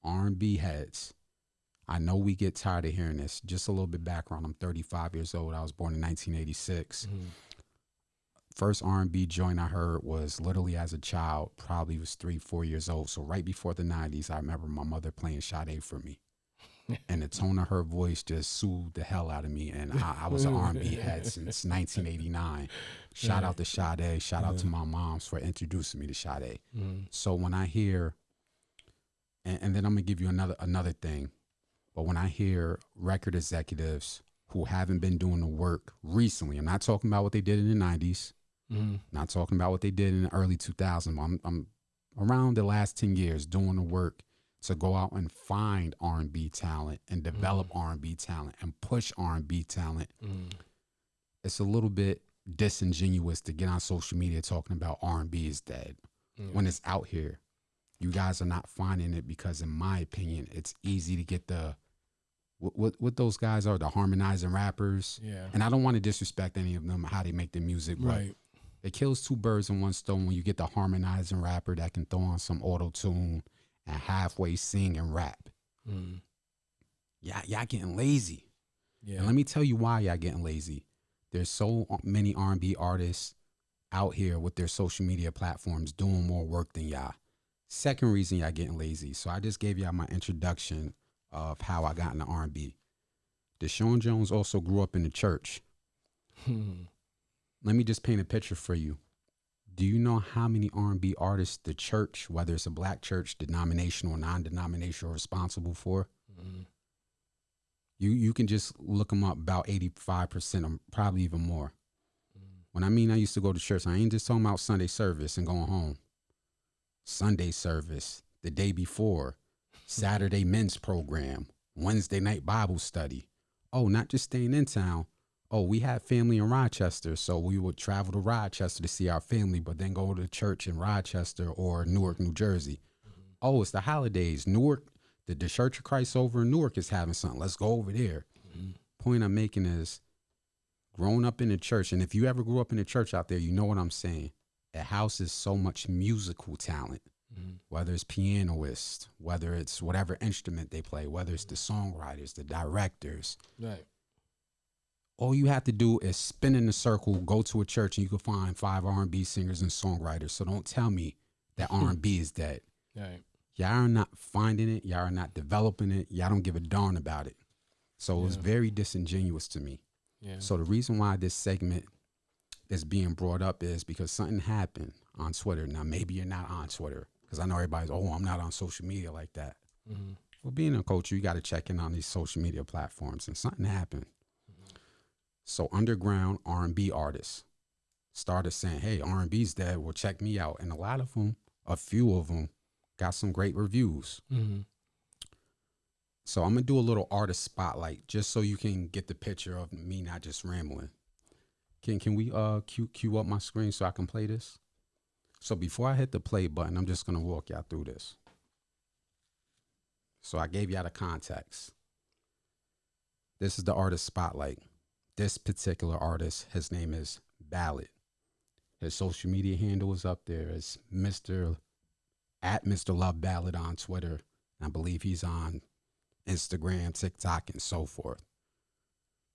R&B heads. I know we get tired of hearing this. Just a little bit background. I'm 35 years old. I was born in 1986. First R&B joint I heard was literally as a child. Probably was 3-4 years old. So right before the 90s, I remember my mother playing Sade for me. And the tone of her voice just soothed the hell out of me. And I was an R&B head since 1989. Shout out to Sade. Shout out to my moms for introducing me to Sade. So when I hear, and then I'm going to give you another thing. But when I hear record executives who haven't been doing the work recently, I'm not talking about what they did in the 90s. Not talking about what they did in the early 2000s. I'm around the last 10 years doing the work to go out and find R&B talent and develop R&B talent and push R&B talent. It's a little bit disingenuous to get on social media talking about R&B is dead when it's out here. You guys are not finding it because, in my opinion, it's easy to get the what those guys are, the harmonizing rappers. Yeah. And I don't want to disrespect any of them, how they make their music, but it kills two birds in one stone when you get the harmonizing rapper that can throw on some auto-tune and halfway sing and rap. Y'all getting lazy. Yeah. And let me tell you why y'all getting lazy. There's so many R&B artists out here with their social media platforms doing more work than y'all. Second reason y'all getting lazy. So I just gave y'all my introduction of how I got into R&B. Deshaun Jones also grew up in the church. Let me just paint a picture for you. Do you know how many R&B artists the church, whether it's a black church, denominational or non-denominational, are responsible for? You can just look them up, about 85%, or probably even more. When I mean I used to go to church, I ain't just talking about Sunday service and going home. Sunday service, the day before, Saturday men's program, Wednesday night Bible study. Oh, not just staying in town. Oh, we had family in Rochester, so we would travel to Rochester to see our family, but then go to church in Rochester or Newark, New Jersey. Oh, it's the holidays. Newark, the Church of Christ over in Newark is having something. Let's go over there. Point I'm making is, growing up in the church, and if you ever grew up in the church out there, you know what I'm saying. It houses so much musical talent, whether it's pianists, whether it's whatever instrument they play, whether it's the songwriters, the directors. Right. All you have to do is spin in a circle, go to a church, and you can find 5 R&B singers and songwriters. So don't tell me that R&B is dead. Right. Y'all are not finding it. Y'all are not developing it. Y'all don't give a darn about it. So it was very disingenuous to me. Yeah. So the reason why this segment is being brought up is because something happened on Twitter. Now, maybe you're not on Twitter because I know everybody's, I'm not on social media like that. Well, being a coach, you got to check in on these social media platforms, and something happened. So underground R&B artists started saying, hey, R&B's dead. Well, check me out. And a few of them got some great reviews. So I'm going to do a little artist spotlight just so you can get the picture of me not just rambling. Can we cue up my screen so I can play this? So before I hit the play button, I'm just going to walk y'all through this. So I gave y'all the context. This is the artist spotlight. This particular artist, his name is Ballad. His social media handle is up there. It's Mr. Love Ballad on Twitter. I believe he's on Instagram, TikTok, and so forth.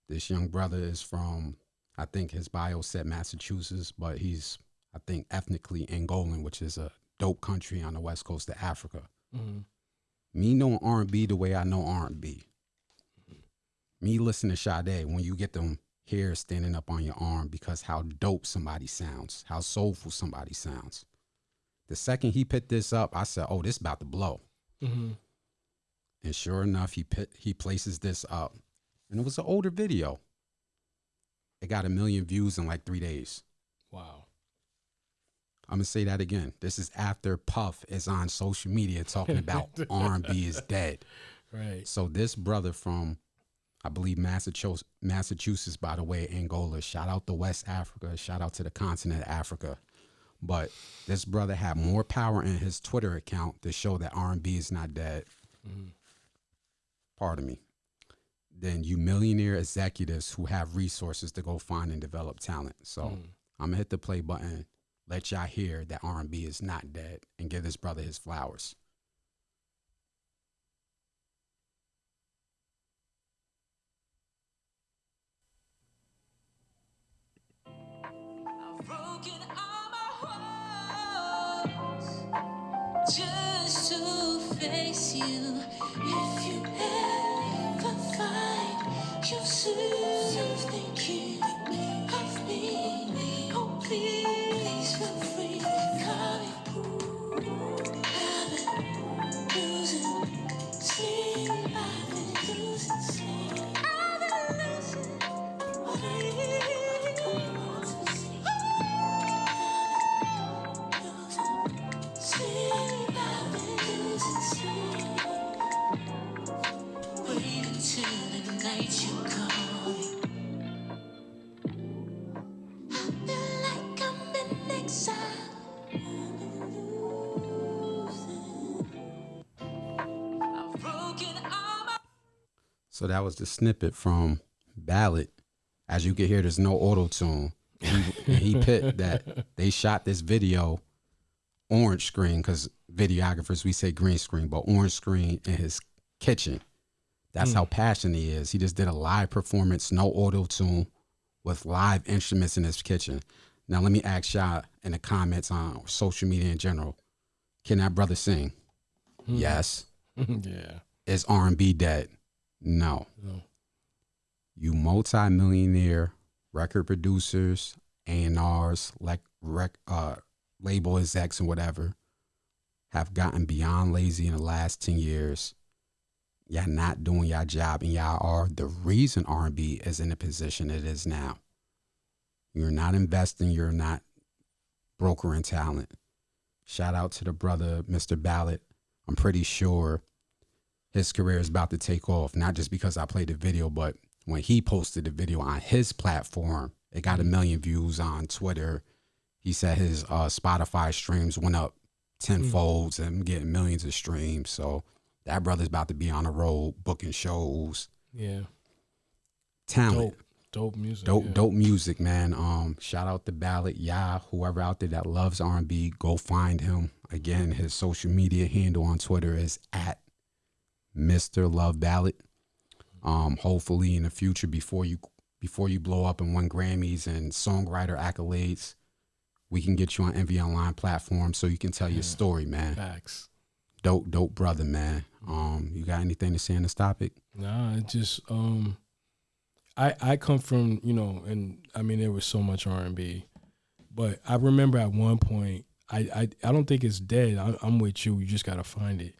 This young brother is from, I think his bio said Massachusetts, but he's, I think, ethnically Angolan, which is a dope country on the west coast of Africa. Mm-hmm. Me knowing R&B the way I know R&B. Me listening to Sade, when you get them hair standing up on your arm because how dope somebody sounds, how soulful somebody sounds. The second he put this up, I said, oh, this about to blow. Mm-hmm. And sure enough, he places this up. And it was an older video. It got 1 million views in like 3 days. Wow. I'm going to say that again. This is after Puff is on social media talking about R&B is dead. Right. So this brother from, I believe, Massachusetts, by the way, Angola. Shout out to West Africa. Shout out to the continent of Africa. But this brother had more power in his Twitter account to show that R&B is not dead. Mm-hmm. Pardon me. Than you millionaire executives who have resources to go find and develop talent. So I'm going to hit the play button, let y'all hear that R&B is not dead, and give this brother his flowers. Just to face you, if you ever find yourself thinking of me, oh please feel free to call me. I've been losing sleep, I've been losing sleep, I've been losing what I really want to see. So that was the snippet from Ballad. As you can hear, there's no auto-tune. He picked that they shot this video orange screen, because videographers, we say green screen, but orange screen in his kitchen. That's how passionate he is. He just did a live performance, no auto-tune, with live instruments in his kitchen. Now, let me ask y'all in the comments on social media in general, can that brother sing? Yes. Yeah. Is R&B dead? No. You multi-millionaire record producers, A&Rs, label execs and whatever, have gotten beyond lazy in the last 10 years. Y'all not doing y'all job, and y'all are the reason R&B is in the position it is now. You're not investing. You're not brokering talent. Shout out to the brother, Mr. Ballad. I'm pretty sure his career is about to take off, not just because I played the video, but when he posted the video on his platform, it got 1 million views on Twitter. He said his Spotify streams went up tenfolds and getting millions of streams. So that brother's about to be on the road, booking shows. Yeah. Talent. Dope music. Dope music, man. Shout out to Ballad. Yeah, whoever out there that loves R&B, go find him. Again, his social media handle on Twitter is at Mr. Love Ballad. Hopefully in the future, before you blow up and win Grammys and songwriter accolades, we can get you on MV Online platform so you can tell your story, man. Facts. Dope brother, man. You got anything to say on this topic? Nah, it just I come from, and I mean there was so much R&B, but I remember at one point I don't think it's dead. I'm with you. You just gotta find it.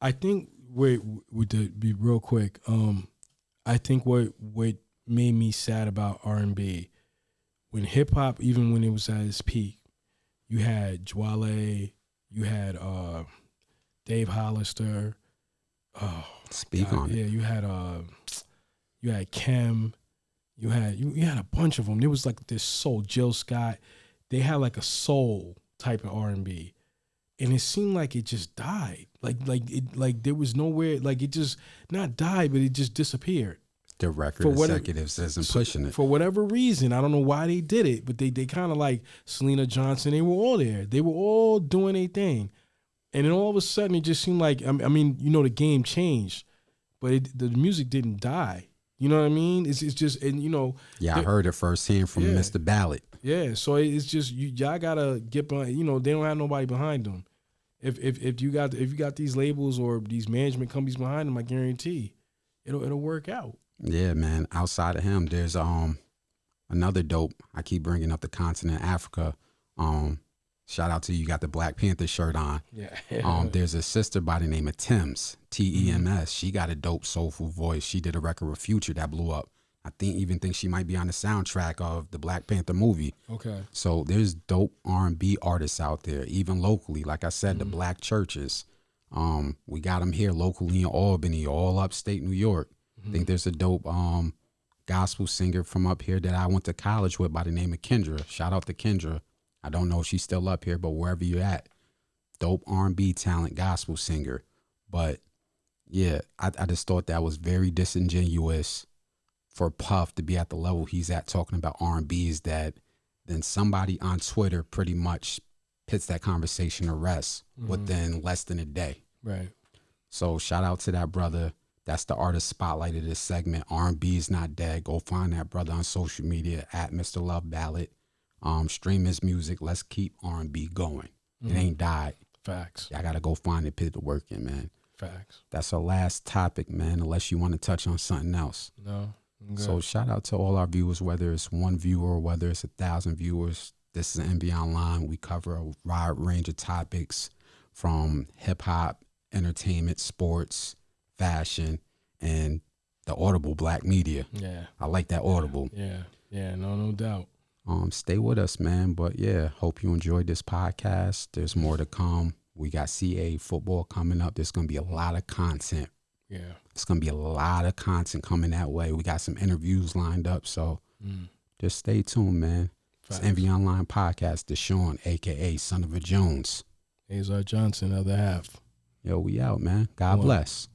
I think to be real quick, I think what made me sad about R&B, when hip hop, even when it was at its peak, you had Dwale, you had Dave Hollister. Oh, speak God, on it. Yeah, you had Kim, you had a bunch of them. There was like this soul, Jill Scott. They had like a soul type of R&B, and it seemed like it just died. Like there was nowhere. Like it just not died, but it just disappeared. The record executives isn't pushing it for whatever reason. I don't know why they did it, but they kind of like Selena Johnson. They were all there. They were all doing their thing, and then all of a sudden it just seemed like I mean, you know, the game changed, but the music didn't die. You know what I mean? It's just, and you know. Yeah, I heard it firsthand from Mr. Ballot. Yeah, so it's just y'all gotta get behind. You know, they don't have nobody behind them. If you got these labels or these management companies behind them, I guarantee it'll work out. Yeah, man. Outside of him, there's another dope. I keep bringing up the continent Africa. Shout out to you. You got the Black Panther shirt on. Yeah. There's a sister by the name of Tems, Tems. She got a dope soulful voice. She did a record with Future that blew up. I think she might be on the soundtrack of the Black Panther movie. Okay. So there's dope R&B artists out there, even locally. Like I said, the black churches. We got them here locally in Albany, all upstate New York. I think there's a dope gospel singer from up here that I went to college with by the name of Kendra. Shout out to Kendra. I don't know if she's still up here, but wherever you're at, dope R&B talent, gospel singer. But yeah, I just thought that was very disingenuous for Puff to be at the level he's at talking about R&B's that then somebody on Twitter pretty much puts that conversation to rest within less than a day. Right. So shout out to that brother. That's the artist spotlight of this segment. R&B is not dead. Go find that brother on social media at Mr. Love Ballad. Stream his music. Let's keep R&B going. It ain't died. Facts. I got to go find it, put the work in, man. Facts. That's our last topic, man, unless you want to touch on something else. No. So shout out to all our viewers, whether it's one viewer or whether it's 1,000 viewers. This is NBA Online. We cover a wide range of topics from hip hop, entertainment, sports, fashion, and the Audible Black Media. Yeah. I like that Audible. Yeah, no doubt. Stay with us, man. But yeah, hope you enjoyed this podcast. There's more to come. We got CA football coming up. There's going to be a lot of content. Yeah. It's going to be a lot of content coming that way. We got some interviews lined up. So just stay tuned, man. It's NBA Online Podcast. Deshaun, a.k.a. Son of a Jones. Azar Johnson, other half. Yo, we out, man. God bless.